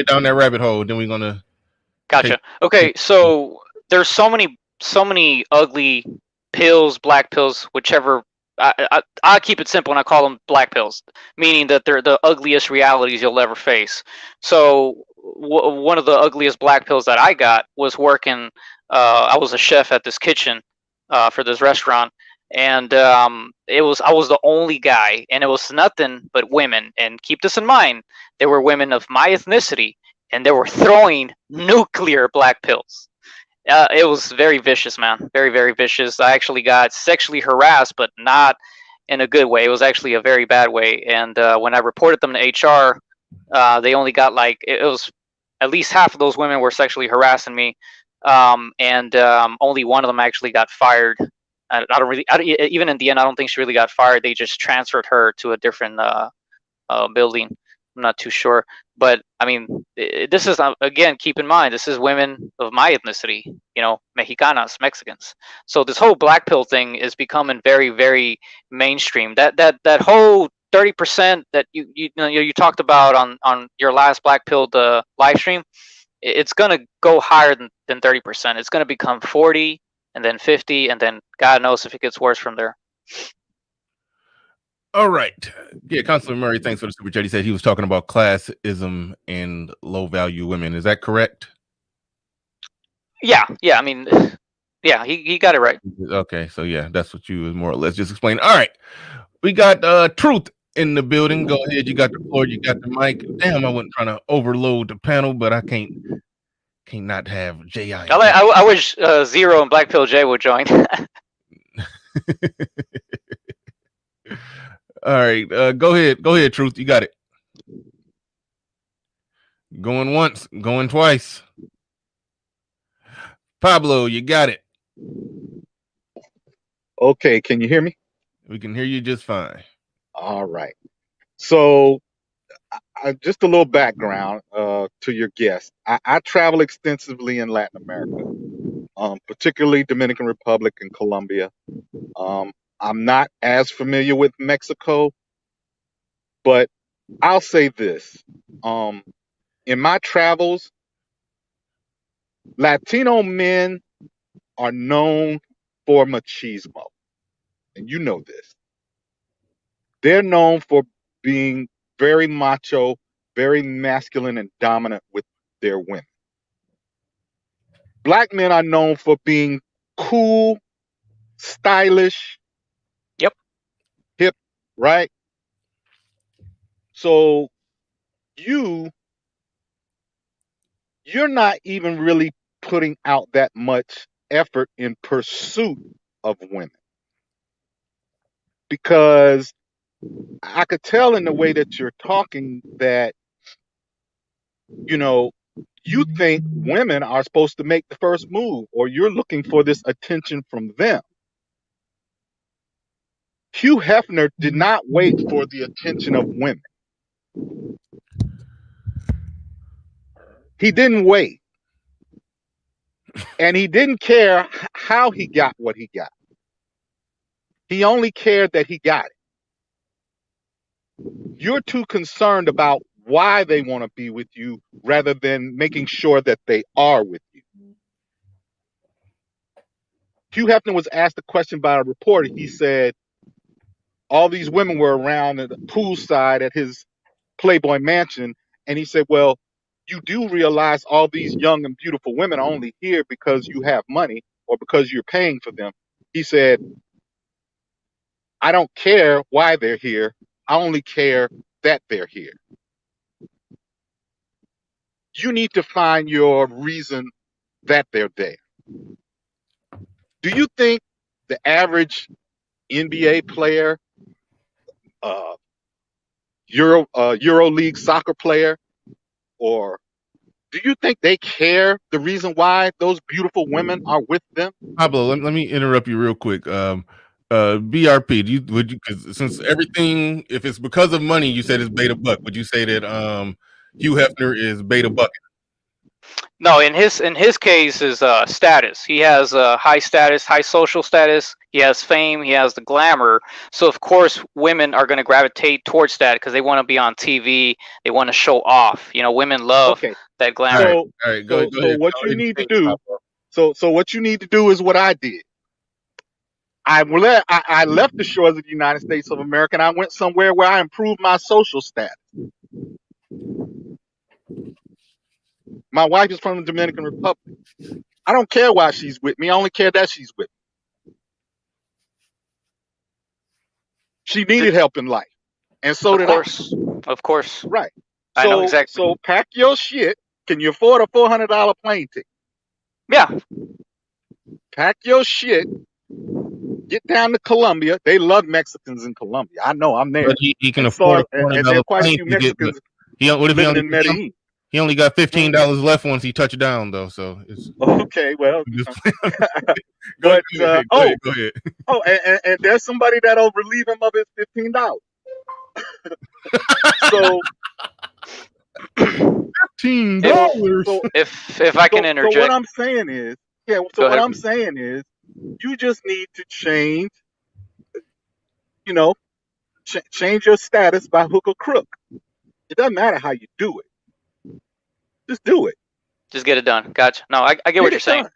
down that rabbit hole. Then we're gonna. Gotcha. Okay, so there's so many ugly pills, black pills, whichever. I keep it simple and I call them black pills, meaning that they're the ugliest realities you'll ever face. So one of the ugliest black pills that I got was working. I was a chef at this kitchen for this restaurant. And I was the only guy, and it was nothing but women. And keep this in mind, there were women of my ethnicity, and they were throwing nuclear black pills. It was very vicious, man. Very, very vicious. I actually got sexually harassed, but not in a good way. It was actually a very bad way. And when I reported them to HR, they only got it was at least half of those women were sexually harassing me, and only one of them actually got fired. Even in the end, I don't think she really got fired. They just transferred her to a different building. I'm not too sure. But I mean, this is again, keep in mind, this is women of my ethnicity, you know, Mexicanas, Mexicans. So this whole black pill thing is becoming very, very mainstream. That whole 30% that you talked about on your last black pill live stream, it's gonna go higher than 30%. It's gonna become 40, and then 50, and then God knows if it gets worse from there. All right. Yeah, Constable Murray, thanks for the super chat. He said he was talking about classism and low value women. Is that correct? Yeah. I mean, yeah, he got it right. Okay, so yeah, that's what you was more or less just explain. All right. We got Truth in the building. Go ahead. You got the floor, you got the mic. Damn, I wasn't trying to overload the panel, but I can't not have J.I. I wish Zero and Black Pill J would join. All right, go ahead, Truth. You got it. Going once, going twice. Pablo, you got it. Okay, can you hear me? We can hear you just fine. All right. So, just a little background to your guest. I travel extensively in Latin America, particularly Dominican Republic and Colombia. I'm not as familiar with Mexico, but I'll say this. In my travels, Latino men are known for machismo. And you know this. They're known for being very macho, very masculine and dominant with their women. Black men are known for being cool, stylish, Yep. hip, right? So you're not even really putting out that much effort in pursuit of women. Because I could tell in the way that you're talking that, you think women are supposed to make the first move, or you're looking for this attention from them. Hugh Hefner did not wait for the attention of women. He didn't wait. And he didn't care how he got what he got. He only cared that he got it. You're too concerned about why they want to be with you rather than making sure that they are with you. Hugh Hefner was asked a question by a reporter. He said all these women were around at the poolside at his Playboy mansion. And he said, well, you do realize all these young and beautiful women are only here because you have money or because you're paying for them. He said, I don't care why they're here. I only care that they're here. You need to find your reason that they're there. Do you think the average NBA player, Euro League soccer player, or do you think they care the reason why those beautiful women are with them? Pablo, let me interrupt you real quick. B.R.P. Would you because since everything, if it's because of money, you said it's beta buck. Would you say that Hugh Hefner is beta buck? No, in his case is status. He has high status, high social status. He has fame. He has the glamour. So of course, women are going to gravitate towards that because they want to be on TV. They want to show off. You know, women love that glamour. All right, go ahead. What you need to do? So what you need to do is what I did. I left the shores of the United States of America and I went somewhere where I improved my social status. My wife is from the Dominican Republic. I don't care why she's with me. I only care that she's with me. She needed help in life. And so did I. Of course. Right. I know exactly. So pack your shit. Can you afford a $400 plane ticket? Yeah. Pack your shit. Get down to Colombia. They love Mexicans in Colombia. I know. I'm there. But he can afford a $400 and there are quite a plane few ticket. Mexicans living in Medellin. He only got $15 left once he touched down, though. So it's okay. Well, go ahead. Oh, and there's somebody that'll relieve him of his $15. So $15. So If I can so what interject, I'm saying is, yeah. So go what ahead. I'm saying is, you just need to change, you know, change your status by hook or crook. It doesn't matter how you do it. Just do it. Just get it done. Gotcha. No, I get what Get you're it saying. done.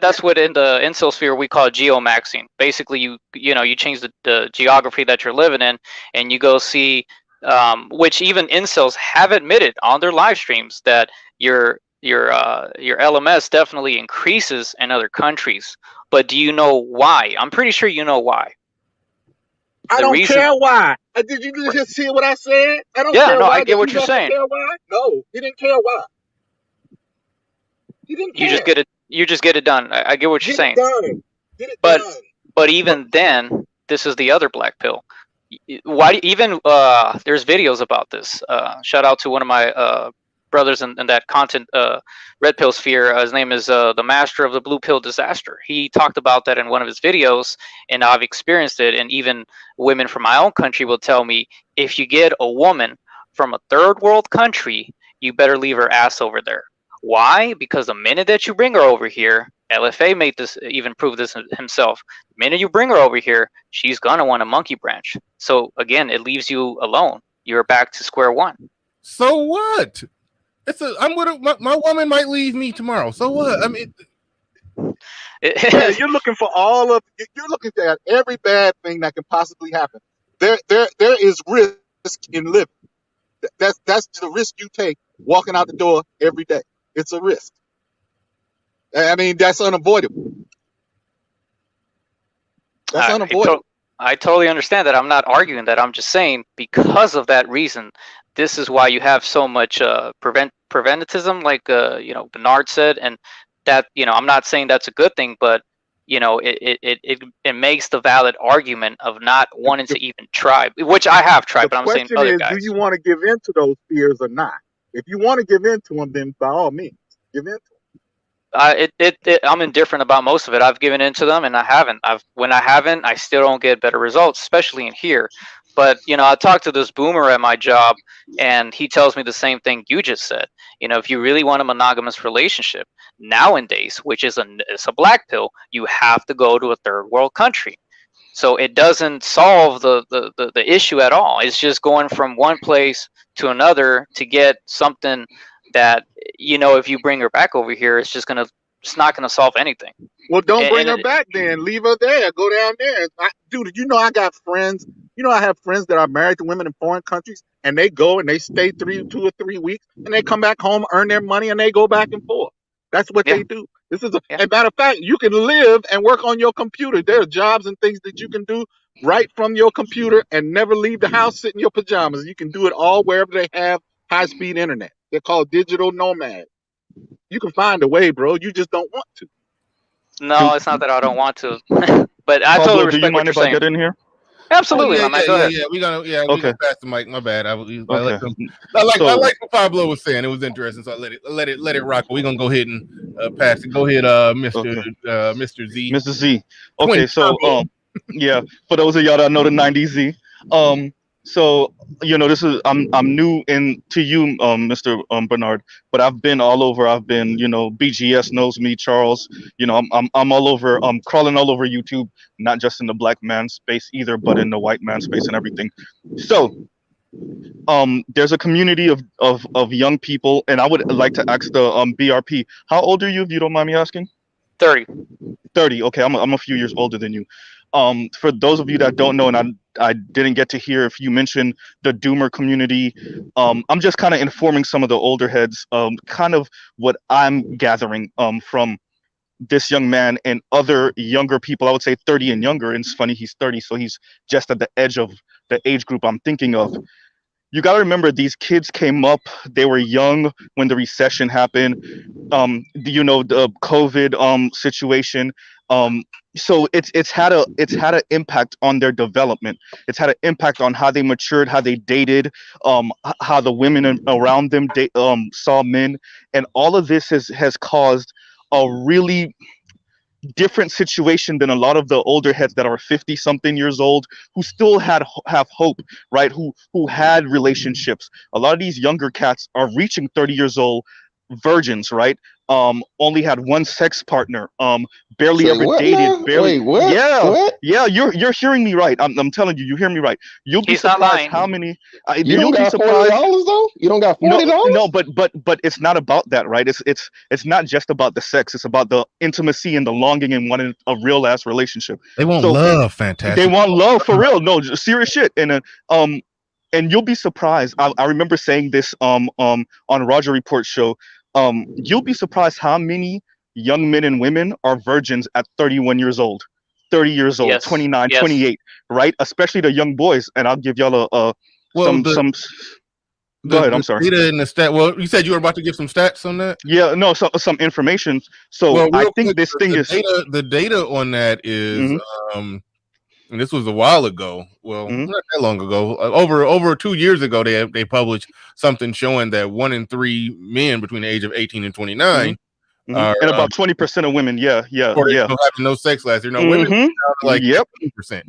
That's what in the incel sphere we call geomaxing. Basically, you change the geography that you're living in, and you go see, which even incels have admitted on their live streams that your LMS definitely increases in other countries. But do you know why? I'm pretty sure you know why. I The don't reason, care why. Did you just hear what I said? I don't yeah, care no, I why. Does get he what you're have to saying. care why? No, he didn't care why. He didn't You just care. get it. You just get it done. I get what you're Get it saying. done. Get it But done. but even then, this is the other black pill. Why even there's videos about this. Shout out to one of my brothers in that content red pill sphere. His name is the master of the blue pill disaster. He talked about that in one of his videos, and I've experienced it. And even women from my own country will tell me, if you get a woman from a third world country, you better leave her ass over there. Why? Because the minute that you bring her over here, LFA made this even prove this himself. The minute you bring her over here, she's gonna want a monkey branch. So again, it leaves you alone. You're back to square one. So what? I'm with my woman might leave me tomorrow. So what? I mean, Yeah, you're looking for you're looking at every bad thing that can possibly happen. There is risk in living. That's the risk you take walking out the door every day. It's a risk. I mean, that's unavoidable. That's unavoidable. I totally understand that. I'm not arguing that. I'm just saying because of that reason, this is why you have so much preventivism, like Bernard said, and that I'm not saying that's a good thing, but it makes the valid argument of not wanting to even try, which I have tried, The but I'm saying question other is, do guys. you want to give in to those fears or not? If you want to give in to them, then by all means, give in to them. I'm indifferent about most of it. I've given into them, and I haven't. When I haven't, I still don't get better results, especially in here. But I talked to this boomer at my job, and he tells me the same thing you just said. If you really want a monogamous relationship nowadays, which is it's a black pill, you have to go to a third world country. So it doesn't solve the issue at all. It's just going from one place to another to get something that if you bring her back over here, it's not gonna solve anything. Well, don't bring And her back then. Leave her there. Go down there. Dude, I got friends. I have friends that are married to women in foreign countries, and they go and they stay 2 or 3 weeks, and they come back home, earn their money, and they go back and forth. That's what yeah, they do. yeah. As a matter of fact, you can live and work on your computer. There are jobs and things that you can do right from your computer and never leave the house, sit in your pajamas. You can do it all wherever they have high-speed internet. They're called digital nomads. You can find a way, bro. You just don't want to. No, Do, it's not that I don't want to, but I totally Pablo, do you respect what mind you're if I saying. get in here? oh Absolutely, yeah, my man. yeah, Go yeah, ahead. yeah. We Okay. gonna pass the mic. My bad. I Okay. like So, what Pablo was saying. It was interesting, so I let it rock. We're gonna go ahead and pass it. Go ahead, okay, Mr. Z, Mr. Z. Twin Okay, so Turbo. yeah, for those of y'all that know the '90s Z, so this is I'm new in to you, Mr. Bernard, but I've been all over. I've been, BGS knows me, Charles. I'm all over. Crawling all over YouTube, not just in the black man space either, but in the white man space and everything. So there's a community of young people, and I would like to ask the B.R.P. How old are you, if you don't mind me asking? 30. 30. Okay, I'm a few years older than you. For those of you that don't know, and I didn't get to hear if you mentioned the Doomer community, I'm just kind of informing some of the older heads, kind of what I'm gathering from this young man and other younger people. I would say 30 and younger. And it's funny, he's 30, so he's just at the edge of the age group I'm thinking of. You got to remember, these kids came up, they were young when the recession happened, the COVID situation. So it's had an impact on their development. It's had an impact on how they matured, how they dated, how the women around them saw men, and all of this has caused a really different situation than a lot of the older heads that are 50 something years old who still have hope, right? Who had relationships. A lot of these younger cats are reaching 30 years old, virgins, right? Only had one sex partner, barely Say ever what dated, now? barely. Wait, what? Yeah, What? yeah, you're hearing me right. I'm telling you, you hear me right. You'll be He's not surprised lying. how many. You You'll don't be got $40 surprised. though? You don't got No, no, $40? but it's not about that, right? It's not just about the sex. It's about the intimacy and the longing and wanting a real ass relationship. They want So love, they fantastic. want love for real. No, serious shit. And you'll be surprised. I remember saying this on Roger Report's show. You'll be surprised how many young men and women are virgins at 31 years old, 30 years old, Yes. 29, Yes. 28, right? Especially the young boys. And I'll give y'all Well, some. Go ahead. I'm sorry. Data and the stat. Well, you said you were about to give some stats on that. Yeah, no, some information. So Well, I real think quick, this thing is. the data on that is, Mhm. and this was a while ago. Well, Mhm. not that long ago. Over 2 years ago, they published something showing that 1 in 3 men between the age of 18 and 29 are And about 20% of women. Yeah. having no sex last year. No, women Mhm. like Yep. 15%.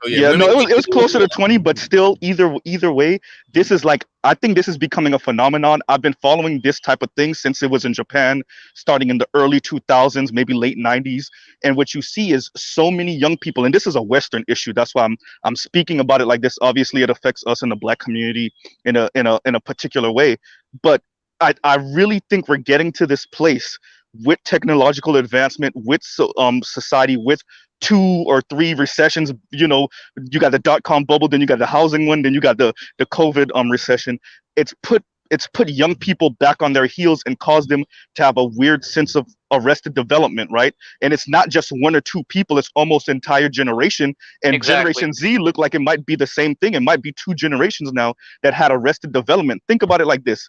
So yeah, Yeah, women. no, it was closer to 20, but still, either way, this is like, I think this is becoming a phenomenon. I've been following this type of thing since it was in Japan, starting in the early 2000s, maybe late 90s. And what you see is so many young people, and this is a Western issue. That's why I'm speaking about it like this. Obviously, it affects us in the Black community in a particular way, but I really think we're getting to this place with technological advancement, with society, with 2 or 3 recessions. You know, you got the dot-com bubble, then you got the housing one, then you got the COVID recession. It's put young people back on their heels and caused them to have a weird sense of arrested development, right? And it's not just 1 or 2 people; it's almost entire generation. And Exactly. Generation Z look like it might be the same thing. It might be 2 generations now that had arrested development. Think about it like this: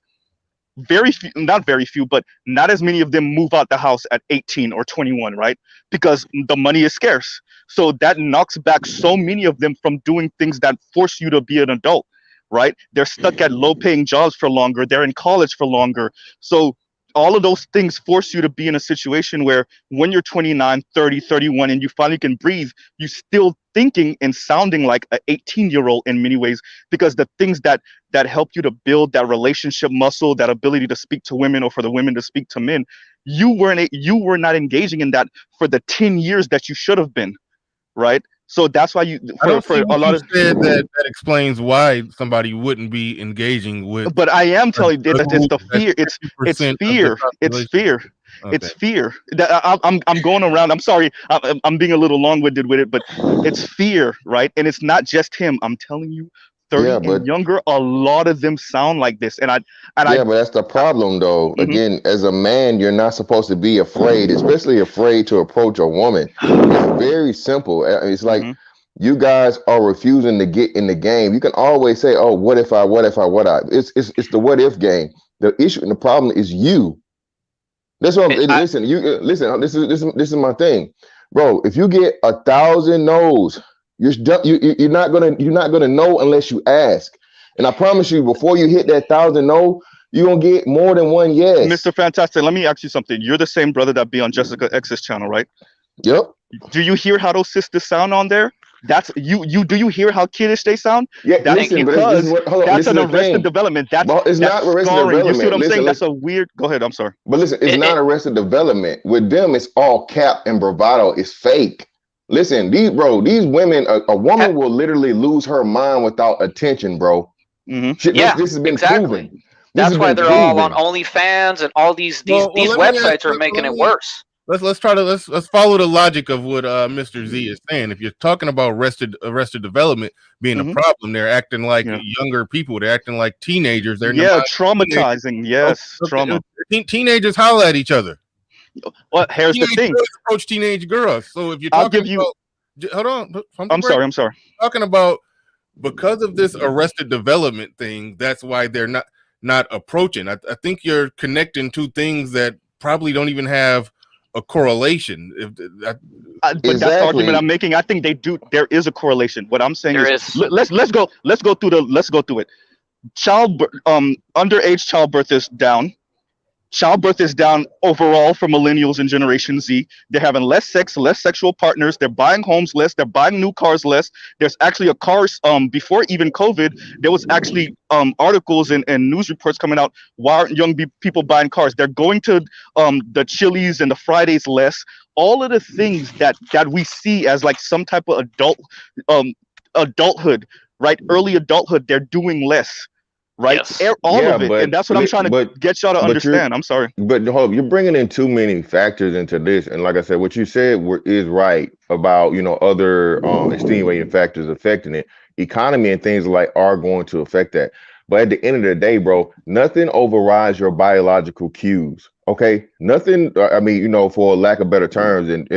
not very few, but not as many of them move out the house at 18 or 21, right? Because the money is scarce. So that knocks back so many of them from doing things that force you to be an adult, right? They're stuck at low paying jobs for longer. They're in college for longer. So all of those things force you to be in a situation where when you're 29, 30, 31, and you finally can breathe, you're still thinking and sounding like an 18-year-old in many ways, because the things that help you to build that relationship muscle, that ability to speak to women, or for the women to speak to men, you were not engaging in that for the 10 years that you should have been, right? So that's why I don't see for a what lot you of. said that explains why somebody wouldn't be engaging with But I am telling you that it's group the that's fear. It's 50% of the fear. It's population. fear. Okay. It's fear. I'm going around. I'm sorry. I'm being a little long-winded with it, but it's fear, right? And it's not just him. I'm telling you, 30 Yeah, but and younger, a lot of them sound like this. And yeah, but that's the problem though. Mhm. Again, as a man, you're not supposed to be afraid, especially afraid to approach a woman. It's very simple. It's like Mhm. you guys are refusing to get in the game. You can always say, "Oh, what if I? What if I? What I?" It's the what if game. The issue and the problem is you. That's what I'm. Listen, listen. This is my thing, bro. If you get 1,000 no's, you're not gonna know unless you ask. And I promise you, before you hit that 1,000 no, you're gonna get more than one yes. Mr. Fantastic, let me ask you something. You're the same brother that be on Jessica X's channel, right? Yep. Do you hear how those sisters sound on there? That's you. Do you hear how kiddish they sound? Yeah. That's Listen, but this is because what. Hold on. that's This is an the arrested thing. development. Well, it's That's not arrested scarring. You see what development. I'm saying? Listen, That's a weird. Go ahead. I'm sorry. but listen, it's not arrested development. With them, it's all cap and bravado. It's fake. Listen, these women, a woman will literally lose her mind without attention, bro. Mm-hmm. Yeah, This has been exactly. proven. That's why they're all on OnlyFans and all these websites are making it worse. Let's follow the logic of what Mr. Z is saying. If you're talking about arrested development being a problem, they're acting like younger people. They're acting like teenagers. They're traumatizing. Yes, trauma. Teenagers holler at each other. Well, here's the thing. Approach teenage girls. So if you're talking hold on. I'm sorry. Talking about because of this arrested development thing, that's why they're not approaching. I think you're connecting two things that probably don't even have a correlation. But that's the argument I'm making. I think they do. There is a correlation. What I'm saying is let's go through it. Underage childbirth is down. childbirth is down overall for millennials and Generation Z. They're having less sex, less sexual partners. They're buying homes less. They're buying new cars less. There's actually a cars before even COVID, there was actually articles and news reports coming out. Why aren't young people buying cars? They're going to the Chili's and the Fridays less. All of the things that we see as like some type of adulthood, right? Early adulthood, they're doing less. Right, Yes. all Yeah, of it, and that's what I'm trying to get y'all to understand. I'm sorry, but hold, you're bringing in too many factors into this, and like I said, what you said is right about other extenuating factors affecting it. Economy and things like are going to affect that, but at the end of the day, bro, nothing overrides your biological cues. Okay, nothing. I mean, for lack of better terms, and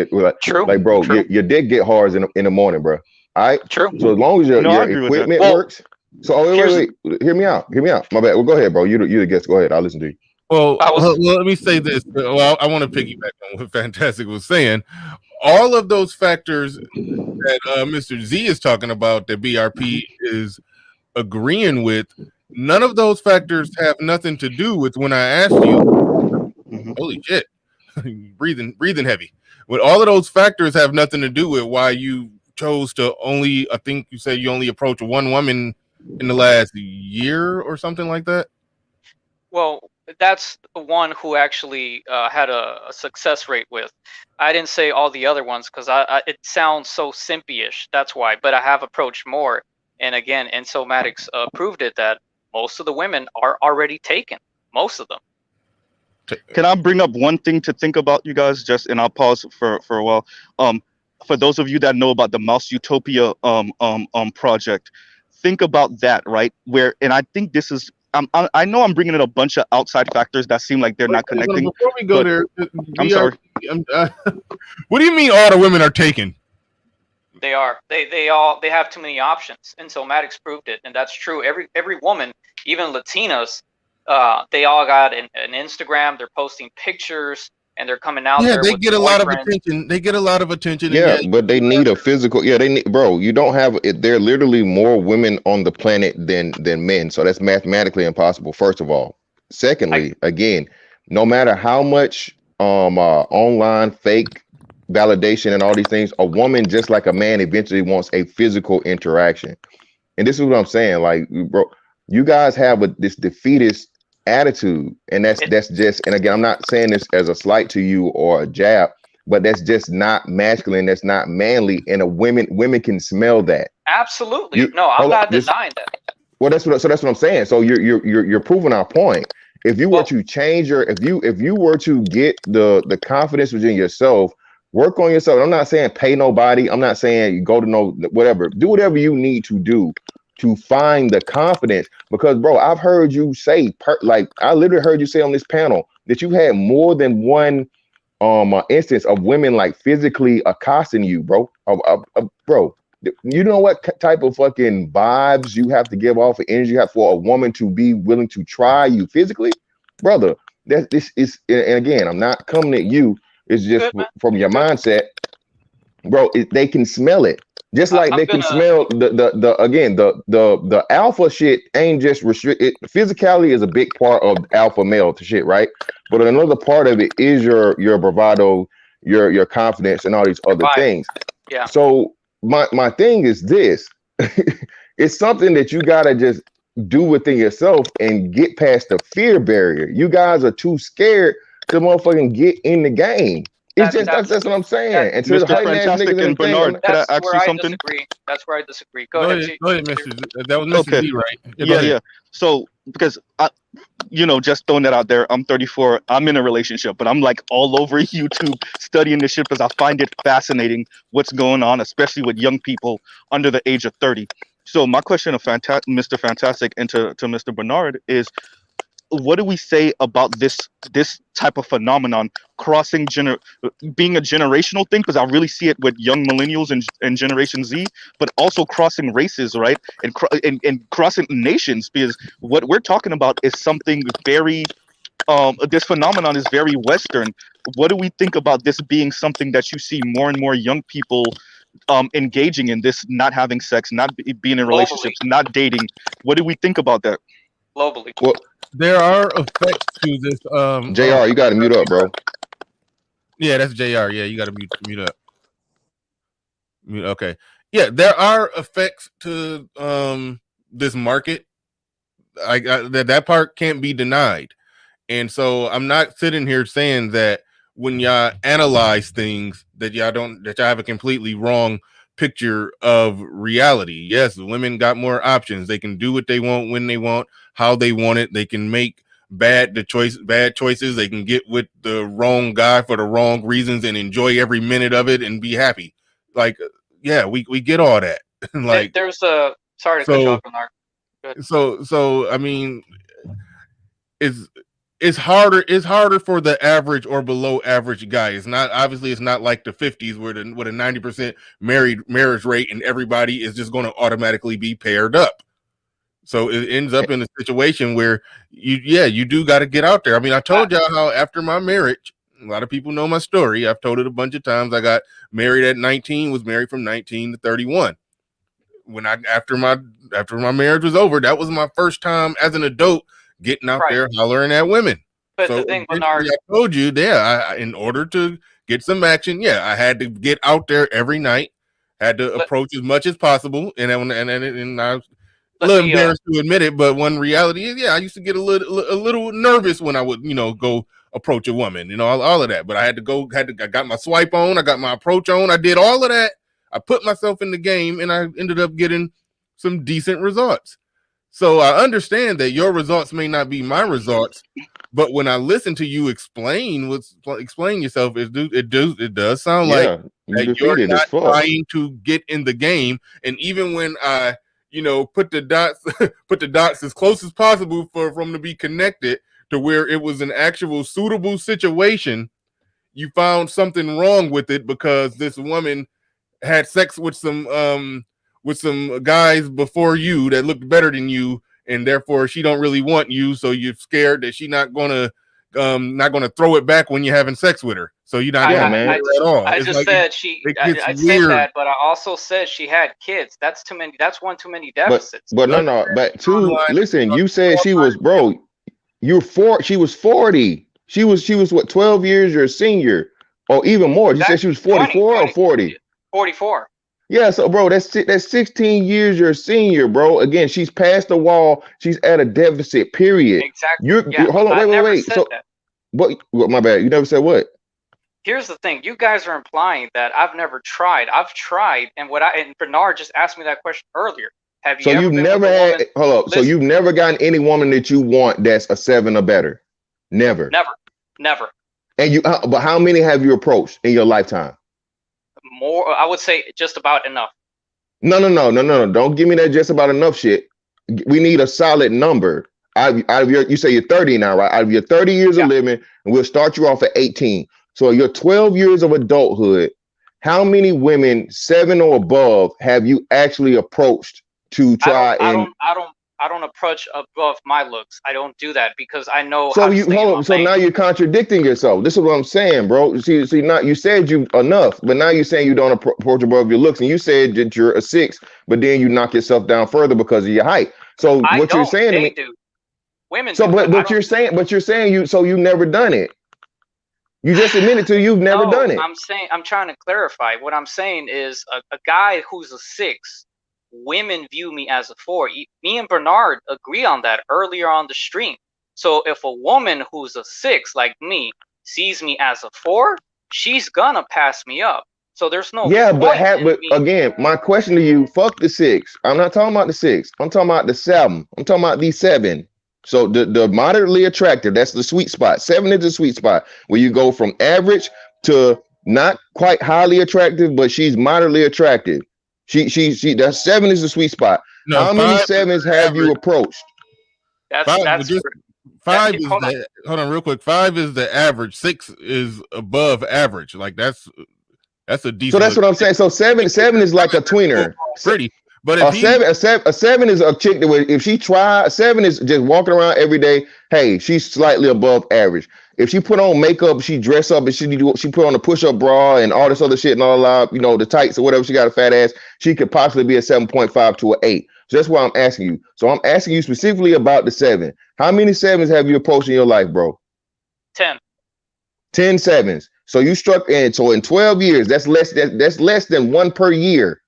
True. like, bro, True. your dick get hard in the morning, bro. All right. True. So as long as I your agree with that. equipment Well, works. So wait. Hear me out. My bad. Well, go ahead, bro. You the guest. Go ahead. I'll listen to you. Well, I was let me say this. Well, I want to piggyback on what Fantastic was saying. All of those factors that Mr. Z is talking about, that B.R.P is agreeing with, none of those factors have nothing to do with when I asked you. Holy shit, breathing heavy. With all of those factors have nothing to do with why you chose to only. I think you said you only approached one woman in the last year or something like that. Well, that's the one who actually had a success rate with. I didn't say all the other ones because it sounds so simpy-ish. That's why. But I have approached more, and again, Insomatics proved it that most of the women are already taken. Most of them. Can I bring up one thing to think about, you guys? Just, and I'll pause for a while. For those of you that know about the Mouse Utopia project, think about that, right? And I think this is. I know I'm bringing in a bunch of outside factors that seem like they're not connecting. Before we go there, I'm sorry. What do you mean all the women are taken? They are. They have too many options. Insomatics proved it, and that's true. Every woman, even Latinas, they all got an Instagram. They're posting pictures, and they're coming out there. They get a lot of attention. They get a lot of attention. Yeah, but they need a physical. Yeah, they need, bro. You don't have it. There are literally more women on the planet than men. So that's mathematically impossible. First of all. Secondly, again, no matter how much online fake validation and all these things, a woman, just like a man, eventually wants a physical interaction. And this is what I'm saying. Like, bro, you guys have this defeatist attitude, and that's just. And again, I'm not saying this as a slight to you or a jab, but that's just not masculine. That's not manly, and women can smell that. Absolutely. No, I'm not denying that. Well, that's what I'm saying. So you're proving our point. If you were to change if you were to get the confidence within yourself, work on yourself. I'm not saying pay nobody. I'm not saying you go to whatever. Do whatever you need to do to find the confidence. Because, bro, I've heard you say, I literally heard you say on this panel that you had more than one instance of women like physically accosting you, bro. Bro, you know what type of fucking vibes you have to give off, of energy you have for a woman to be willing to try you physically, brother. This is, and again, I'm not coming at you. It's just from your mindset, bro. They can smell it, just like they can smell the alpha shit. Ain't just restricted. Physicality is a big part of alpha male shit, right? But another part of it is your bravado, your confidence, and all these other things. Yeah. So my thing is this: it's something that you gotta just do within yourself and get past the fear barrier. You guys are too scared to motherfucking get in the game. It's that's what I'm saying. And to the Fantastic and Bernard, could I ask you something? That's where I disagree. Go ahead, Mr. That was Mr. Z, right? Yeah. So because just throwing that out there, I'm 34. I'm in a relationship, but I'm like all over YouTube studying this shit because I find it fascinating what's going on, especially with young people under the age of 30. So my question to Mr. Fantastic and to Mr. Bernard is, what do we say about this type of phenomenon being a generational thing? Because I really see it with young millennials and Generation Z, but also crossing races, right? And crossing nations, because what we're talking about is something very this phenomenon is very Western. What do we think about this being something that you see more and more young people engaging in, this not having sex, not being in relationships, not dating? What do we think about that? globally. Well, there are effects to this. JR, you got to mute up, bro. Yeah, that's JR. Yeah, you got to mute up. Okay. Yeah, there are effects to this market. That part can't be denied. And so I'm not sitting here saying that when y'all analyze things that y'all have a completely wrong picture of reality. Yes, women got more options. They can do what they want, when they want, how they want it. They can make bad choices. They can get with the wrong guy for the wrong reasons and enjoy every minute of it and be happy. Like, yeah, we get all that. Like, there's a sorry to cut you off, Bernard. So I mean, it's harder for the average or below average guy. It's not like the 50s with a 90% marriage rate and everybody is just going to automatically be paired up. So it ends up in a situation where you do got to get out there. I mean, I told y'all how after my marriage, a lot of people know my story. I've told it a bunch of times. I got married at 19, was married from 19 to 31. When after my marriage was over, that was my first time as an adult getting out there hollering at women. But so the thing, Bernard, I told you, in order to get some action, I had to get out there every night, had to approach as much as possible, and I was a little embarrassed to admit it, but one reality is, I used to get a little nervous when I would, go approach a woman, all of that. But I I got my swipe on, I got my approach on, I did all of that. I put myself in the game, and I ended up getting some decent results. So I understand that your results may not be my results, but when I listen to you explain yourself, it does sound like that you're not trying to get in the game. And even when I, put the dots as close as possible for them to be connected to where it was an actual suitable situation, you found something wrong with it because this woman had sex with some guys before you that looked better than you, and therefore she don't really want you, so you're scared that she's not gonna throw it back when you're having sex with her. So you're not at all. I just said I said that, but I also said she had kids. That's too many. That's one too many deficits. But listen, you said she was, bro. She was 40. She was what, 12 years your senior, or even more. You said she was 44 or 40. 44. Yeah, so bro, that's 16 years your senior, bro. Again, she's past the wall. She's at a deficit. Period. Exactly. Hold on, wait. So, what? My bad. You never said what? Here's the thing. You guys are implying that I've never tried. I've tried, and Bernard just asked me that question earlier. Have you? So you've never had? Hold up. So you've never gotten any woman that you want that's a 7 or better? Never. Never. And but how many have you approached in your lifetime? More, I would say just about enough. No. Don't give me that just about enough shit. We need a solid number. Out of you say you're 30 now, right? Out of your 30 years of living, and we'll start you off at 18. So your 12 years of adulthood, how many women 7 or above have you actually approached to try? I don't approach above my looks. I don't do that because I know. So now you're contradicting yourself. This is what I'm saying, bro. See, now you said you enough, but now you're saying you don't approach above your looks, and you said that you're a 6, but then you knock yourself down further because of your height. So what you're saying to me, do. Women. So, but you're saying you've never done it. You just admitted to you've never done it. I'm trying to clarify. What I'm saying is a guy who's a 6. Women view me as a 4. Me and Bernard agree on that earlier on the stream. So if a woman who's a 6 like me sees me as a 4, she's gonna pass me up. So there's no but again, my question to you, fuck the 6. I'm not talking about the 6. I'm talking about the 7. I'm talking about the 7. So the moderately attractive, that's the sweet spot. 7 is the sweet spot where you go from average to not quite highly attractive, but she's moderately attractive. She that 7 is the sweet spot. No, how many 7s have you approached? That's 5 is the, hold on real quick. 5 is the average. 6 is above average. Like that's a decent. So that's what I'm saying. So 7 is like a tweener. Pretty. But a 7 is a chick that if she try, 7 is just walking around every day. Hey, she's slightly above average. If she put on makeup, she dress up, and she put on a push-up bra and all this other shit and all that, the tights or whatever, she got a fat ass, she could possibly be a 7.5 to an 8. So that's why I'm asking you. So I'm asking you specifically about the 7. How many 7s have you approached in your life, bro? 10. 10 7s. So you struck in. So in 12 years, that's less than 1 per year.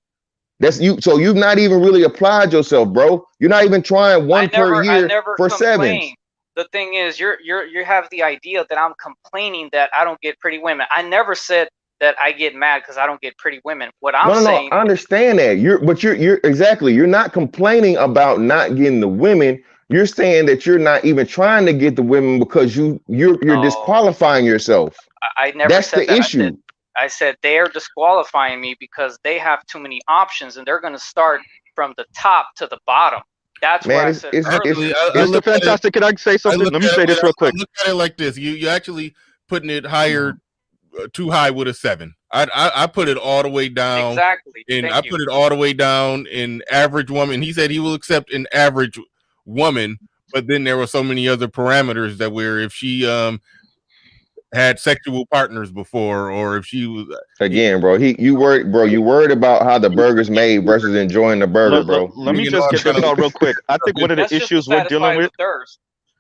That's you. So you've not even really applied yourself, bro. You're not even trying 1 per I year never for complain. 7s. The thing is, you have the idea that I'm complaining that I don't get pretty women. I never said that I get mad because I don't get pretty women. What I'm saying, I understand that. You're exactly. You're not complaining about not getting the women. You're saying that you're not even trying to get the women because you're no, disqualifying yourself. I never That's said the that. issue. I said they're disqualifying me because they have too many options and they're going to start from the top to the bottom. That's what I said earlier. Mr. Fantastic, can I say something? Let me say this real quick. Look at it like this. You actually putting it higher, too high with a 7. I put it all the way down. Exactly. And I put it all the way down in average woman. He said he will accept an average woman, but then there were so many other parameters that where if she had sexual partners before, or if she was again, bro. You worried about how the burger's made versus enjoying the burger, bro. Let me just get this out real quick. I think one of the issues we're dealing with.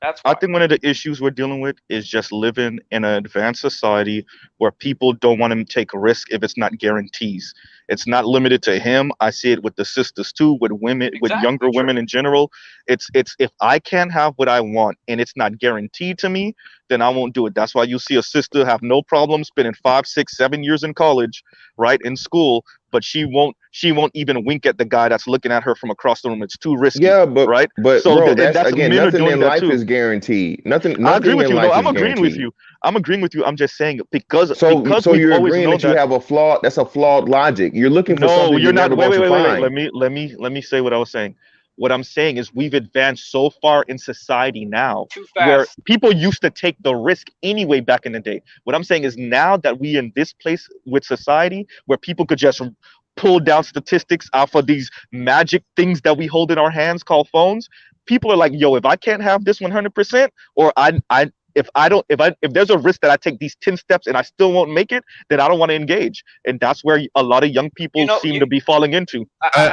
That's why. I think one of the issues we're dealing with is just living in an advanced society where people don't want to take a risk if it's not guarantees. It's not limited to him. I see it with the sisters too, with women, with younger women in general. It's if I can't have what I want and it's not guaranteed to me, then I won't do it. That's why you see a sister have no problem spending 5, 6, 7 years in college, right, in school, but she won't even wink at the guy that's looking at her from across the room. It's too risky. Yeah, but right. So bro, that's again, nothing in life too. Is guaranteed. Nothing. I agree with in you. Life No, I'm is agreeing guaranteed. with you. I'm agreeing with you. I'm just saying because you're agreeing that you have a flawed. That's a flawed logic. You're looking for something you're not going to find. Let me say what I was saying. What I'm saying is we've advanced so far in society now where people used to take the risk anyway back in the day. What I'm saying is now that we in this place with society where people could just pull down statistics off of these magic things that we hold in our hands called phones, people are like, yo, if I can't have this 100%, or if there's a risk that I take these 10 steps and I still won't make it, then I don't want to engage. And that's where a lot of young people seem to be falling into. I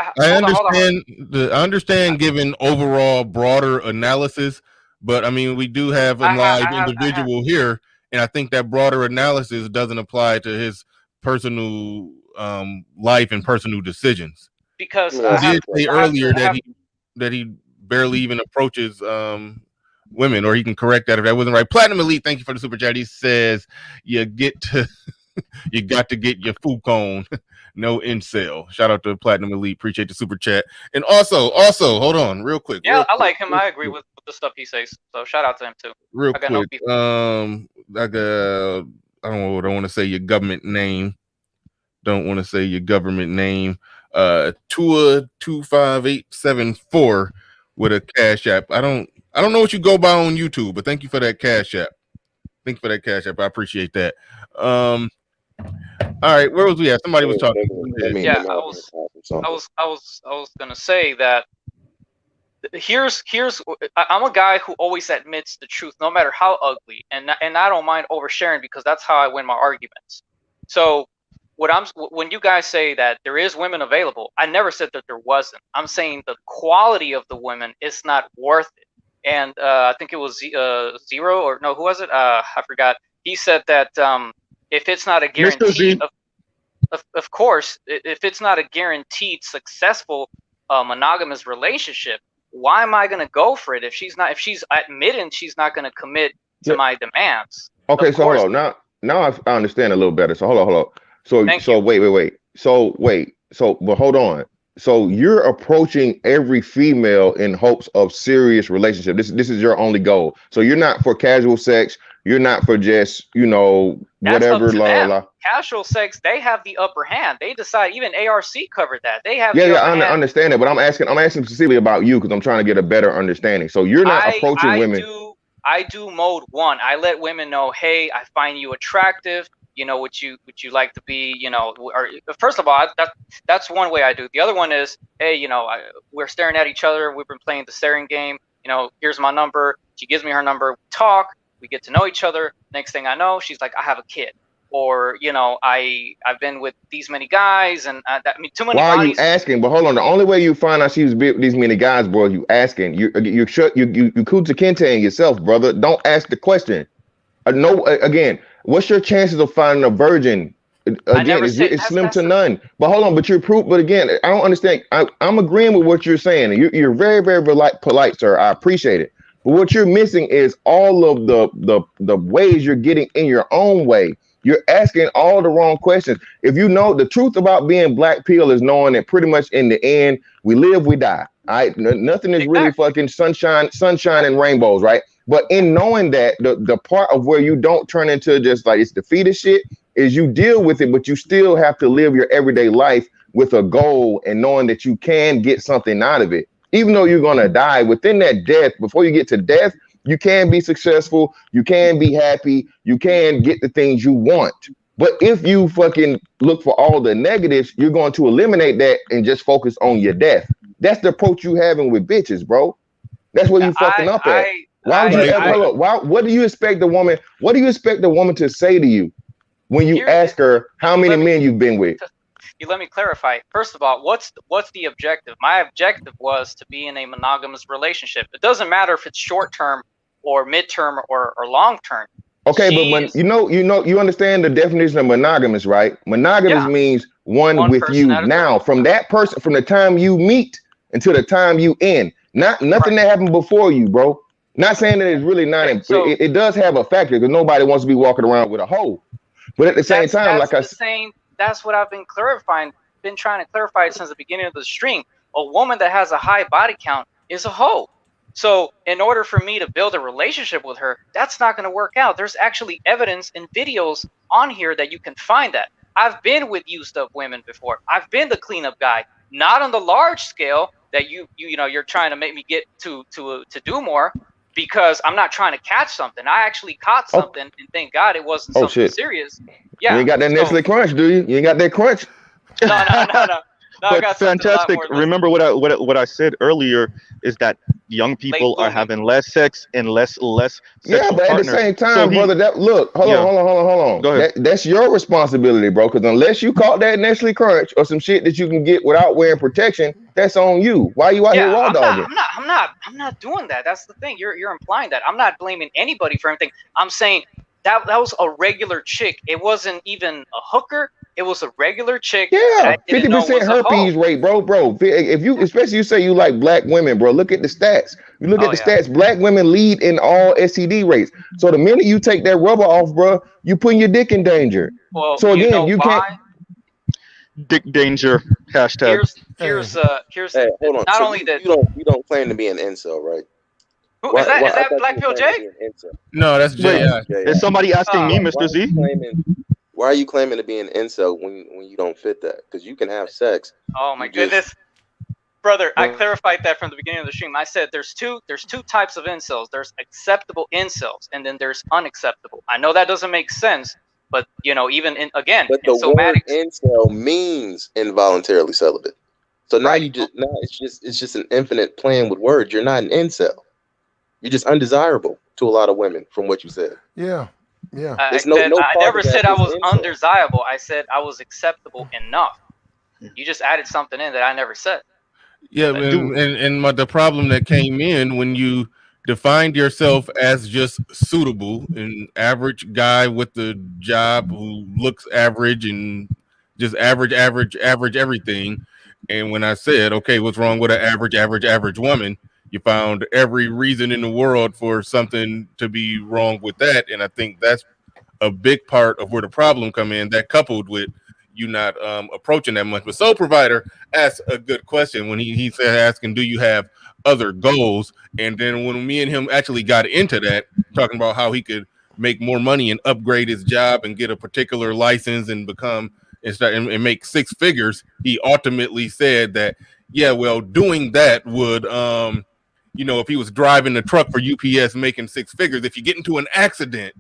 understand given overall broader analysis, but I mean, we do have a live individual here, and I think that broader analysis doesn't apply to his personal life and personal decisions. Because he did say earlier that he barely even approaches women, or he can correct that if that wasn't right. Platinum Elite, thank you for the super chat. He says you got to get your food cone. No incel. Shout out to Platinum Elite. Appreciate the super chat. And also, hold on, real quick. Yeah, I like him. I agree with the stuff he says. So shout out to him too. Real quick. I don't want to say your government name. Don't want to say your government name. Tua 25874 with a cash app. I don't know what you go by on YouTube, but thank you for that cash app. Thank you for that cash app. I appreciate that. All right, where was we at? Somebody was talking. Yeah, I was gonna say that here's I'm a guy who always admits the truth, no matter how ugly, and I don't mind oversharing because that's how I win my arguments. So when you guys say that there is women available, I never said that there wasn't. I'm saying the quality of the women is not worth it. And I think it was Zero, or no, who was it? I forgot. He said that if it's not a guarantee, of course, if it's not a guaranteed successful monogamous relationship, why am I going to go for it if she's admitting she's not going to commit to my demands? Okay, so hold on. Now I understand a little better. So hold on. So wait. But hold on. So you're approaching every female in hopes of serious relationship. This is your only goal. So you're not for casual sex. You're not for just, whatever. Casual sex, they have the upper hand. They decide. Even ARC covered that. They have. I understand that, but I'm asking specifically about you because I'm trying to get a better understanding. So you're not approaching women. I do mode 1. I let women know, hey, I find you attractive. Would you like to be, or first of all, that's one way I do. The other one is, hey, we're staring at each other. We've been playing the staring game. Here's my number. She gives me her number. We talk. We get to know each other. Next thing I know, she's like, I have a kid. or I've been with these many guys, and too many Why are you bodies. asking? But hold on, the only way you find out she was with these many guys, bro, you asking. You Kunta Kinte yourself, brother. Don't ask the question. No, again, what's your chances of finding a virgin? Again, it's slim to none. But hold on, but you're proof. But again, I don't understand. I'm agreeing with what you're saying. You're very, very polite, sir. I appreciate it. But what you're missing is all of the ways you're getting in your own way. You're asking all the wrong questions. If you know the truth about being black pill is knowing that pretty much in the end, we live, we die. All right, nothing is really fucking sunshine and rainbows, right? But in knowing that, the part of where you don't turn into just like it's defeated shit is you deal with it, but you still have to live your everyday life with a goal and knowing that you can get something out of it. Even though you're gonna die within that death, before you get to death, you can be successful, you can be happy, you can get the things you want. But if you fucking look for all the negatives, you're going to eliminate that and just focus on your death. That's the approach you having with bitches, bro. That's where you fucking up at. Why would you ever what do you expect the woman? What do you expect the woman to say to you when you ask her how many men you've been with? You let me clarify. First of all, what's the objective? My objective was to be in a monogamous relationship. It doesn't matter if it's short term or midterm or long term. Okay, but when you understand the definition of monogamous, right? Monogamous means one with you now. From that person, from the time you meet until the time you end. Nothing that happened before you, bro. Not saying that it's really not. It does have a factor because nobody wants to be walking around with a hoe. But at the same time, like I said, that's what I've been trying to clarify since the beginning of the stream. A woman that has a high body count is a hoe. So in order for me to build a relationship with her, that's not going to work out. There's actually evidence and videos on here that you can find that. I've been with used up women before. I've been the cleanup guy, not on the large scale that you're trying to make me get to do more, because I'm not trying to catch something. I actually caught something, and thank God it wasn't something serious. Yeah. You ain't got that Nestle Crunch, do you? You ain't got that Crunch? No. But fantastic. Remember what I said earlier is that young people are having less sex and less sexual but partners. At the same time, brother, hold on. Go ahead. That's your responsibility, bro. Because unless you caught that Nestle Crunch or some shit that you can get without wearing protection, that's on you. Why are you out here raw dogging? I'm not doing that. That's the thing. You're implying that. I'm not blaming anybody for anything. I'm saying that was a regular chick. It wasn't even a hooker. It was a regular chick. Yeah, 50% herpes rate, bro. If you, especially you say you like black women, bro, look at the stats. You look at the stats. Black women lead in all STD rates. So the minute you take that rubber off, bro, you putting your dick in danger. Well, so again, you can't. Dick danger hashtag. Here's hey, hold on. Not so only you, that you don't claim to be an incel, right? Is that Black Pill J? No, that's J. Is somebody asking me, Mr. Z? Why are you claiming to be an incel when you don't fit that? Because you can have sex. Oh my goodness, brother! I clarified that from the beginning of the stream. I said there's two types of incels. There's acceptable incels, and then there's unacceptable. I know that doesn't make sense, but even but the word incel means involuntarily celibate. So now it's just an infinite playing with words. You're not an incel. You're just undesirable to a lot of women, from what you said. Yeah. I never said I was undesirable. I said I was acceptable enough. You just added something in that I never said. Yeah, and the problem that came in when you defined yourself as just suitable, an average guy with the job who looks average and just average everything. And when I said, okay, what's wrong with an average woman? You found every reason in the world for something to be wrong with that. And I think that's a big part of where the problem come in, that coupled with you not approaching that much. But Soul Provider asked a good question when he said, asking, do you have other goals? And then when me and him actually got into that, talking about how he could make more money and upgrade his job and get a particular license and become and make six figures, he ultimately said that, yeah, well, doing that would if he was driving the truck for UPS making six figures, if you get into an accident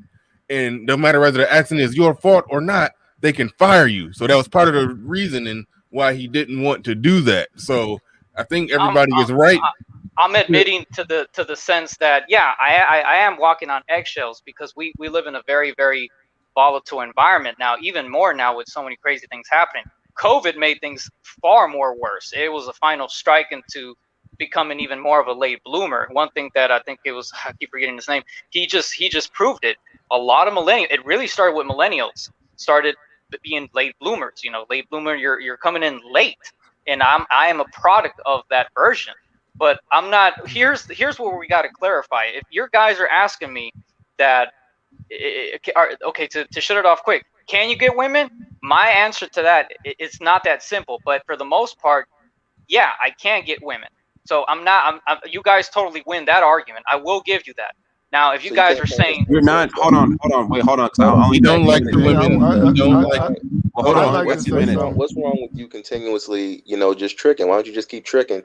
and no matter whether the accident is your fault or not, they can fire you. So that was part of the reasoning why he didn't want to do that. So I think everybody is right. I'm admitting to the sense that, I am walking on eggshells because we live in a very, very volatile environment now, even more now with so many crazy things happening. COVID made things far more worse. It was a final strike into becoming even more of a late bloomer. One thing that I think it was, I keep forgetting his name. He just proved it. A lot of millennials. It really started with millennials. Started being late bloomers. You know, late bloomer. You're coming in late, and I am a product of that version. But I'm not. Here's where we got to clarify. If your guys are asking me that, okay, to shut it off quick, can you get women? My answer to that, it's not that simple. But for the most part, yeah, I can get women. So you guys totally win that argument. I will give you that. Now, if you So guys are saying You're not. Hold on. Wait, hold on. 'Cause I only You don't like the Yeah, women. You don't like. Well, hold I'd on. like Wait to a say minute. something. what's wrong with you continuously, just tricking? Why don't you just keep tricking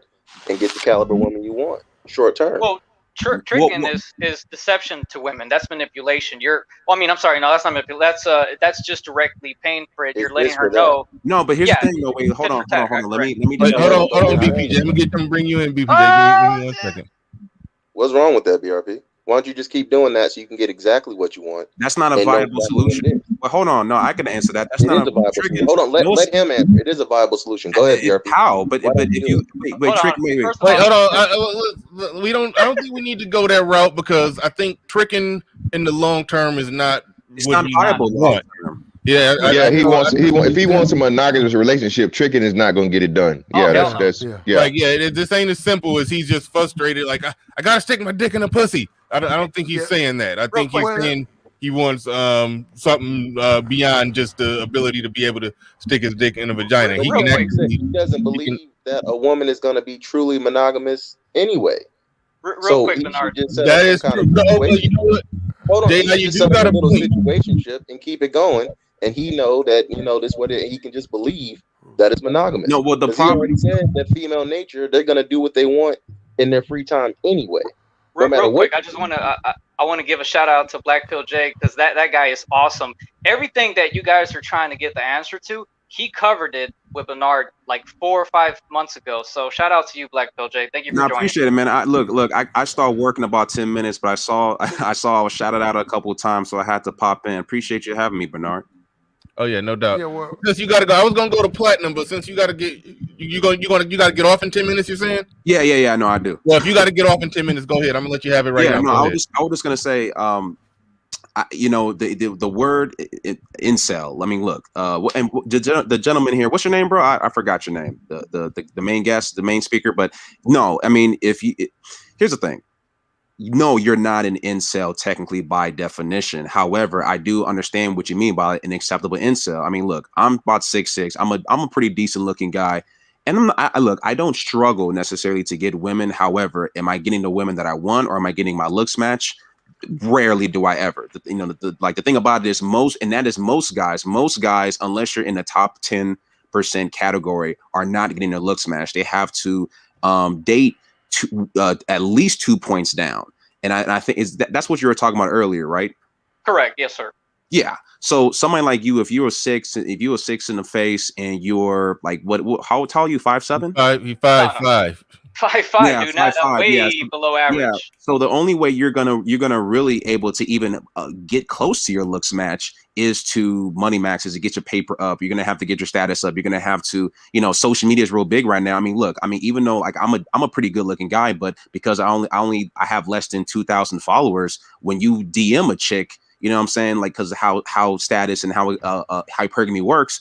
and get the caliber woman you want short term? well, tricking is deception to women. That's manipulation. I'm sorry, no, that's not manipulation. That's just directly paying for it. You're Is letting this her for that? know. No, but here's Yeah, the thing, though. Wait, hold tit on. for tat, Let me Wait, just. hold on, Yeah. BPJ. Let me get them. Bring you in, BPJ. Give me 1 second. What's wrong with that, BRP? Why don't you just keep doing that so you can get exactly what you want? That's not a and know viable exactly what it solution. is? Well, hold on. No, I can answer that. That's It not is a viable solution. tricking. Hold on, let him answer. It is a viable solution. Go ahead, BRP. How? But Why don't if do you it? wait, hold trick. on. Wait. First of Wait, all, hold on. We don't. I don't think we need to go that route because I think tricking in the long term is not It's what not we viable long want. term. Yeah, Yeah, if he wants a monogamous relationship, tricking is not going to get it done. Oh, Yeah, hell no. that's Like, this ain't as simple as he's just frustrated. Like, I gotta stick my dick in a pussy. I don't think he's saying that. I think he's saying he wants something beyond just the ability to be able to stick his dick in a vagina. But He real can quick, actually. he doesn't believe that a woman is going to be truly monogamous anyway. real So quick, he Bernard. should just set That up is some true. kind of No, but you situation. know what? Hold on, Jay, he now should you just do set up got a a little point. situationship and keep it going, and he know that this what it. He can just believe that it's monogamous. No, well, the 'Cause he problem. already said that female nature, they're gonna do what they want in their free time anyway, no matter Real what. quick, I just want to I want to give a shout out to Black Pill Jay because that guy is awesome. Everything that you guys are trying to get the answer to, he covered it with Bernard like 4 or 5 months ago. So shout out to you, Black Pill Jay. Thank you No, for I joining. appreciate it, man. I started working about 10 minutes, but I was shouted out a couple of times, so I had to pop in. Appreciate you having me, Bernard. Oh yeah, no doubt. Yeah, well, Since you gotta go, I was gonna go to platinum, but since you gotta get you gotta get off in 10 minutes. You're saying? Yeah. No, I do. Well, if you gotta get off in 10 minutes, go ahead. I'm gonna let you have it right now. No, Go I ahead. was just gonna say, the word incel. Let me look. And the gentleman here, what's your name, bro? I forgot your name. The main guest, the main speaker. But no, I mean, here's the thing. No, you're not an incel technically by definition. However, I do understand what you mean by an acceptable incel. I mean, look, I'm about 6'6". I'm a pretty decent looking guy. And I don't struggle necessarily to get women. However, am I getting the women that I want, or am I getting my looks match? Rarely do I ever. The thing about it is most guys, unless you're in the top 10% category, are not getting their looks matched. They have to date at least 2 points down. And I think that's what you were talking about earlier, right? Correct. Yes, sir. Yeah. So somebody like you, if you were 6 in the face and you're like, how tall are you? 5'7"? 5'5". 5'5", Yeah, dude. Not 5'5", way yeah. below average. Yeah. So the only way you're gonna really able to even get close to your looks match is to money max, is to get your paper up. You're gonna have to get your status up. You're gonna have to, social media is real big right now. I mean, look, even though like I'm a pretty good looking guy, but because I have less than 2,000 followers, when you DM a chick, you know what I'm saying, like, because how status and how hypergamy works,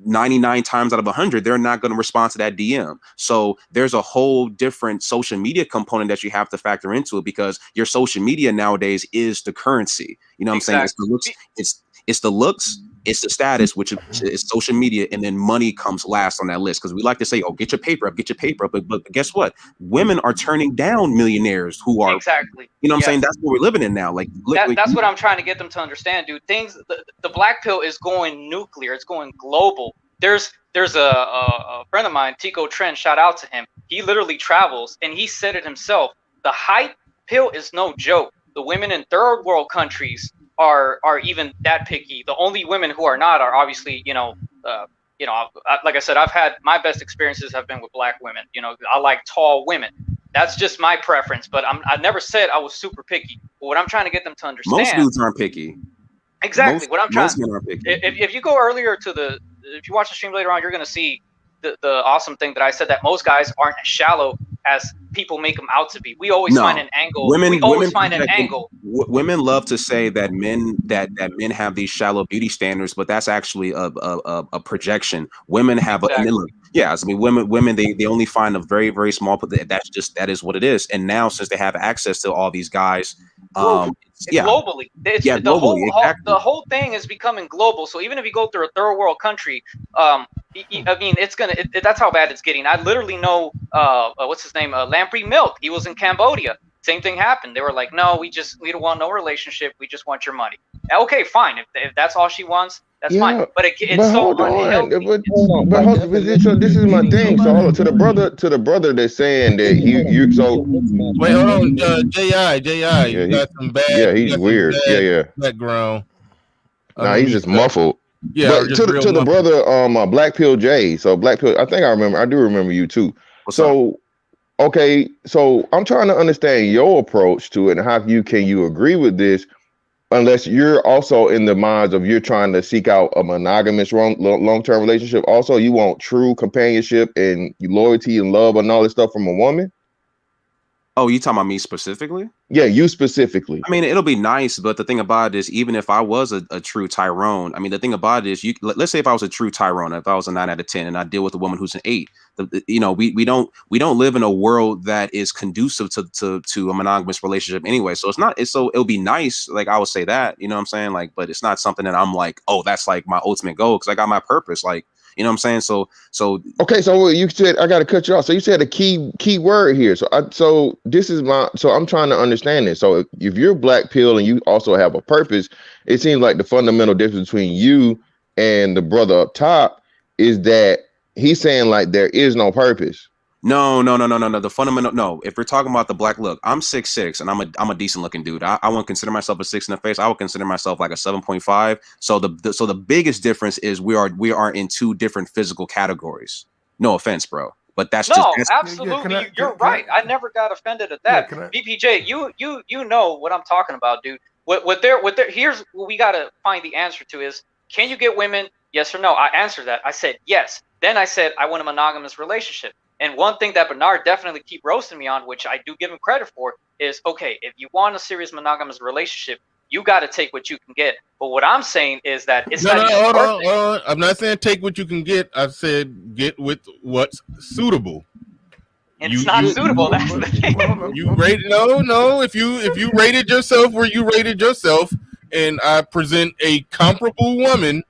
99 times out of 100, they're not going to respond to that DM. So there's a whole different social media component that you have to factor into it, because your social media nowadays is the currency. You know what I'm saying? It's the looks, it's the looks, it's the status, which is social media, and then money comes last on that list. Because we like to say, oh, get your paper up, but guess what? Women are turning down millionaires who are exactly. You know what I'm saying? That's what we're living in now. Like that's what I'm trying to get them to understand, dude. The black pill is going nuclear. It's going global. There's a friend of mine, Tico Trent. Shout out to him. He literally travels, and he said it himself. The hype pill is no joke. The women in third world countries are even that picky. The only women who are not are obviously, like I said, I've had my best experiences have been with black women. I like tall women. That's just my preference, but I never said I was super picky. But what I'm trying to get them to understand. Most dudes aren't picky. Exactly what I'm trying. Most men are picky. If you go earlier to if you watch the stream later on, you're gonna see the awesome thing that I said, that most guys aren't as shallow as people make them out to be. We always find an angle. We always find an angle. Women love to say that men have these shallow beauty standards, but that's actually a projection. Women have I mean, women they only find a very, very small, but that is what it is. And now, since they have access to all these guys, globally, globally, the whole thing is becoming global. So even if you go through a third world country, I mean, that's how bad it's getting. I literally know what's his name, Lamprey Milk. He was in Cambodia. Same thing happened. They were like, no, we don't want no relationship. We just want your money. Okay, fine. If that's all she wants, that's fine. But it's so unhealthy. So this is my thing. So hold on, to the brother that's saying that you so wait, hold on, J.I. You got some bad. Yeah, he's weird. Background. Nah, he's just muffled. Yeah, but to the brother, Black Pill J. So Black Pill, I do remember you too. Okay, so I'm trying to understand your approach to it and how can you agree with this, unless you're also in the minds of you're trying to seek out a monogamous long-term relationship. Also, you want true companionship and loyalty and love and all this stuff from a woman. Oh, you talking about me specifically? Yeah, you specifically. I mean, it'll be nice, but the thing about it is, even if I was a true Tyrone, I mean, the thing about it is, let's say if I was a true Tyrone, if I was a 9 out of 10, and I deal with a woman who's an 8, we don't live in a world that is conducive to a monogamous relationship anyway. So it'll be nice, like I would say that, you know what I'm saying, like, but it's not something that I'm like, oh, that's like my ultimate goal, because I got my purpose, like. You know what I'm saying? So okay. So you said, I got to cut you off. So you said a key word here. So I'm trying to understand this. So if you're Black Pill and you also have a purpose, it seems like the fundamental difference between you and the brother up top is that he's saying like there is no purpose. No. The fundamental, no. If we're talking about the black look, I'm 6'6", and I'm a decent looking dude. I won't consider myself a 6 in the face. I would consider myself like a 7.5. So the biggest difference is we are in two different physical categories. No offense, bro, but that's absolutely. You're right. I never got offended at that. BPJ, you know what I'm talking about, dude. Here's what we gotta find the answer to is, can you get women? Yes or no? I answered that. I said yes. Then I said I want a monogamous relationship. And one thing that Bernard definitely keep roasting me on, which I do give him credit for, is, okay, if you want a serious monogamous relationship, you got to take what you can get. But what I'm saying is that it's hold on. I'm not saying take what you can get. I said get with what's suitable. And it's not suitable. That's the thing. You rate no. If you rated yourself where you rated yourself, and I present a comparable woman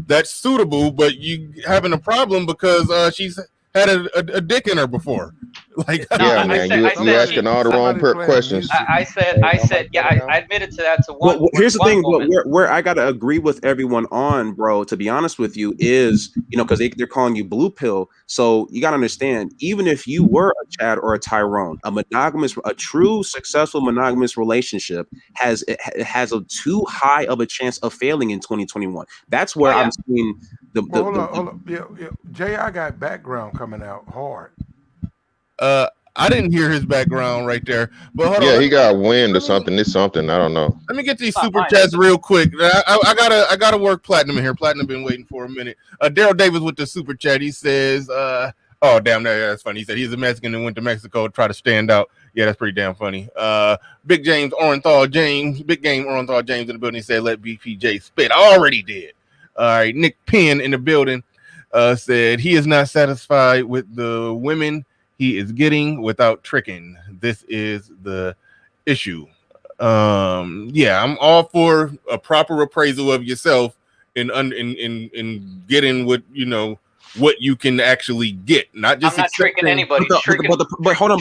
that's suitable, but you having a problem because she's had a dick in her before. Like, yeah, man, you asking all the wrong questions. I said, yeah, I admitted to that. To one. Well, here's the thing, where I gotta agree with everyone on, bro. To be honest with you, is because they're calling you blue pill. So you gotta understand, even if you were a Chad or a Tyrone, a true successful monogamous relationship has a too high of a chance of failing in 2021. That's where I'm seeing hold on. Yeah. J.I. got background coming out hard. I didn't hear his background right there, but hold on. Yeah, he got wind or something. It's something, I don't know. Let me get these super chats real quick. I gotta work Platinum in here. Platinum been waiting for a minute. Daryl Davis with the super chat. He says, "Oh damn, that's funny." He said he's a Mexican and went to Mexico to try to stand out. Yeah, that's pretty damn funny. Big Game Orenthal James in the building. He said, "Let BPJ spit." I already did. All right, Nick Penn in the building said he is not satisfied with the women he is getting without tricking. This is the issue. Yeah, I'm all for a proper appraisal of yourself in getting what you can actually get. Not just I'm not tricking anybody. But hold on,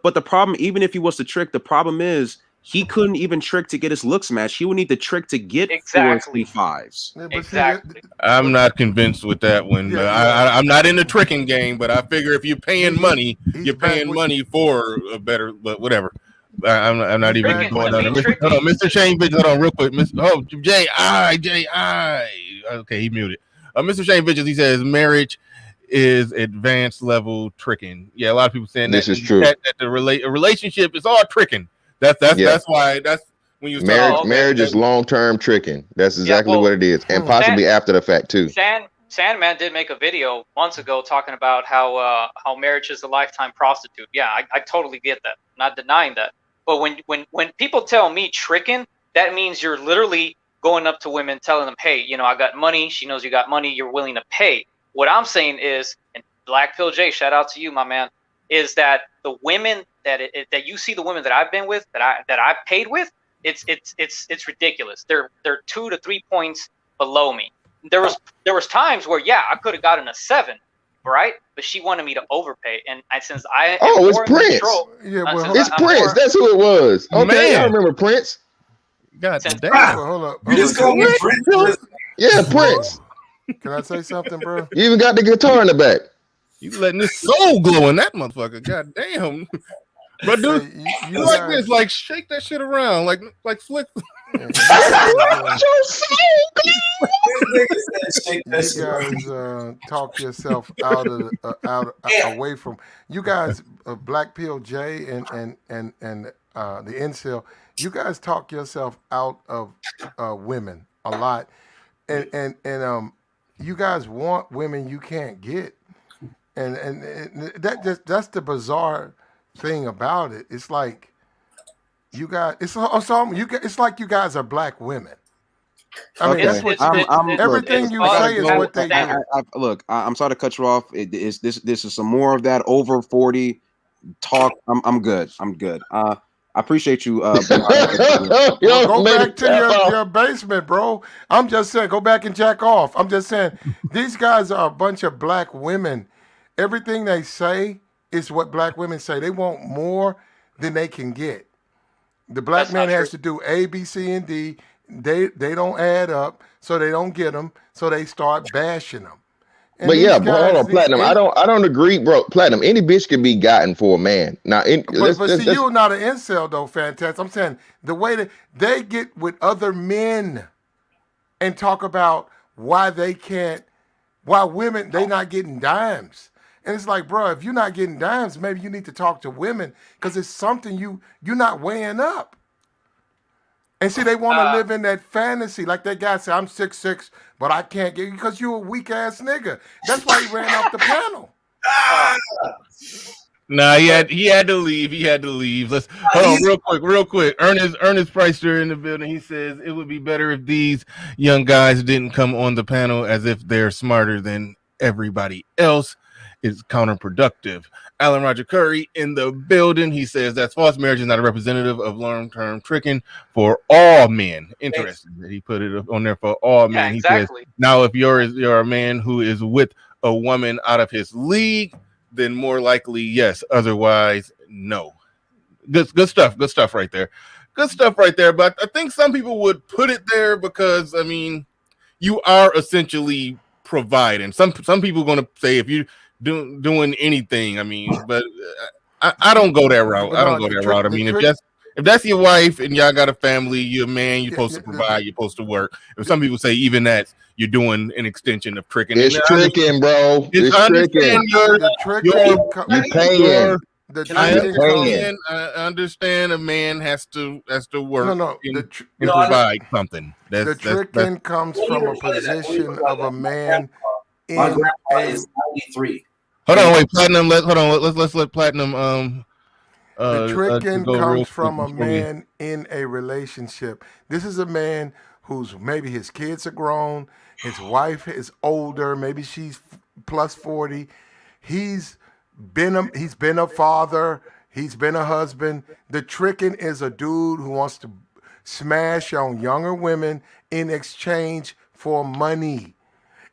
but the problem, even if he was to trick, the problem is he couldn't even trick to get his looks match. He would need to trick to get 4 5s. Exactly. I'm not convinced with that one. I'm not in the tricking game, but I figure if you're paying money, you're paying money for a better. But whatever. I'm not even going on. Hold on, Mr. Shane Vigil. Hold on, real quick. J.I. Okay, he muted. Mr. Shane Vigil. He says marriage is advanced level tricking. Yeah, a lot of people saying this is true. That a relationship is all tricking. That's why when you was Marriage, talking. marriage is long-term tricking. That's exactly what it is, and possibly after the fact too. Sandman did make a video months ago talking about how marriage is a lifetime prostitute. Yeah, I totally get that. Not denying that. But when people tell me tricking, that means you're literally going up to women, telling them, hey, you know, I got money. She knows you got money. You're willing to pay. What I'm saying is, and Black Pill J, shout out to you, my man, is that the women that you see, the women that I've been with, that I've paid with, it's ridiculous. They're 2 to 3 points below me. There was times where I could have gotten a 7, right? But she wanted me to overpay, and since I it's Prince. It's Prince. That's who it was. Okay, I remember Prince. God damn. Hold up. You just call me Prince. Yeah, Prince. Can I say something, bro? You even got the guitar in the back. You letting this soul glow in that motherfucker. God damn. But dude, you like this, like shake that shit around, like flick. You guys talk yourself out away from you guys. Black Pill J and the Incel. You guys talk yourself out of women a lot, and you guys want women you can't get, and that's the bizarre thing about it. It's like you guys. It's like you guys are black women. I mean, that's what everything you say is what they do. Look, I'm sorry to cut you off. This is some more of that over 40 talk. I'm good. I appreciate you. Go back to your basement, bro. I'm just saying, go back and jack off. I'm just saying, these guys are a bunch of black women. Everything they say is what black women say. They want more than they can get. The black man has to do A, B, C, and D. They don't add up, so they don't get them. So they start bashing them. And but hold on, Platinum. I don't agree, bro. Platinum. Any bitch can be gotten for a man. Now, you're not an incel though, Fantastic. I'm saying the way that they get with other men and talk about why women they not getting dimes. And it's like, bro, if you're not getting dimes, maybe you need to talk to women because it's something you're not weighing up. And see, they want to live in that fantasy. Like that guy said, I'm 6'6", but I can't get you because you're a weak-ass nigga. That's why he ran off the panel. Nah, he had to leave. Let's hold on real quick. Ernest Preister in the building. He says it would be better if these young guys didn't come on the panel as if they're smarter than everybody else. It's counterproductive. Alan Roger Curry in the building. He says that false marriage is not a representative of long-term tricking for all men. Interesting that he put it on there for all men. Exactly. He says, now if you're a man who is with a woman out of his league, then more likely yes. Otherwise, no. Good stuff right there. Good stuff right there. But I think some people would put it there because I mean, you are essentially providing. Some people are going to say if you doing anything. I mean, but I don't go that route. I mean, if that's your wife and y'all got a family, you're a man, you're supposed to provide, you're supposed to work. If some people say even that, you're doing an extension of tricking. It's tricking, bro. It's tricking. I understand a man has to work and provide something. The tricking comes from a position of a man in my grandpa is 93. Hold on, wait, Platinum. Let's let Platinum. The tricking comes from a man in a relationship. This is a man who's maybe his kids are grown, his wife is older, maybe she's plus 40. He's been a father, he's been a husband. The tricking is a dude who wants to smash on younger women in exchange for money.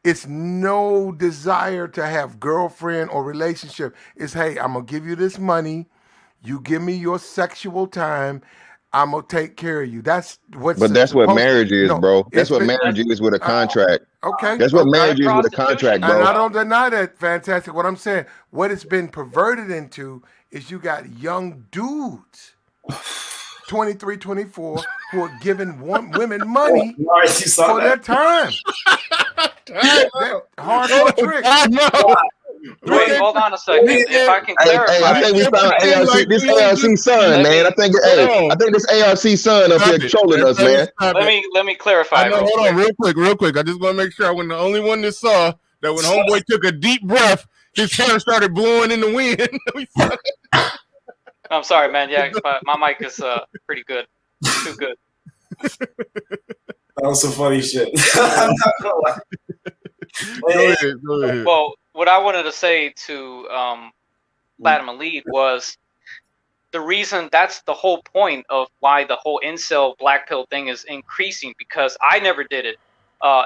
It's no desire to have girlfriend or relationship. It's, hey, I'm going to give you this money. You give me your sexual time. I'm going to take care of you. That's what marriage is, bro. That's what marriage is with a contract. Okay. That's what marriage is with a contract, bro. And I don't deny that, Fantastic. What I'm saying, what it's been perverted into is you got young dudes, 23, 24, who are giving women money for their time. Hardcore trick. Wait, hold on a second. If I can clarify, Hey, I think we found ARC. This ARC son, man. I think this ARC son up here trolling us, man. Let me clarify. I know, hold on, real quick. I just want to make sure I wasn't the only one that saw that when homeboy took a deep breath, his hair started blowing in the wind. I'm sorry, man. Yeah, my mic is pretty good. Too good. That was some funny shit. Go ahead. Well, what I wanted to say to Platinum Elite was the reason, that's the whole point of why the whole incel black pill thing is increasing, because I never did it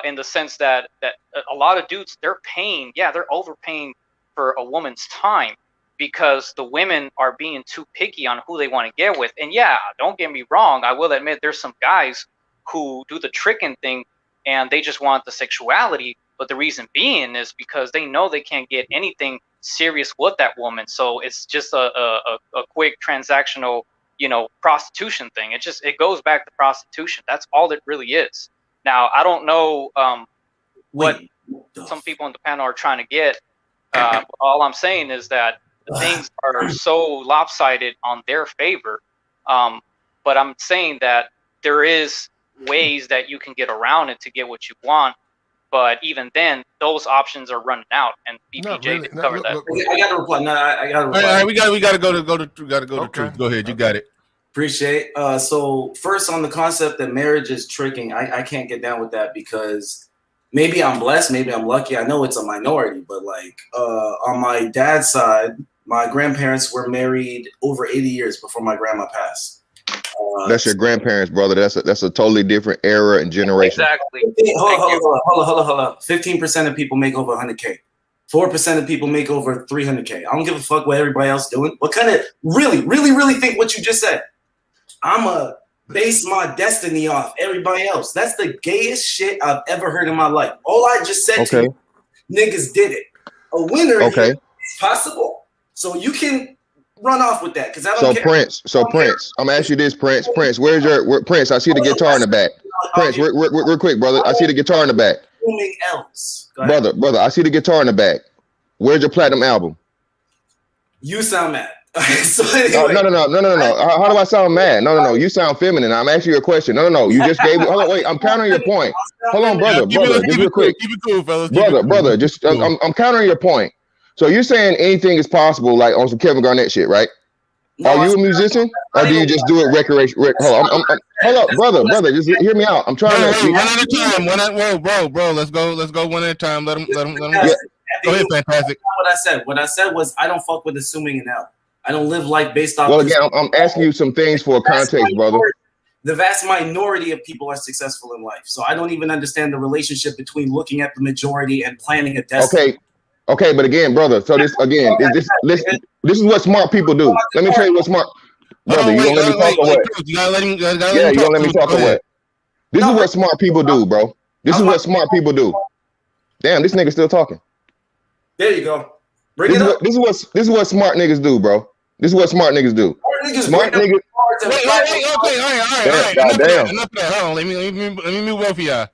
in the sense that a lot of dudes, they're overpaying for a woman's time because the women are being too picky on who they want to get with. And yeah, don't get me wrong, I will admit there's some guys who do the tricking thing and they just want the sexuality, but the reason being is because they know they can't get anything serious with that woman. So it's just a quick transactional, prostitution thing. It goes back to prostitution. That's all it really is. Now, I don't know what some people in the panel are trying to get. All I'm saying is that the things are so lopsided on their favor. But I'm saying that there is ways that you can get around it to get what you want. But even then, those options are running out, and BPJ didn't cover that. I got to reply. No, I got to reply. All right, we got to go to truth. Go ahead, you got it. Appreciate. So first, on the concept that marriage is tricking, I can't get down with that because maybe I'm blessed, maybe I'm lucky. I know it's a minority, but like on my dad's side, my grandparents were married over 80 years before my grandma passed. That's your grandparents, brother. That's a totally different era and generation. Exactly. Hold on. 15% of people make over 100K. 4% of people make over 300K. I don't give a fuck what everybody else doing. What kind of really think what you just said? I'ma base my destiny off everybody else. That's the gayest shit I've ever heard in my life. All I just said to you, niggas did it. A winner is possible. So you can run off with that because I don't care. Prince, I'm gonna ask you this, Prince, where's your Prince? I see the guitar in the back. Prince, real quick, brother. I see the guitar in the back. Brother, I see the guitar in the back. Where's your platinum album? You sound mad. So anyway, no. How do I sound mad? No. You sound feminine. I'm asking you a question. No. You just gave me. Hold on, wait. I'm countering your point. Hold on, brother. Just real quick. Keep it cool, fellas. Brother. Just I'm countering your point. So you're saying anything is possible, like on some Kevin Garnett shit, right? No, are you a musician, or do you just do it recreation? Hold up, brother. Just hear me out. I'm trying to. One at a time. Bro. Let's go one at a time. Let him. Yeah. Go ahead, fantastic. What I said was I don't fuck with assuming an L. I don't live life based off. Well, again, I'm asking you some things for context, brother. The vast minority of people are successful in life, so I don't even understand the relationship between looking at the majority and planning a destiny. Okay, but again, brother. So this is what smart people do. Let me tell you what smart, brother. You don't let me talk or what? You gotta let him. You don't let me talk or what? This is what smart people do, bro. This is what smart people do. Damn, this nigga still talking. There you go. This is what smart niggas do, bro. This is what smart niggas do. Smart niggas. Wait, okay, all right. Enough of that. Hold on, let me move both of y'all.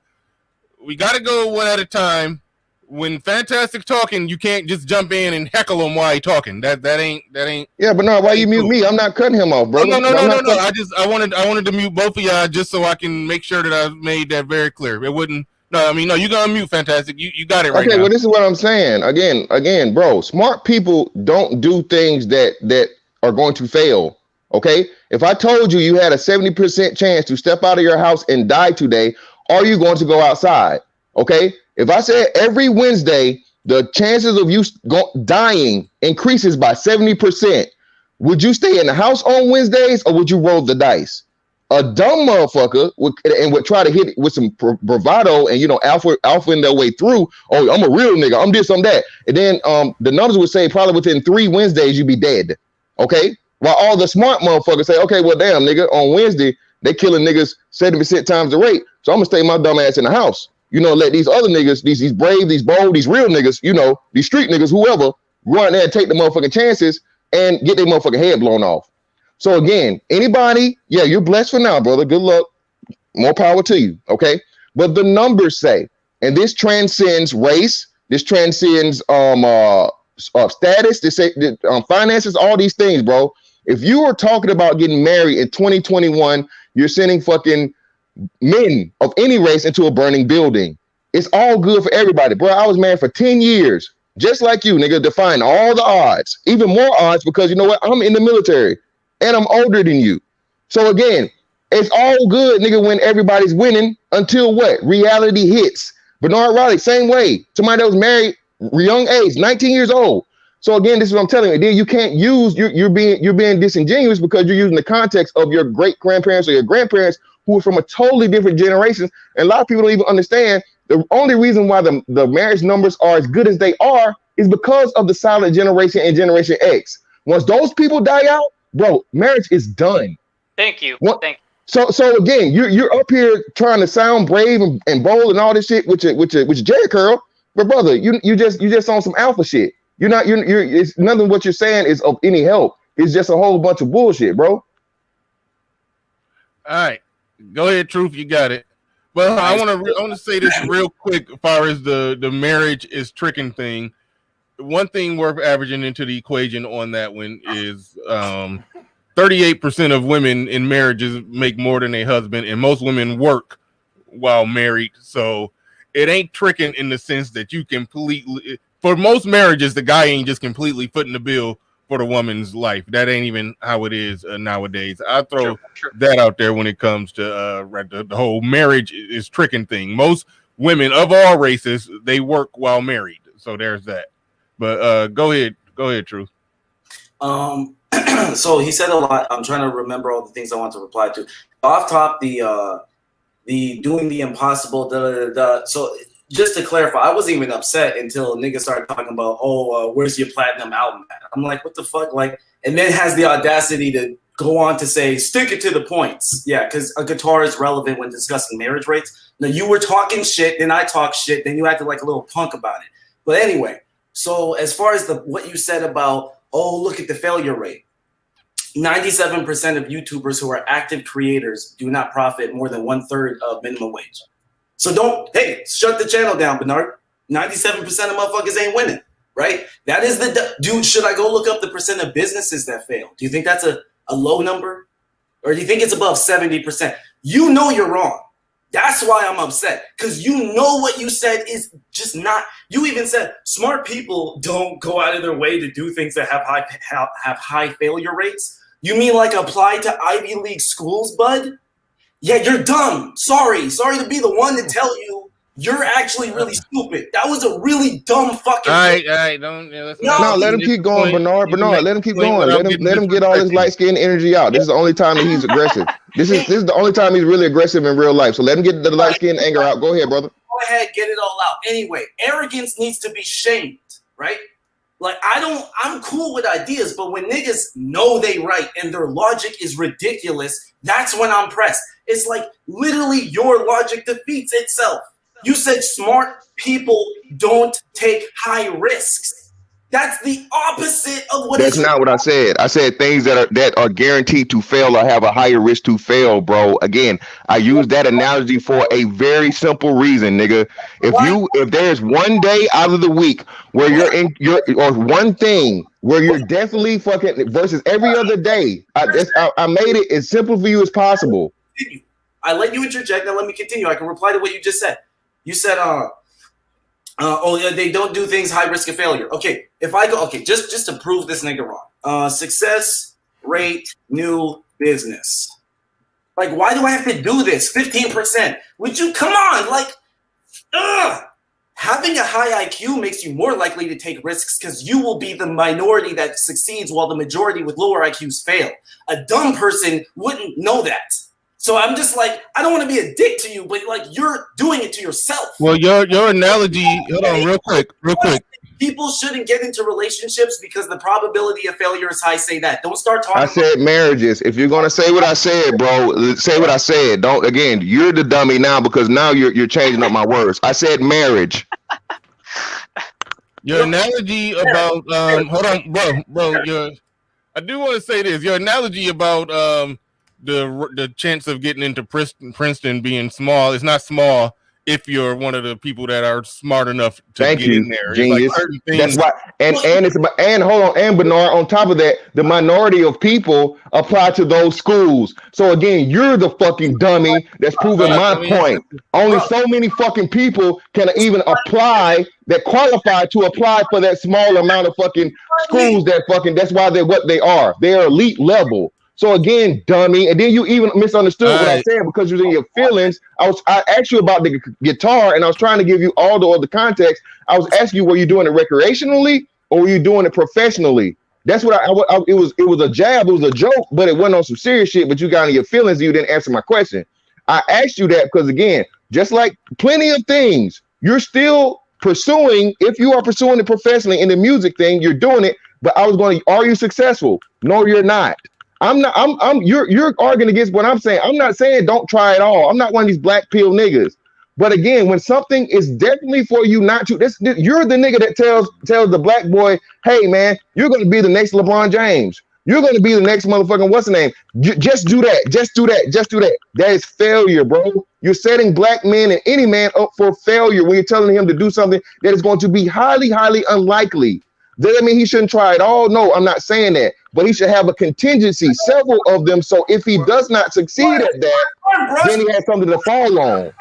We gotta go one at a time. When Fantastic talking, you can't just jump in and heckle him while he talking. That ain't. Yeah, but no, why you mute me? I'm not cutting him off, bro. No. I wanted to mute both of y'all just so I can make sure that I made that very clear. It wouldn't. No, you gotta mute Fantastic. You got it right now. Okay, well, this is what I'm saying. Again, bro. Smart people don't do things that are going to fail. Okay, if I told you had a 70% chance to step out of your house and die today, are you going to go outside? Okay. If I said every Wednesday, the chances of you dying increases by 70%, would you stay in the house on Wednesdays or would you roll the dice? A dumb motherfucker would try to hit it with some bravado and, alpha in their way through. Oh, I'm a real nigga. I'm this, I'm that. And then the numbers would say probably within 3 Wednesdays, you'd be dead. Okay. While all the smart motherfuckers say, okay, well, damn, nigga, on Wednesday, they killing niggas 70% times the rate. So I'm going to stay my dumb ass in the house. Let these other niggas, these brave, these bold, these real niggas, these street niggas, whoever, go out there and take the motherfucking chances and get their motherfucking head blown off. So again, anybody, yeah, you're blessed for now, brother. Good luck. More power to you. Okay. But the numbers say, and this transcends race, this transcends status, they say finances, all these things, bro. If you are talking about getting married in 2021, you're sending fucking men of any race into a burning building. It's all good for everybody, bro. I was married for 10 years, just like you, nigga, defying all the odds, even more odds, because you know what? I'm in the military and I'm older than you. So again, it's all good, nigga, when everybody's winning until what? Reality hits. Bernard Riley, same way. Somebody that was married, young age, 19 years old. So again, this is what I'm telling you. Then you can't use, you're being disingenuous because you're using the context of your great grandparents or your grandparents who are from a totally different generation. And a lot of people don't even understand the only reason why the marriage numbers are as good as they are is because of the silent generation and Generation X. Once those people die out, bro, marriage is done. Thank you. Thank you. So again, you're up here trying to sound brave and bold and all this shit with your Jerry curl, but brother, you just on some alpha shit. You're it's nothing what you're saying is of any help. It's just a whole bunch of bullshit, bro. All right, go ahead, Truth. You got it. Well, I want to say this real quick as far as the marriage is tricking thing. One thing worth averaging into the equation on that one is 38% of women in marriages make more than a husband, and most women work while married. So it ain't tricking in the sense that you completely, for most marriages, the guy ain't just completely footing the bill for the woman's life. That ain't even how it is nowadays. I throw that out there when it comes to the whole marriage is tricking thing. Most women of all races, they work while married. So there's that. But go ahead, Truth. So he said a lot. I'm trying to remember all the things I want to reply to. Off top, the doing the impossible. So just to clarify, I wasn't even upset until niggas started talking about, where's your platinum album at? I'm like, what the fuck? Like, and then has the audacity to go on to say, stick it to the points. Yeah, because a guitar is relevant when discussing marriage rates. Now you were talking shit, then I talked shit, then you acted like a little punk about it. But anyway, so as far as what you said about, look at the failure rate. 97% of YouTubers who are active creators do not profit more than 1/3 of minimum wage. So shut the channel down, Bernard. 97% of motherfuckers ain't winning, right? That is dude, should I go look up the percent of businesses that fail? Do you think that's a low number? Or do you think it's above 70%? You know you're wrong. That's why I'm upset. Because you know what you said is just not, you even said smart people don't go out of their way to do things that have high failure rates. You mean like apply to Ivy League schools, bud? Yeah, you're dumb. Sorry to be the one to tell you you're actually really stupid. That was a really dumb fucking. All right, don't. No, let him keep going, Bernard. Let him keep going. Let him get all his light skin energy out. This is the only time that he's aggressive. This is the only time he's really aggressive in real life. So let him get the light skin anger out. Go ahead, brother. Go ahead, get it all out. Anyway, arrogance needs to be shamed, right? Like, I'm cool with ideas, but when niggas know they right and their logic is ridiculous, that's when I'm pressed. It's like literally your logic defeats itself. You said smart people don't take high risks. That's the opposite of what. That's not what I said. I said things that are guaranteed to fail or have a higher risk to fail, bro. Again, I use that analogy for a very simple reason, nigga. If there's one day out of the week where or one thing where you're definitely fucking versus every other day, I made it as simple for you as possible. I let you interject. Now let me continue. I can reply to what you just said. You said, they don't do things high risk of failure. Okay, if I go, just to prove this nigga wrong. Success rate, new business. Like, why do I have to do this? 15%. Would you come on? Like, having a high IQ makes you more likely to take risks because you will be the minority that succeeds while the majority with lower IQs fail. A dumb person wouldn't know that. So I'm just like, I don't want to be a dick to you, but like you're doing it to yourself. Well, your analogy, hold on, real quick. People shouldn't get into relationships because the probability of failure is high. Say that. Don't start talking. I said marriages. If you're gonna say what I said, bro, say what I said. Don't again. You're the dummy now because now you're changing up my words. I said marriage. Your analogy about hold on, bro. I do want to say this. Your analogy about the chance of getting into Princeton being small is not small. if you're one of the people that are smart enough to Thank get you, in there. genius. It's like certain things. That's why, and hold on, and Bernard. On top of that, the minority of people apply to those schools. So again, you're the fucking dummy that's proving my point. Only so many fucking people can even apply that qualify to apply for that small amount of fucking schools. That's why they're what they are. They're elite level. So again, dummy, and then you even misunderstood what I said because you was in your feelings. I asked you about the guitar, and I was trying to give you all the other context. I was asking you, were you doing it recreationally or were you doing it professionally? That's what it was. It was a jab, it was a joke, but it wasn't on some serious shit. But you got in your feelings, and you didn't answer my question. I asked you that because again, just like plenty of things, you're still pursuing. If you are pursuing it professionally in the music thing, you're doing it. But I was going, are you successful? No, you're not. I'm not. You're arguing against what I'm saying. I'm not saying don't try it all. I'm not one of these black pill niggas. But again, when something is definitely for you not to, you're the nigga that tells the black boy, hey man, you're going to be the next LeBron James. You're going to be the next motherfucking what's the name? Just do that. Just do that. Just do that. That is failure, bro. You're setting black men and any man up for failure when you're telling him to do something that is going to be highly, highly unlikely. Does that mean he shouldn't try it all? No, I'm not saying that. But he should have a contingency, several of them. So if he does not succeed at that, then he has something to fall on.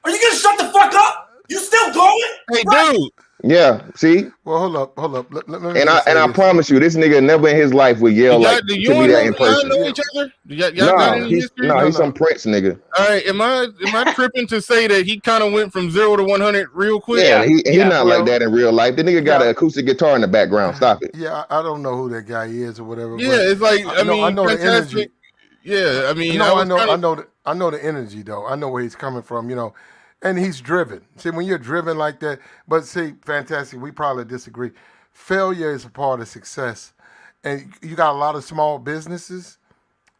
Are you gonna shut the fuck up? You still going? Hey, dude. Yeah. See. Well, hold up. Let me I promise you, this nigga never in his life would yell like to be that in person. Know each other? Y'all got any history? No, he's some prince nigga. All right, am I tripping to say that he kind of went from 0 to 100 real quick? Yeah, he's not like that in real life. The nigga got an acoustic guitar in the background. Stop it. Yeah, I don't know who that guy is or whatever. Yeah, it's like I know the energy. Yeah, I mean, I know the energy though. I know where he's coming from. And he's driven. See, when you're driven like that, but see, fantastic, we probably disagree. Failure is a part of success. And you got a lot of small businesses.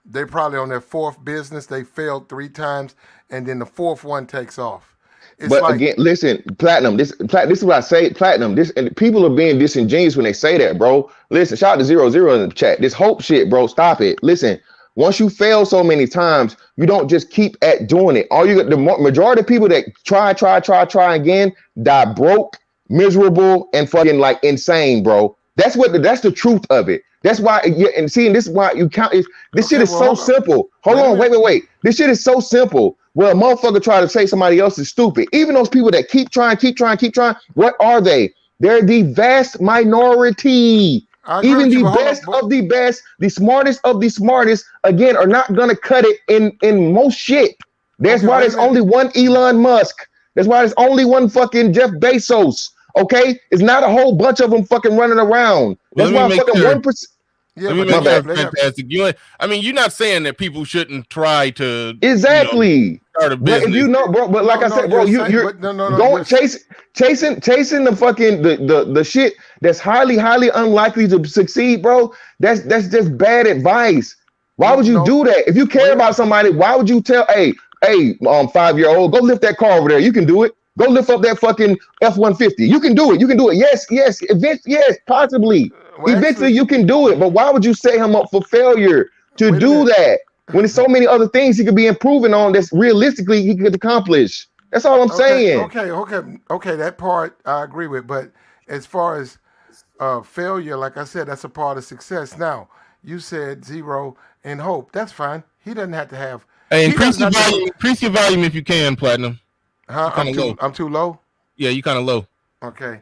They probably on their fourth business, they failed 3 times, and then the fourth one takes off. Again, listen, Platinum, this is what I say, Platinum, and people are being disingenuous when they say that, bro. Listen, shout out to 00 in the chat. This hope shit, bro, stop it. Listen. Once you fail so many times, you don't just keep at doing it. The majority of people that try again die broke, miserable, and fucking like insane, bro. That's the truth of it. That's why, and seeing this is why you count. This shit is so simple. Hold on, wait. This shit is so simple. Well, a motherfucker try to say somebody else is stupid. Even those people that keep trying. What are they? They're the vast minority. Even the best of the best, the smartest of the smartest, again, are not gonna cut it in most shit. That's why there's only one Elon Musk. That's why there's only one fucking Jeff Bezos. Okay, it's not a whole bunch of them fucking running around. That's why fucking 1%. Yeah, fantastic. You're not saying that people shouldn't try to exactly start a business. But bro, but like I said, bro, you're going chasing the fucking the shit that's highly unlikely to succeed, bro. That's just bad advice. Why would you do that? If you care about somebody, why would you tell, hey, 5-year-old, go lift that car over there? You can do it. Go lift up that fucking F-150. You can do it. Yes. Yes, possibly. Eventually you can do it, but why would you set him up for failure to do that when there's so many other things he could be improving on that's realistically he could accomplish? That's all I'm saying. Okay. That part I agree with, but as far as failure, like I said, that's a part of success. Now you said 0 and hope. That's fine. He doesn't have to have. Hey, increase your volume if you can, Platinum. Huh? I'm too low. Yeah, you kind of low. Okay,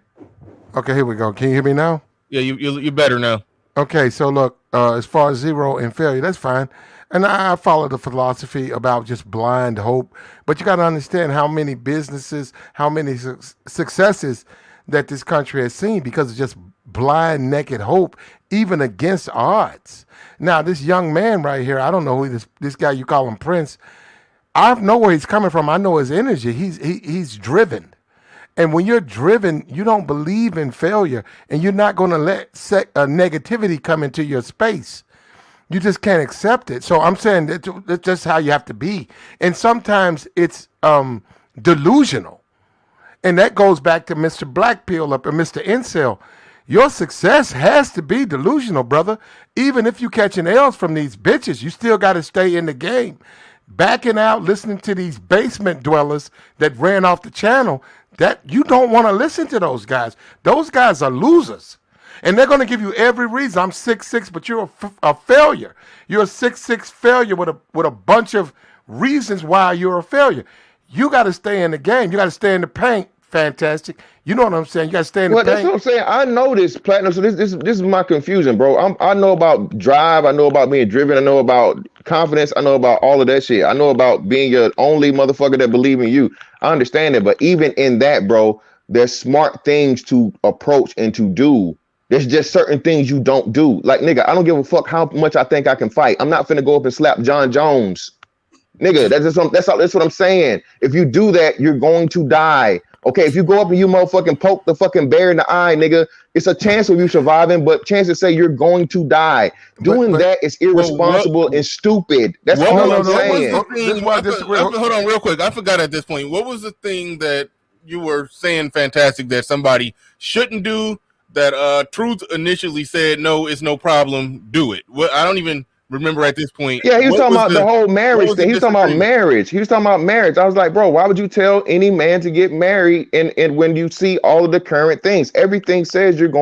here we go. Can you hear me now? Yeah, you're better now. Okay, so look, as far as 0 and failure, that's fine. And I follow the philosophy about just blind hope. But you got to understand how many businesses, how many successes that this country has seen because of just blind, naked hope, even against odds. Now, this young man right here, I don't know who this guy, you call him Prince. I know where he's coming from. I know his energy. He's driven. And when you're driven, you don't believe in failure, and you're not going to let negativity come into your space. You just can't accept it. So I'm saying that's just how you have to be. And sometimes it's delusional. And that goes back to Mr. Black Pill up and Mr. Incel. Your success has to be delusional, brother. Even if you catching L's from these bitches, you still got to stay in the game. backing out, listening to these basement dwellers that ran off the channel, that you don't want to listen to those guys. Those guys are losers. And they're going to give you every reason. I'm 6'6", but you're a failure. You're a 6'6" failure with a bunch of reasons why you're a failure. You got to stay in the game. You got to stay in the paint. Fantastic. You know what I'm saying? You got to stay in the paint. Well, that's what I'm saying. I know this, Platinum. So this is my confusion, bro. I know about drive. I know about being driven. I know about confidence. I know about all of that shit. I know about being your only motherfucker that believe in you. I understand it. But even in that, bro, there's smart things to approach and to do. There's just certain things you don't do. Like, nigga, I don't give a fuck how much I think I can fight. I'm not finna go up and slap John Jones. Nigga, that's what I'm saying. If you do that, you're going to die. Okay, if you go up and you motherfucking poke the fucking bear in the eye, nigga, it's a chance of you surviving, but chances say you're going to die. Doing that is irresponsible and stupid. That's all I'm saying. Hold on real quick. I forgot at this point. What was the thing that you were saying, Fantastic, that somebody shouldn't do, that Truth initially said, no, it's no problem, do it? Well, I don't even remember at this point. Yeah, he was talking about the whole marriage thing. He was talking about marriage. He was talking about marriage. I was like, bro, why would you tell any man to get married? And when you see all of the current things, everything says it's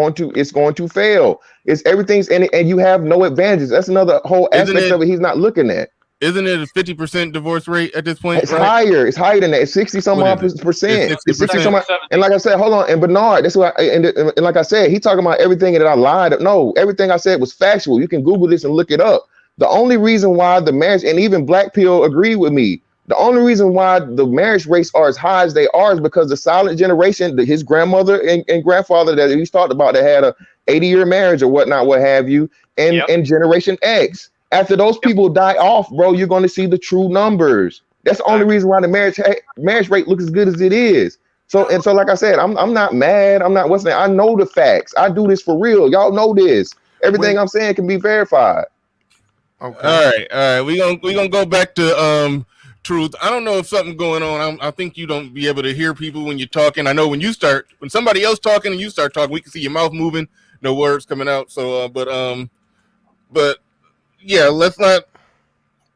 going to fail. It's everything's in it, and you have no advantages. That's another whole aspect of it he's not looking at. Isn't it a 50% divorce rate at this point? It's higher. It's higher than that. It's 60-some-odd%. It's 60-some-odd. And like I said, hold on. And Bernard, that's why. And like I said, he talking about everything that I lied. No, everything I said was factual. You can Google this and look it up. The only reason why the marriage, and even Black Pill agreed with me, the only reason why the marriage rates are as high as they are is because the silent generation, his grandmother and grandfather that he's talked about that had a 80-year marriage or whatnot, what have you, and Generation X. After those people die off, bro, you're going to see the true numbers. That's the only reason why the marriage rate looks as good as it is. So like I said, I'm not mad. I'm not what's that? I know the facts. I do this for real. Y'all know this. Everything I'm saying can be verified. Okay. All right. We gonna go back to Truth. I don't know if something's going on. I think you don't be able to hear people when you're talking. I know when somebody else talking and you start talking, we can see your mouth moving, no words coming out. So, but yeah, let's not.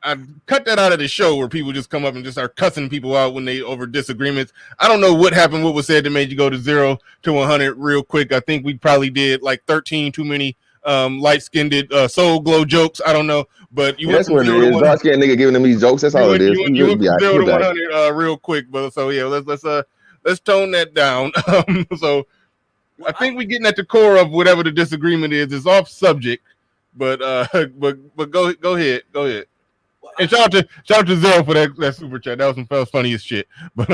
I cut that out of the show where people just come up and just start cussing people out when they over disagreements. I don't know what happened, what was said that made you go to 0 to 100 real quick. I think we probably did like 13 too many light-skinned soul glow jokes. I don't know, but you that's what it is. Dark-skinned nigga giving them these jokes. That's all it is. You went from 0 to 100 real quick, but so yeah, let's tone that down. So I think we're getting at the core of whatever the disagreement is. It's off subject, but go ahead. And shout out to Zero for that super chat. That was funny as shit. But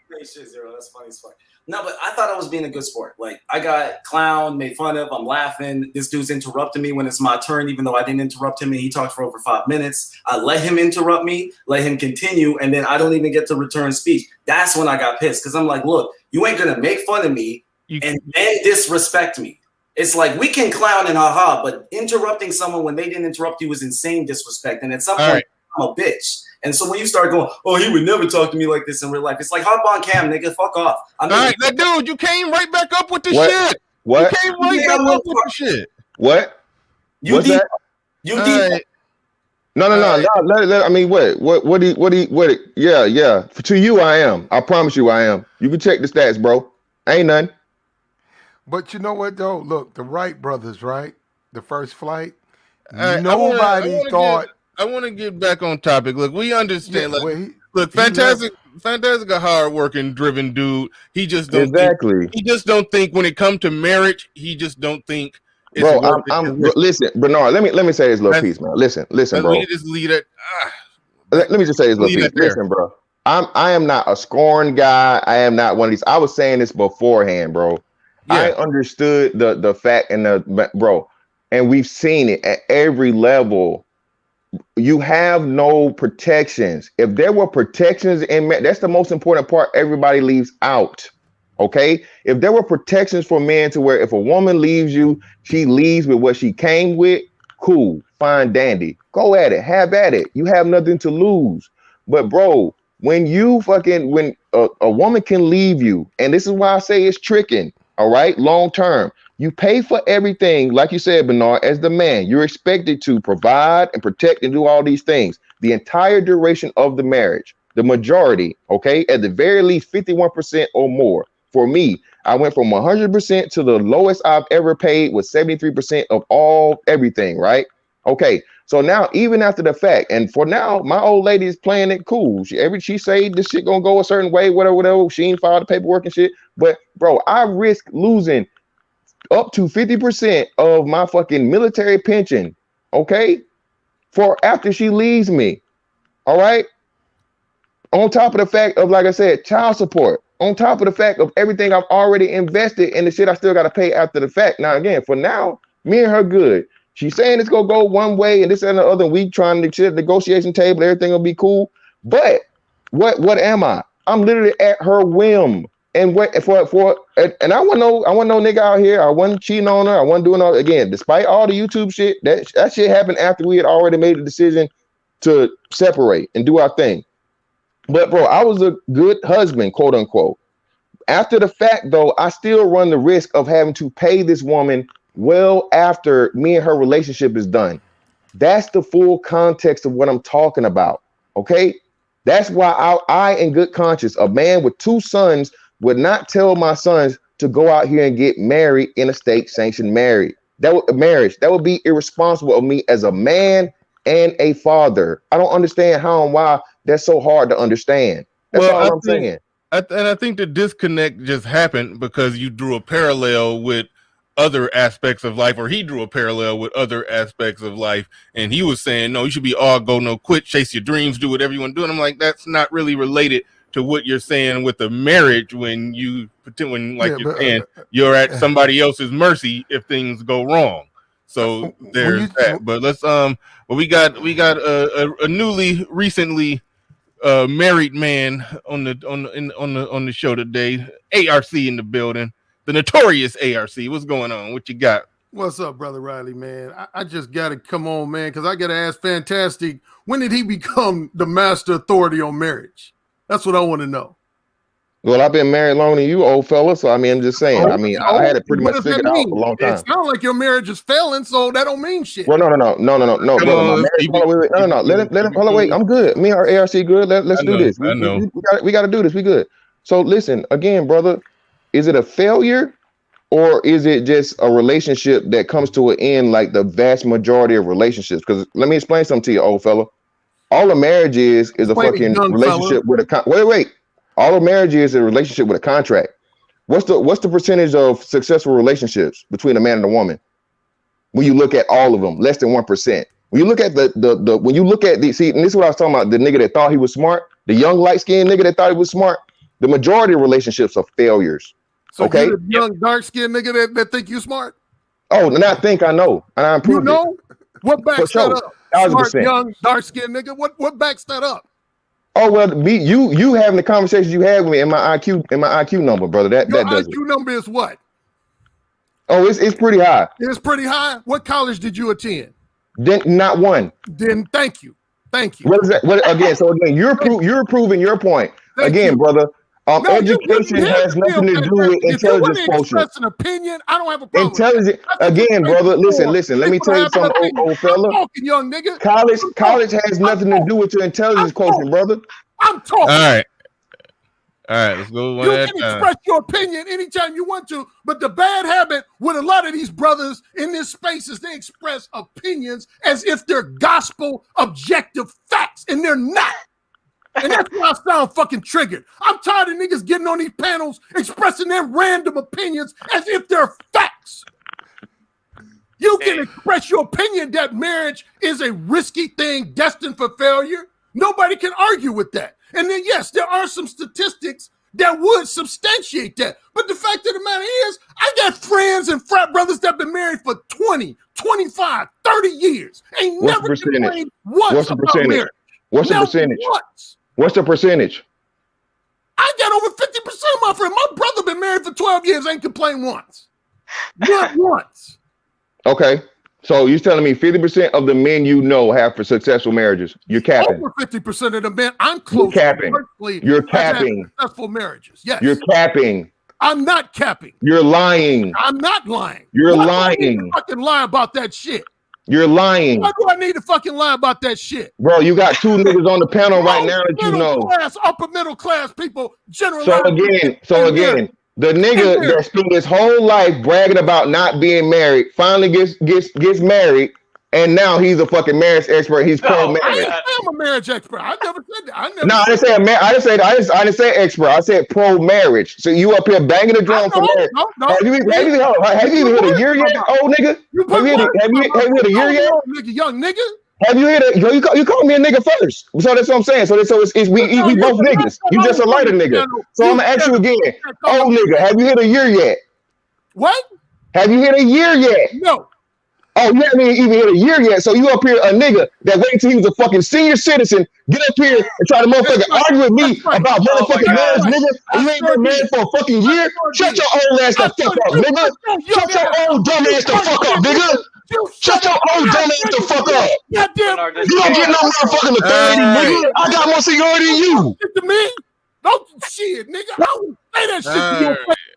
great shit, Zero. That's funny as fuck. No, but I thought I was being a good sport. Like, I got clowned, made fun of. I'm laughing. This dude's interrupting me when it's my turn, even though I didn't interrupt him, and he talked for over 5 minutes. I let him interrupt me, let him continue, and then I don't even get to return speech. That's when I got pissed, because I'm like, look, you ain't gonna make fun of me and then disrespect me. It's like, we can clown and haha, but interrupting someone when they didn't interrupt you was insane disrespect. And at some point, I'm a bitch. And so when you start going, oh, he would never talk to me like this in real life, it's like, hop on cam, nigga, fuck off. All right, that dude, you came right back up with the shit. What? You came right back up with the shit. What? What's that? No. I mean, what? Yeah. To you, I am. I promise you, I am. You can check the stats, bro. Ain't none. But you know what, though? Look, the Wright brothers, right? The first flight. Nobody thought. I want to get back on topic. Look, we understand. Look, Fantastic a hard-working, driven dude. He just don't he just don't think when it comes to marriage. He just don't think. It's listen, Bernard. Let me say this little piece, man. Listen, bro. We just leave it. Let me just say this little piece. Listen, bro. I am not a scorn guy. I am not one of these. I was saying this beforehand, bro. Yeah. I understood the fact and we've seen it at every level. You have no protections. If there were protections that's the most important part everybody leaves out. Okay? If there were protections for men to where if a woman leaves you, she leaves with what she came with, cool, fine, dandy. Go at it, have at it. You have nothing to lose. But bro, when a woman can leave you, and this is why I say it's tricking. All right, long term. You pay for everything, like you said, Bernard, as the man. You're expected to provide and protect and do all these things the entire duration of the marriage. The majority, okay, at the very least 51% or more. For me, I went from 100% to the lowest I've ever paid was 73% of all everything, right? Okay, so now even after the fact, and for now, my old lady is playing it cool. She say this shit gonna go a certain way, whatever. She ain't filed the paperwork and shit. But bro, I risk losing up to 50% of my fucking military pension, okay, for after she leaves me. All right. On top of the fact of, like I said, child support. On top of the fact of everything I've already invested in the shit I still got to pay after the fact. Now, again, for now, me and her good. She's saying it's going to go one way and this and the other. We trying to sit at the negotiation table. Everything will be cool. But what am I? I'm literally at her whim. And what and I want no nigga out here. I wasn't cheating on her. I wasn't doing all, again, despite all the YouTube shit, that shit happened after we had already made the decision to separate and do our thing. But bro, I was a good husband, quote unquote. After the fact, though, I still run the risk of having to pay this woman well after me and her relationship is done. That's the full context of what I'm talking about. Okay, that's why I in good conscience, a man with 2 sons, would not tell my sons to go out here and get married in a state-sanctioned marriage. That would be irresponsible of me as a man and a father. I don't understand how and why that's so hard to understand. That's all I'm saying. And I think the disconnect just happened because you drew a parallel with other aspects of life, or he drew a parallel with other aspects of life, and he was saying, no, you should be all go, no quit, chase your dreams, do whatever you want to do. And I'm like, that's not really related to what you're saying with the marriage when you pretend, when like you're saying you're at somebody else's mercy if things go wrong. So there's that. But let's we got a newly recently married man on the show today. ARC in the building, the notorious ARC. What's going on? What you got? What's up, brother Riley, man? I just gotta come on, man, because I gotta ask Fantastic, when did he become the master authority on marriage? That's what I want to know. Well, I've been married longer than you, old fella. So I mean, I'm just saying. I had it pretty much figured out a long time. It sounds like your marriage is failing, so that don't mean shit. Well, no. Brother, no. Let him. Hold on, wait. I'm good. Me and our ARC good. Let's do this. We got to do this. We good. So listen, again, brother. Is it a failure, or is it just a relationship that comes to an end, like the vast majority of relationships? Because let me explain something to you, old fella. All a marriage is a fucking relationship with a wait. All a marriage is a relationship with a contract. What's the percentage of successful relationships between a man and a woman? When you look at all of them, less than 1%. When you look at when you look at see, and this is what I was talking about, the nigga that thought he was smart, the young light-skinned nigga that thought he was smart, the majority of relationships are failures. So okay, you're the young dark-skinned nigga that think you smart? Oh, and I think I know, and I improved it. You know? What backs that up? 1,000%. Smart, young, dark-skinned nigga. What backs that up? Oh well, you having the conversations you had with me in my IQ number, brother. That does it. IQ number is what? Oh, it's pretty high. It's pretty high. What college did you attend? Then not one. Then thank you. What is that? Again, so again, you're proving your point. Again, brother. Education has nothing to do with intelligence quotient. That's an opinion. I don't have a problem. Intelligence, again, brother. Listen. Let me tell you something, old fella. I'm talking, young nigga. College has nothing to do with your intelligence quotient, brother. I'm talking. All right. Let's go. You can express your opinion anytime you want to, but the bad habit with a lot of these brothers in this space is they express opinions as if they're gospel objective facts, and they're not. And that's why I sound fucking triggered. I'm tired of niggas getting on these panels expressing their random opinions as if they're facts. You can express your opinion that marriage is a risky thing destined for failure. Nobody can argue with that. And then, yes, there are some statistics that would substantiate that. But the fact of the matter is, I got friends and frat brothers that have been married for 20, 25, 30 years. Ain't never complained once about marriage. What's the percentage? What's the percentage? I got over 50% of my friends. My brother been married for 12 years, ain't complained once. Not once. Okay. So you're telling me 50% of the men you know have for successful marriages. You're capping. Over 50% of the men I'm close to. You're capping. You're capping. Successful marriages. Yes. You're capping. I'm not capping. You're lying. I'm not lying. You're Why lying. do I need to fucking lie about that shit? You're lying. Why do I need to fucking lie about that shit? Bro, you got two niggas on the panel right now that you know. Class, upper middle class people generally. So again, the nigga that spent his whole life bragging about not being married finally gets married, and now he's a fucking marriage expert. He's pro-marriage. I am a marriage expert. I never said that. I didn't say expert. I said pro-marriage. So you up here banging the drum for marriage. No. Have you even hit a year yet, old nigga? Have you hit a year yet? Young nigga. Have you hit you called me a nigga first. So that's what I'm saying. So we both niggas. You just a lighter nigga. So I'm gonna ask you again. Old nigga, have you hit a year yet? What? Have you hit a year yet? No. Oh, you haven't even hit a year yet. So you up here a nigga that wait until he was a fucking senior citizen, get up here and try to motherfucking argue with me about motherfucking marriage, nigga. And you ain't been married for a fucking year. Shut your old ass the fuck up, nigga. Shut your old dumb ass the fuck up, nigga. Shut your old dumb ass the fuck up. You don't get no motherfucking authority, nigga. I got more seniority than you. To me? Don't shit, nigga. I don't say that shit to your face.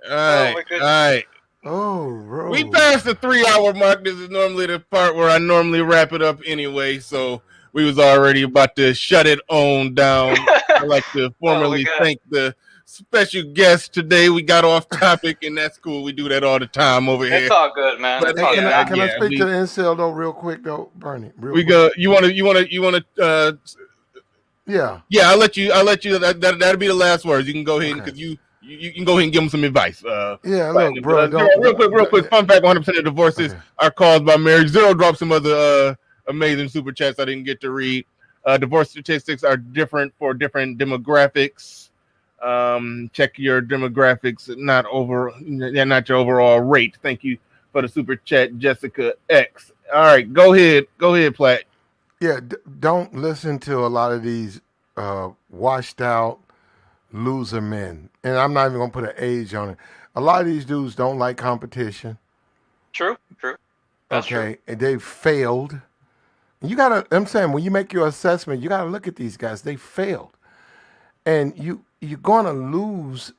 All right. Oh, bro. We passed the 3-hour mark. This is normally the part where I normally wrap it up anyway. So we was already about to shut it on down. I'd like to formally thank the special guest today. We got off topic, and that's cool. We do that all the time over here. It's all good, man. Can I speak to the incel though, real quick though, Bernie? You want to. Yeah. I'll let you. That'll be the last words. You can go ahead because you can go ahead and give them some advice. Look, bro. Real quick. Fun fact: 100% of divorces are caused by marriage. Zero dropped some other amazing super chats I didn't get to read. Divorce statistics are different for different demographics. Check your demographics, not your overall rate. Thank you for the super chat, Jessica X. All right, go ahead, Platt. Yeah, don't listen to a lot of these washed out loser men, and I'm not even gonna put an age on it. A lot of these dudes don't like competition. True. That's true. And they failed. You gotta. I'm saying when you make your assessment, you gotta look at these guys. They failed, and you're gonna lose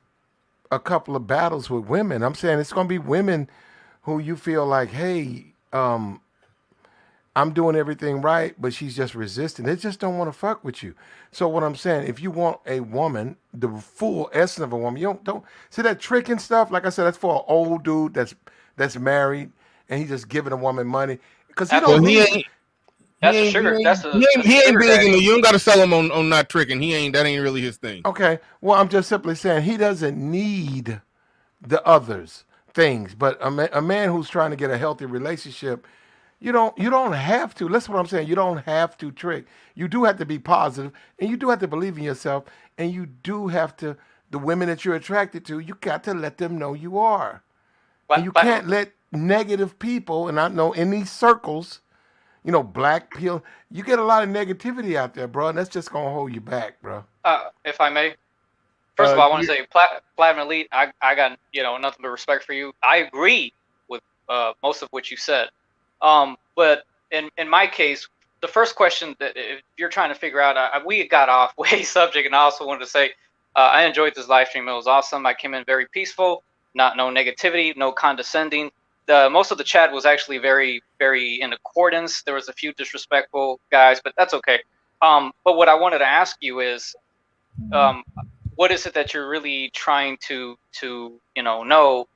a couple of battles with women. I'm saying it's gonna be women who you feel like, hey, I'm doing everything right, but she's just resisting. They just don't want to fuck with you. So what I'm saying, if you want a woman, the full essence of a woman, you don't see that tricking stuff. Like I said, that's for an old dude that's married and he's just giving a woman money because he ain't big in the. You don't got to sell him on not tricking. That ain't really his thing. Okay, well I'm just simply saying he doesn't need the others things, but a man who's trying to get a healthy relationship. You don't have to. Listen to what I'm saying. You don't have to trick. You do have to be positive, and you do have to believe in yourself, and you do have to. The women that you're attracted to, you got to let them know you are. And you can't let negative people, and I know in these circles, black pill. You get a lot of negativity out there, bro, and that's just gonna hold you back, bro. If I may, first of all, I want to say, Platinum Elite, I got nothing but respect for you. I agree with most of what you said. But in my case, the first question that if you're trying to figure out, we got off way subject, and I also wanted to say I enjoyed this live stream. It was awesome. I came in very peaceful, no negativity, no condescending. Most of the chat was actually very, very in accordance. There was a few disrespectful guys, but that's okay. But what I wanted to ask you is, what is it that you're really trying to know?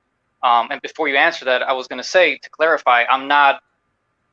And before you answer that, I was going to say, to clarify, I'm not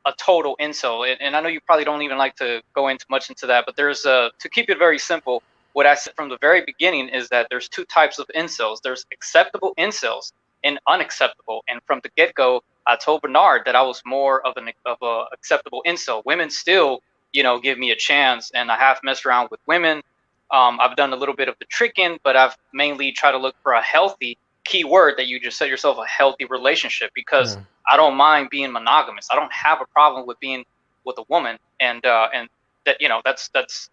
a total incel, and I know you probably don't even like to go into much into that, but there's to keep it very simple, what I said from the very beginning is that there's two types of incels. There's acceptable incels and unacceptable. And from the get-go, I told Bernard that I was more of a acceptable incel. Women still, give me a chance, and I have messed around with women. I've done a little bit of the tricking, but I've mainly tried to look for a healthy, key word that you just said yourself, a healthy relationship, because I don't mind being monogamous. I don't have a problem with being with a woman, and that that's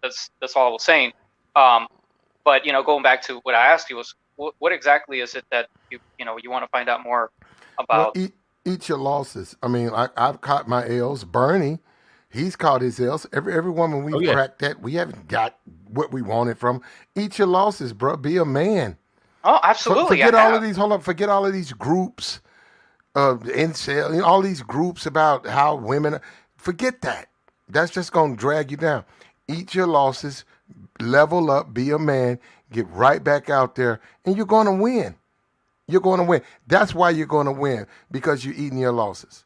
all I was saying. But going back to what I asked you was, what exactly is it that you want to find out more about? Well, eat your losses. I mean, I've caught my L's. Bernie, he's caught his L's. Every woman we've cracked that, we haven't got what we wanted from. Eat your losses, bro. Be a man. Oh, absolutely. Forget all of these. Hold up. Forget all of these groups of incel. You know, all these groups about how women. Forget that. That's just gonna drag you down. Eat your losses. Level up. Be a man. Get right back out there, and you're gonna win. You're going to win. That's why you're going to win, because you're eating your losses.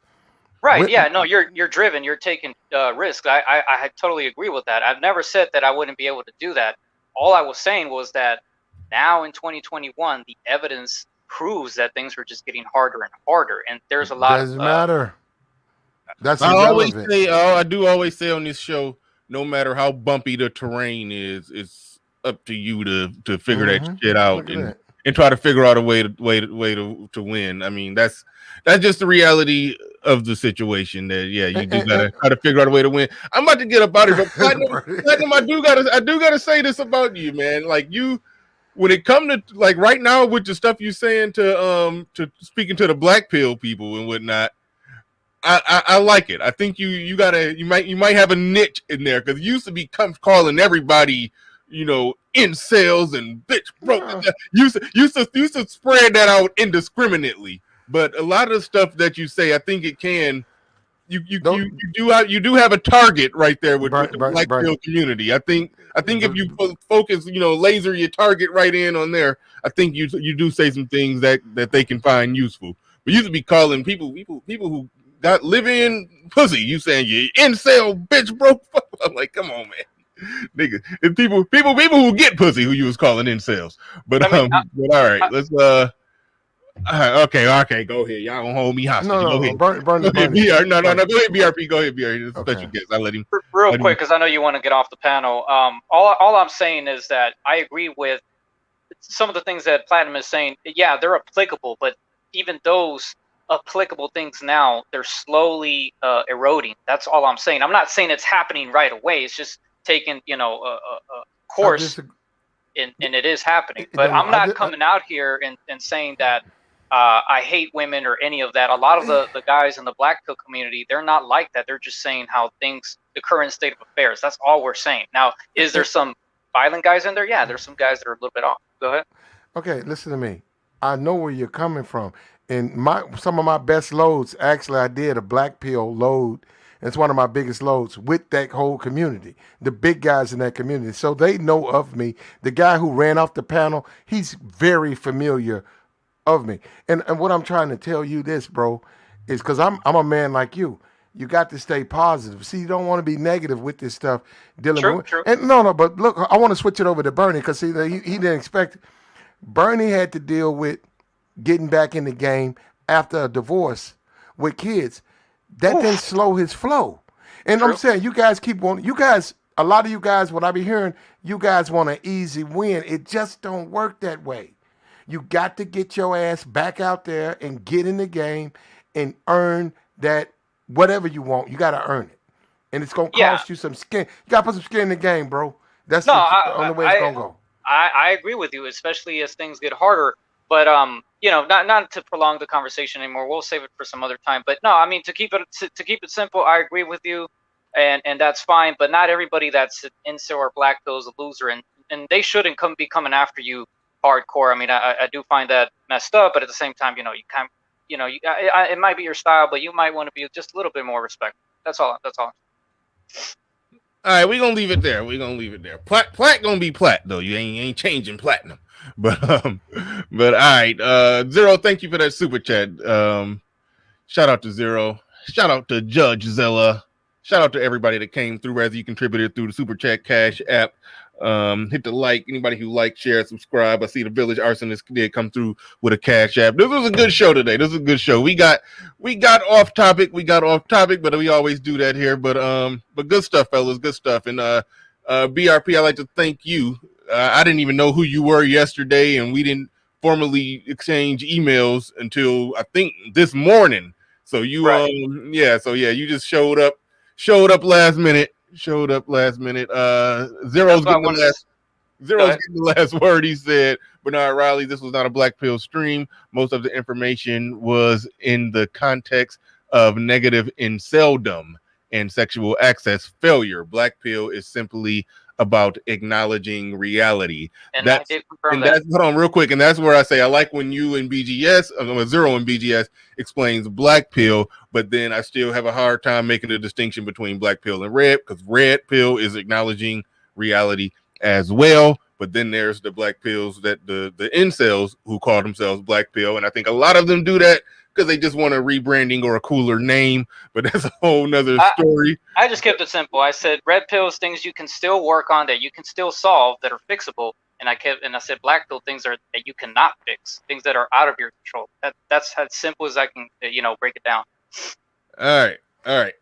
Right. Yeah. No, you're driven. You're taking risks. I totally agree with that. I've never said that I wouldn't be able to do that. All I was saying was that now in 2021, the evidence proves that things are just getting harder and harder, and there's a lot doesn't matter. That's I irrelevant. I do always say on this show, no matter how bumpy the terrain is, it's up to you to figure that shit out and try to figure out a way to win. I mean, that's just the reality of the situation. That you do gotta try to figure out a way to win. I'm about to get up out of here, but Platinum, I do gotta say this about you, man. Like you, when it come to like right now with the stuff you're saying to speaking to the black pill people and whatnot. I like it. I think you might have a niche in there, because you used to be calling everybody, incels and bitch broke. Used to spread that out indiscriminately. But a lot of the stuff that you say, I think it can. You do have a target right there with the black pill community. I think if you focus, laser your target right in on there, I think you do say some things that they can find useful. But you used to be calling people who got live-in pussy. You saying you incel bitch broke? I'm like, come on, man, nigga. It's people who get pussy who you was calling incels. But but all right, let's okay, go ahead. Y'all gonna hold me hostage. No, go ahead. Burn go ahead, BR. No, go ahead, B.R.P. Go ahead, BR. It's a special guest. I let him real quick, because I know you want to get off the panel. All I'm saying is that I agree with some of the things that Platinum is saying. Yeah, they're applicable, but even those applicable things now, they're slowly eroding. That's all I'm saying. I'm not saying it's happening right away. It's just taking a course, and it is happening. But I'm not coming out here and saying that I hate women or any of that. A lot of the guys in the black pill community, they're not like that. They're just saying how the current state of affairs. That's all we're saying. Now, is there some violent guys in there? Yeah, there's some guys that are a little bit off. Go ahead. Okay, listen to me. I know where you're coming from. And some of my best loads, actually, I did a black pill load. It's one of my biggest loads with that whole community, the big guys in that community. So they know of me. The guy who ran off the panel, he's very familiar of me. And what I'm trying to tell you this, bro, is because I'm a man like you. You got to stay positive. See, you don't want to be negative with this stuff. True. And no, but look, I want to switch it over to Bernie, because see, he didn't expect it. Bernie had to deal with getting back in the game after a divorce with kids. That didn't slow his flow. And I'm saying, a lot of you guys, what I be hearing, you guys want an easy win. It just don't work that way. You got to get your ass back out there and get in the game and earn that whatever you want. You got to earn it. And it's going to cost you some skin. You got to put some skin in the game, bro. That's the only way it's going to go. I agree with you, especially as things get harder. But not to prolong the conversation anymore. We'll save it for some other time. But no, I mean, to keep it simple, I agree with you, and that's fine. But not everybody that's an incel or black pill is a loser, and they shouldn't be coming after you hardcore. I mean, I do find that messed up, but at the same time, it might be your style, but you might want to be just a little bit more respectful. That's all. All right, we're gonna leave it there. Plat gonna be plat though. You ain't changing platinum. But all right. Zero, thank you for that super chat. Shout out to Zero. Shout out to Judge Zilla. Shout out to everybody that came through as you contributed through the Super Chat Cash app. Hit the like. Anybody who liked, share, subscribe. I see the Village Arsonist did come through with a cash app. This was a good show today. This was a good show. We got off topic. But we always do that here. But good stuff, fellas. Good stuff. And B.R.P, I'd like to thank you. I didn't even know who you were yesterday, and we didn't formally exchange emails until I think this morning. So you, you just showed up last minute. Zero's getting the last word. He said, Bernard Riley, this was not a black pill stream. Most of the information was in the context of negative inceldom and sexual access failure. Black pill is simply about acknowledging reality. And I did confirm that. That's, hold on real quick, and that's where I say I like when you in BGS, Zero in BGS explains black pill, but then I still have a hard time making the distinction between black pill and red, because red pill is acknowledging reality as well. But then there's the black pills that the incels who call themselves black pill, and I think a lot of them do that because they just want a rebranding or a cooler name, but that's a whole nother story. I just kept it simple. I said red pills, things you can still work on, that you can still solve, that are fixable, and I said black pill, things that you cannot fix, things that are out of your control. That's as simple as I can break it down. All right.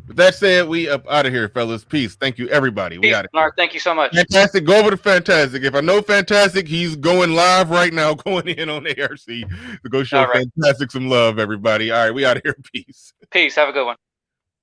With that said, we up out of here, fellas. Peace. Thank you, everybody. Peace, We got it. Bernard, thank you so much. Fantastic. Go over to Fantastic. If I know Fantastic, he's going live right now, going in on ARC. So go show Fantastic some love, everybody. All right, we out of here. Peace. Peace. Have a good one.